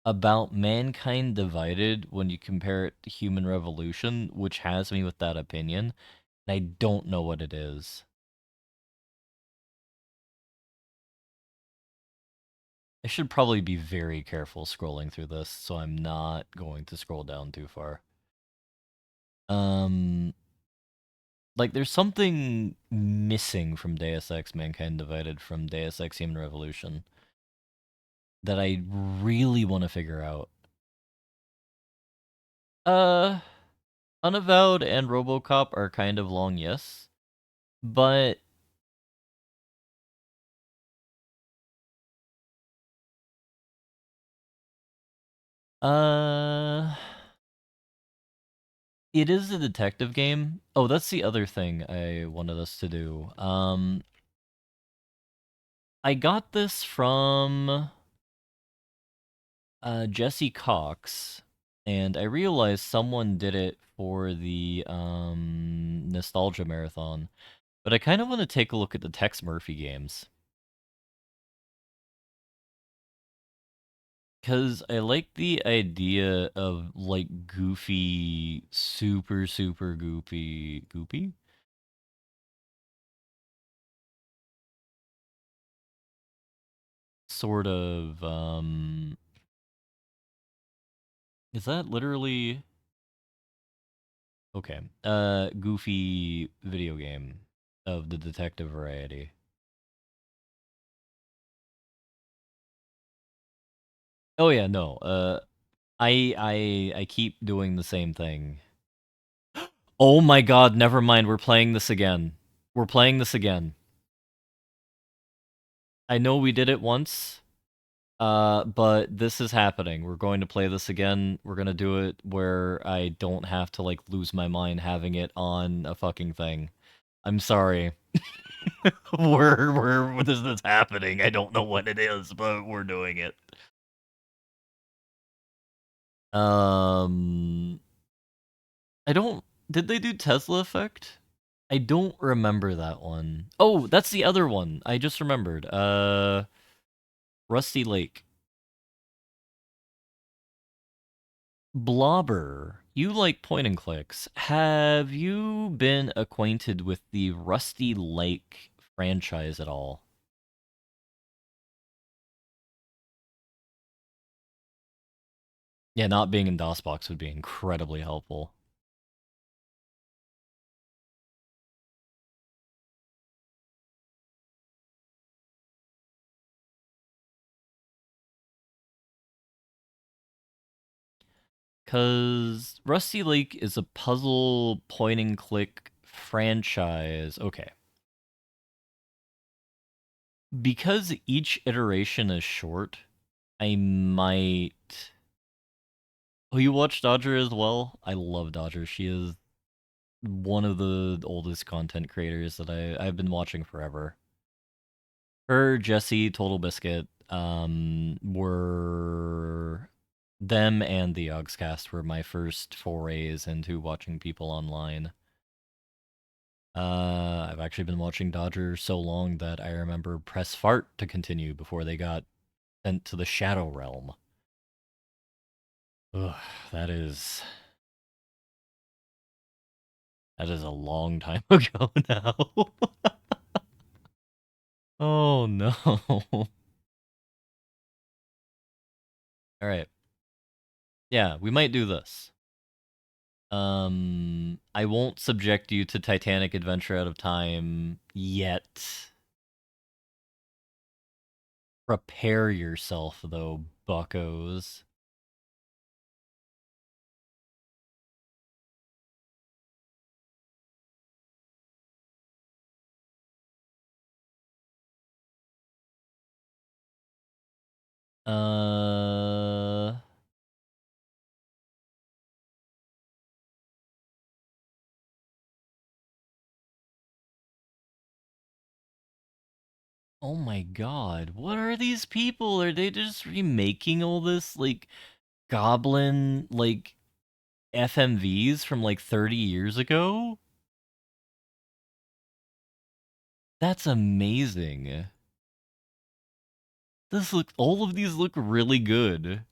about Mankind Divided when you compare it to Human Revolution, which has me with that opinion, and I don't know what it is. I should probably be very careful scrolling through this, so I'm not going to scroll down too far. Like, there's something missing from Deus Ex Mankind Divided from Deus Ex Human Revolution that I really want to figure out. Unavowed and RoboCop are kind of long, yes. But it is a detective game. Oh, that's the other thing I wanted us to do. I got this from Jesse Cox, and I realized someone did it for the Nostalgia Marathon. But I kind of want to take a look at the Tex Murphy games. Because I like the idea of, like, goofy, super goofy? Sort of, is that literally... Okay, goofy video game of the detective variety. Oh yeah, no, I keep doing the same thing. Oh my god, never mind, we're playing this again. We're playing this again. I know we did it once, But this is happening. We're going to play this again. We're gonna do it where I don't have to, like, lose my mind having it on a fucking thing. I'm sorry. This is happening. I don't know what it is, but we're doing it. I don't... Did they do Tesla Effect? I don't remember that one. Oh, that's the other one. I just remembered. Rusty Lake. Blobber, you like point and clicks. Have you been acquainted with the Rusty Lake franchise at all? Yeah, not being in DOSBox would be incredibly helpful. Because Rusty Lake is a puzzle point and click franchise. Okay. Because each iteration is short, I might... Oh, you watch Dodger as well? I love Dodger. She is one of the oldest content creators that I've been watching forever. Her, Jesse, Total Biscuit, were... Them and the Yogscast were my first forays into watching people online. I've actually been watching Dodger so long that I remember Press Fart to continue before they got sent to the Shadow Realm. Ugh, that is a long time ago now. Oh no. Alright. Yeah, we might do this. I won't subject you to Titanic Adventure Out of Time yet. Prepare yourself, though, buckos. Oh my god, what are these people? Are they just remaking all this, like, Goblin, like, FMVs from, like, 30 years ago? That's amazing. All of these look really good.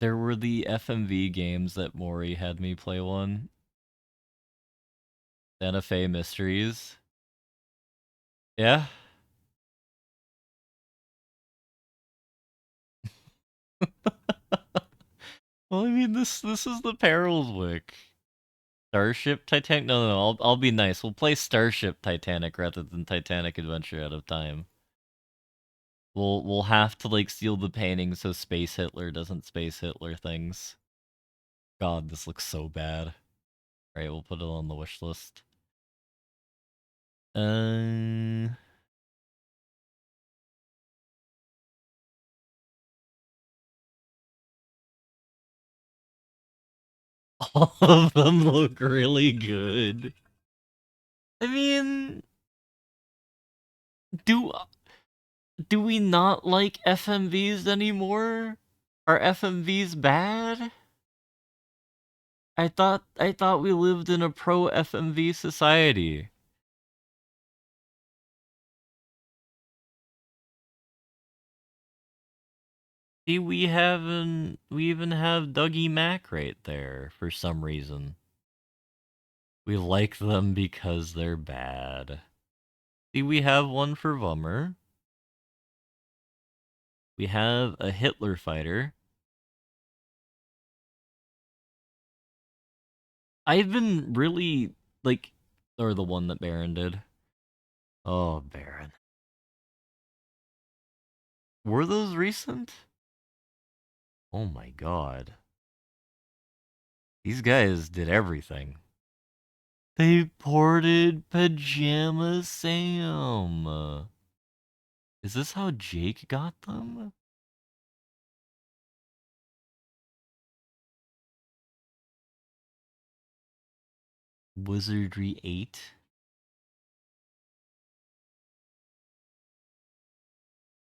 There were the FMV games that Maury had me play one. Santa Fe Mysteries. Yeah? Well, I mean, this is the Perils Wick. Starship Titanic? No, I'll be nice. We'll play Starship Titanic rather than Titanic Adventure Out of Time. We'll have to, like, steal the painting so Space Hitler doesn't Space Hitler things. God, this looks so bad. Alright, we'll put it on the wish list. All of them look really good. I mean, do we not like FMVs anymore? Are FMVs bad? I thought we lived in a pro FMV society. See, we even have Dougie Mac right there for some reason. We like them because they're bad. See, we have one for Vummer. We have a Hitler fighter. I've been really, like, or the one that Baron did. Oh, Baron. Were those recent? Oh my god. These guys did everything. They ported Pajama Sam. Is this how Jake got them? Wizardry 8?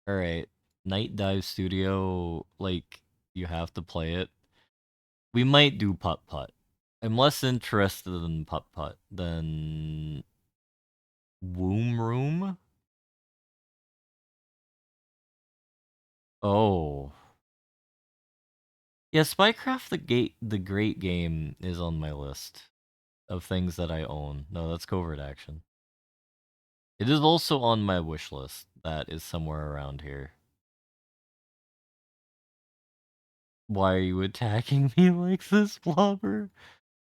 Alright. Night Dive Studio, like, you have to play it. We might do Putt Putt. I'm less interested in Putt Putt than Womb Room? Oh. Yeah, Spycraft the Great Game is on my list of things that I own. No, that's Covert Action. It is also on my wish list. That is somewhere around here. Why are you attacking me like this, Blobber?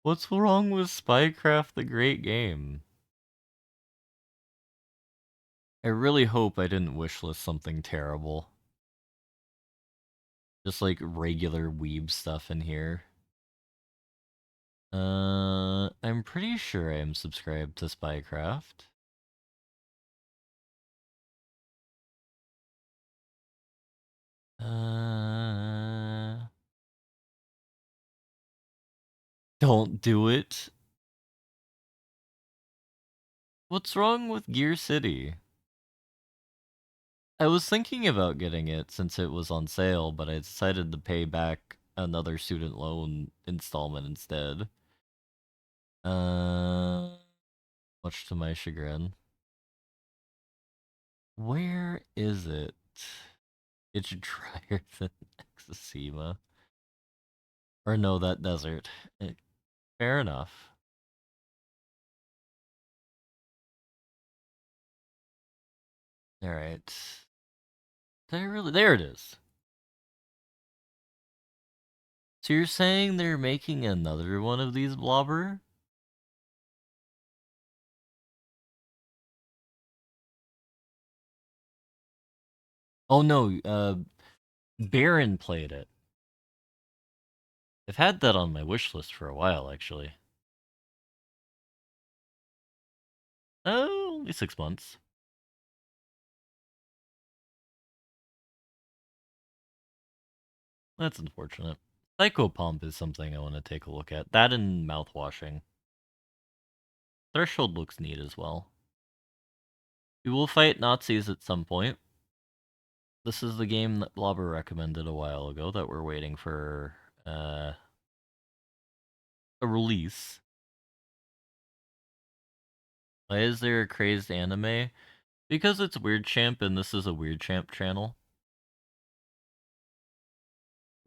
What's wrong with Spycraft the Great Game? I really hope I didn't wishlist something terrible. Just like regular weeb stuff in here. I'm pretty sure I am subscribed to Spycraft. Don't do it. What's wrong with Gear City? I was thinking about getting it since it was on sale, but I decided to pay back another student loan installment instead. Much to my chagrin. Where is it? It's drier than Exosema. Or no, that desert. Fair enough. Alright. There it is. So you're saying they're making another one of these Blobber? Oh no, Baron played it. I've had that on my wish list for a while, actually. Oh, only 6 months. That's unfortunate. Psychopomp is something I want to take a look at. That and mouthwashing. Threshold looks neat as well. We will fight Nazis at some point. This is the game that Blobber recommended a while ago that we're waiting for a release. Why is there a crazed anime? Because it's Weird Champ and this is a Weird Champ channel.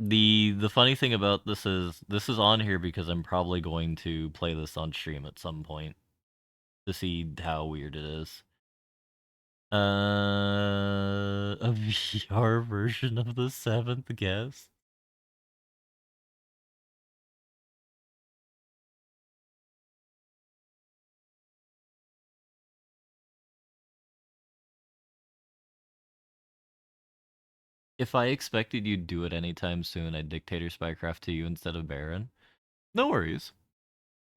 The funny thing about this is on here because I'm probably going to play this on stream at some point to see how weird it is. A VR version of the Seventh Guest. If I expected you'd do it anytime soon, I'd Dictator Spycraft to you instead of Baron. No worries.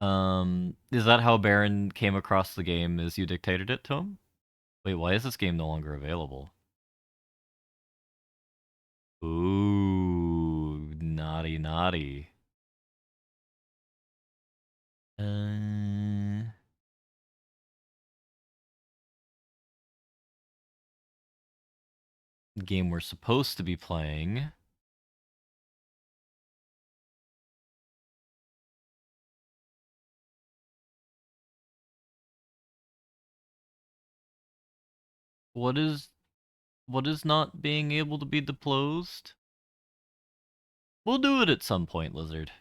Is that how Baron came across the game, is you dictated it to him? Wait, why is this game no longer available? Ooh, naughty, naughty. Game we're supposed to be playing. What is not being able to be disclosed? We'll do it at some point, Lizard.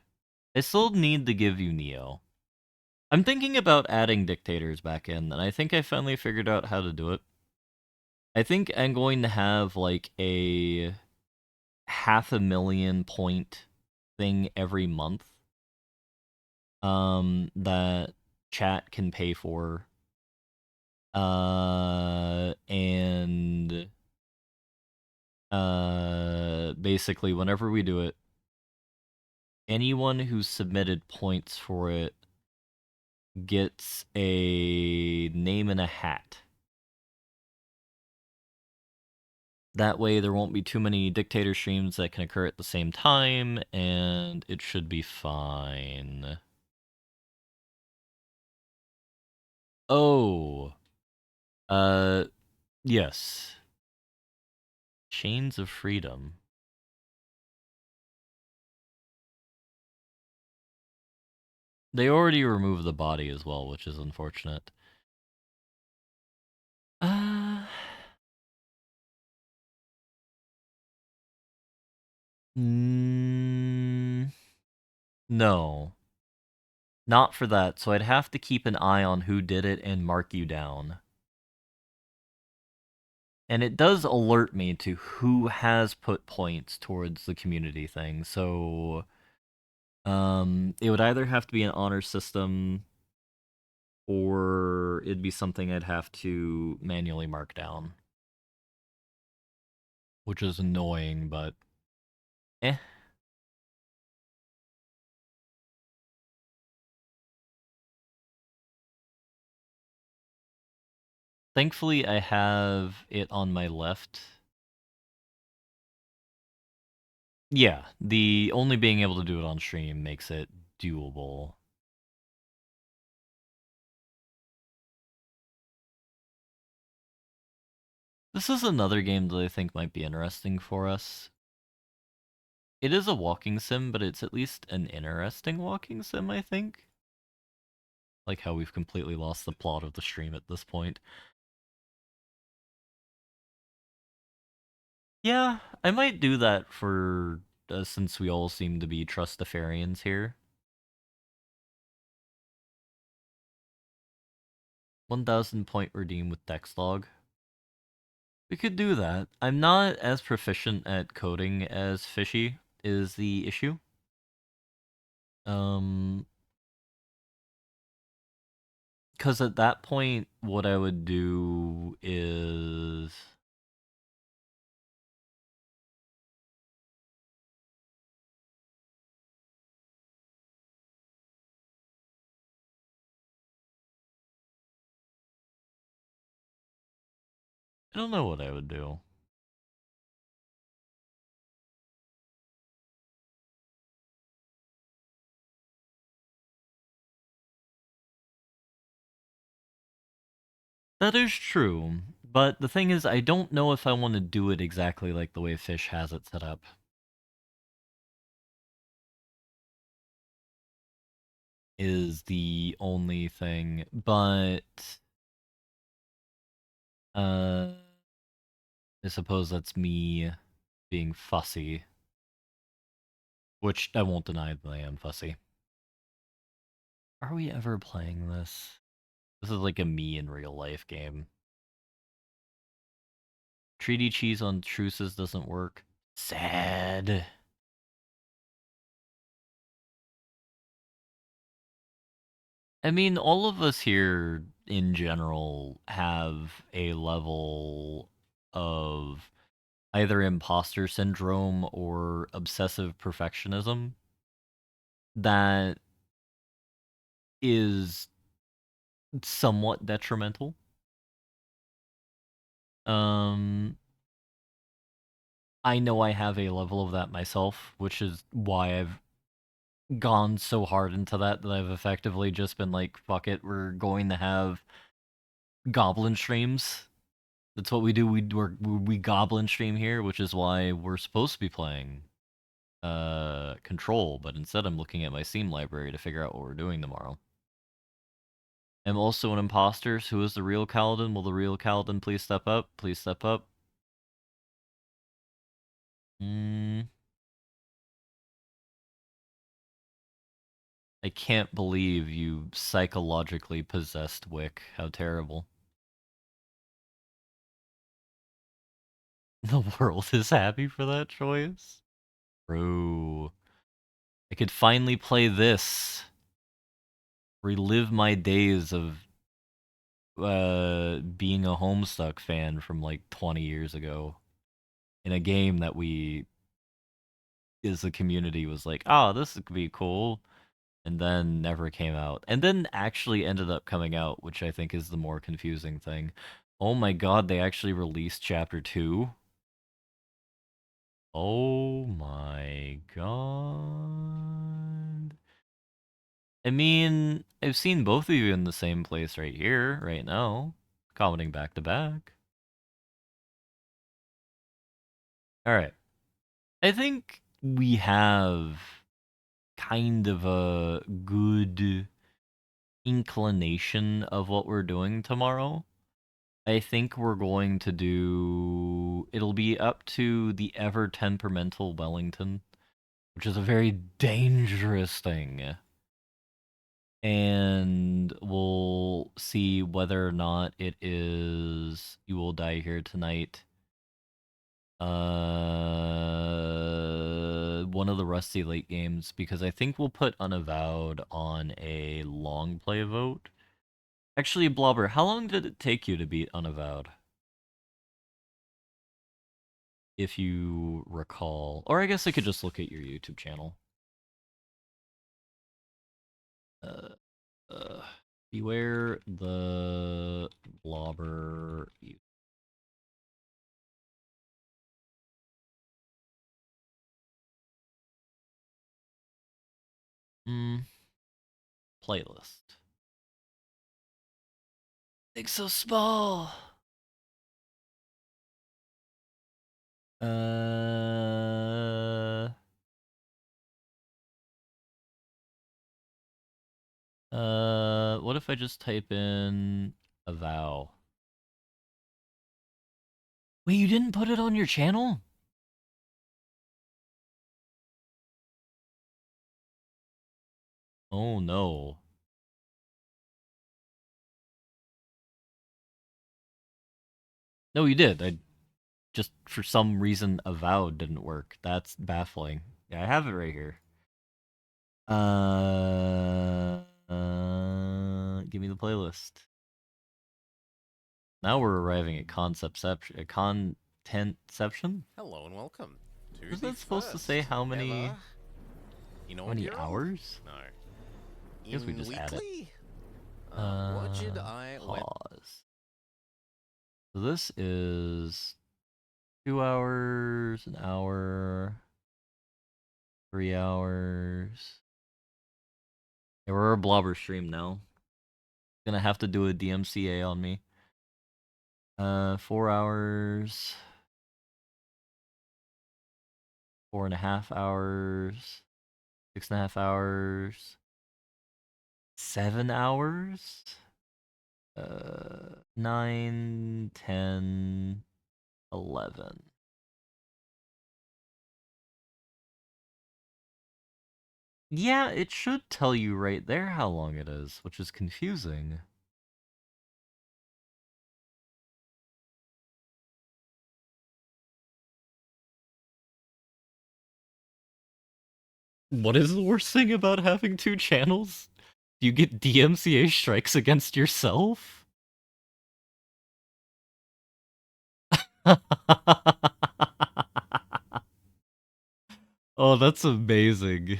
I still need to give you Neo. I'm thinking about adding dictators back in, and I think I finally figured out how to do it. I think I'm going to have like a 500,000 point thing every month that chat can pay for. And basically whenever we do it, anyone who submitted points for it gets a name in a hat. That way there won't be too many dictator streams that can occur at the same time, and it should be fine. Oh. Yes. Chains of Freedom. They already removed the body as well, which is unfortunate. No. Not for that, so I'd have to keep an eye on who did it and mark you down. And it does alert me to who has put points towards the community thing, so... it would either have to be an honor system, or it'd be something I'd have to manually mark down. Which is annoying, but... eh. Thankfully, I have it on my left. Yeah, the only being able to do it on stream makes it doable. This is another game that I think might be interesting for us. It is a walking sim, but it's at least an interesting walking sim, I think. Like how we've completely lost the plot of the stream at this point. Yeah, I might do that for... since we all seem to be Trustafarians here. 1,000 point redeem with Dexlog. We could do that. I'm not as proficient at coding as Fishy is the issue. Because at that point, what I would do is... I don't know what I would do. That is true, but the thing is, I don't know if I want to do it exactly like the way Fish has it set up. Is the only thing, but... I suppose that's me being fussy. Which I won't deny that I am fussy. Are we ever playing this? This is like a me in real life game. Treaty cheese on truces doesn't work. Sad. I mean, all of us here in general have a level of either imposter syndrome or obsessive perfectionism that is somewhat detrimental. I know I have a level of that myself, which is why I've gone so hard into that I've effectively just been like, fuck it, we're going to have goblin streams. That's what we do. We goblin stream here, which is why we're supposed to be playing Control, but instead I'm looking at my Steam library to figure out what we're doing tomorrow. I'm also an imposter. So who is the real Kaladin? Will the real Kaladin please step up? Please step up. I can't believe you psychologically possessed Wick. How terrible. The world is happy for that choice? Bro. I could finally play this. Relive my days of being a Homestuck fan from like 20 years ago. In a game that we, as a community, was like, oh, this could be cool. And then never came out. And then actually ended up coming out, which I think is the more confusing thing. Oh my god, they actually released Chapter 2? Oh my god. I mean, I've seen both of you in the same place right here, right now, commenting back to back. Alright. I think we have kind of a good inclination of what we're doing tomorrow. I think we're going to do... It'll be up to the ever temperamental Wellington, which is a very dangerous thing. And we'll see whether or not it is You Will Die Here Tonight. One of the Rusty late games, because I think we'll put Unavowed on a long play vote. Actually, Blobber, how long did it take you to beat Unavowed? If you recall. Or I guess I could just look at your YouTube channel. Beware the Blobber. Playlist. It's so small. What if I just type in Avow? Wait, you didn't put it on your channel? Oh no. No, you did. I just, for some reason, Avowed didn't work. That's baffling. Yeah, I have it right here. Give me the playlist. Now we're arriving at contentception. Hello and welcome to Isn't that supposed to say how many hours? No. I guess we just add it. What did I pause. So this is 2 hours, an hour, 3 hours. Yeah, we're a Blobber stream now. Gonna have to do a DMCA on me. 4 hours. 4.5 hours. 6.5 hours. 7 hours. 9, 10, 11. Yeah, it should tell you right there how long it is, which is confusing. What is the worst thing about having 2 channels? Do you get DMCA strikes against yourself? Oh, that's amazing.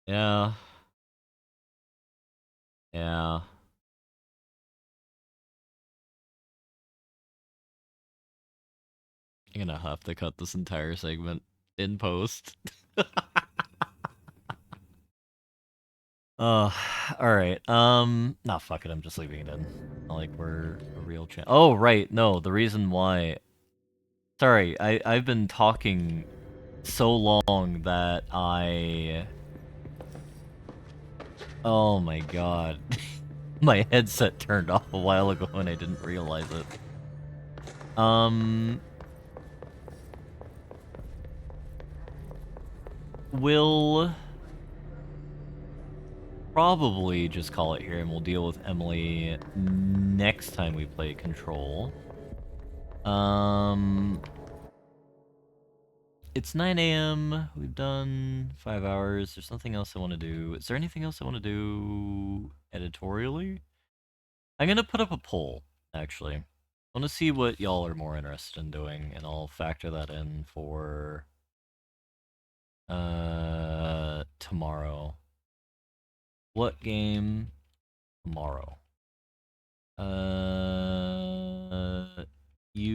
Yeah. Yeah. I'm gonna have to cut this entire segment in post. Alright, nah, fuck it, I'm just leaving it in. Not like we're a real channel. Oh, right, no, the reason why... Sorry, I've been talking so long that I... Oh my god. My headset turned off a while ago and I didn't realize it. We'll probably just call it here and we'll deal with Emily next time we play Control. It's 9 AM. We've done 5 hours. There's nothing else I want to do. Is there anything else I want to do editorially? I'm gonna put up a poll, actually. I want to see what y'all are more interested in doing, and I'll factor that in for tomorrow. What game tomorrow?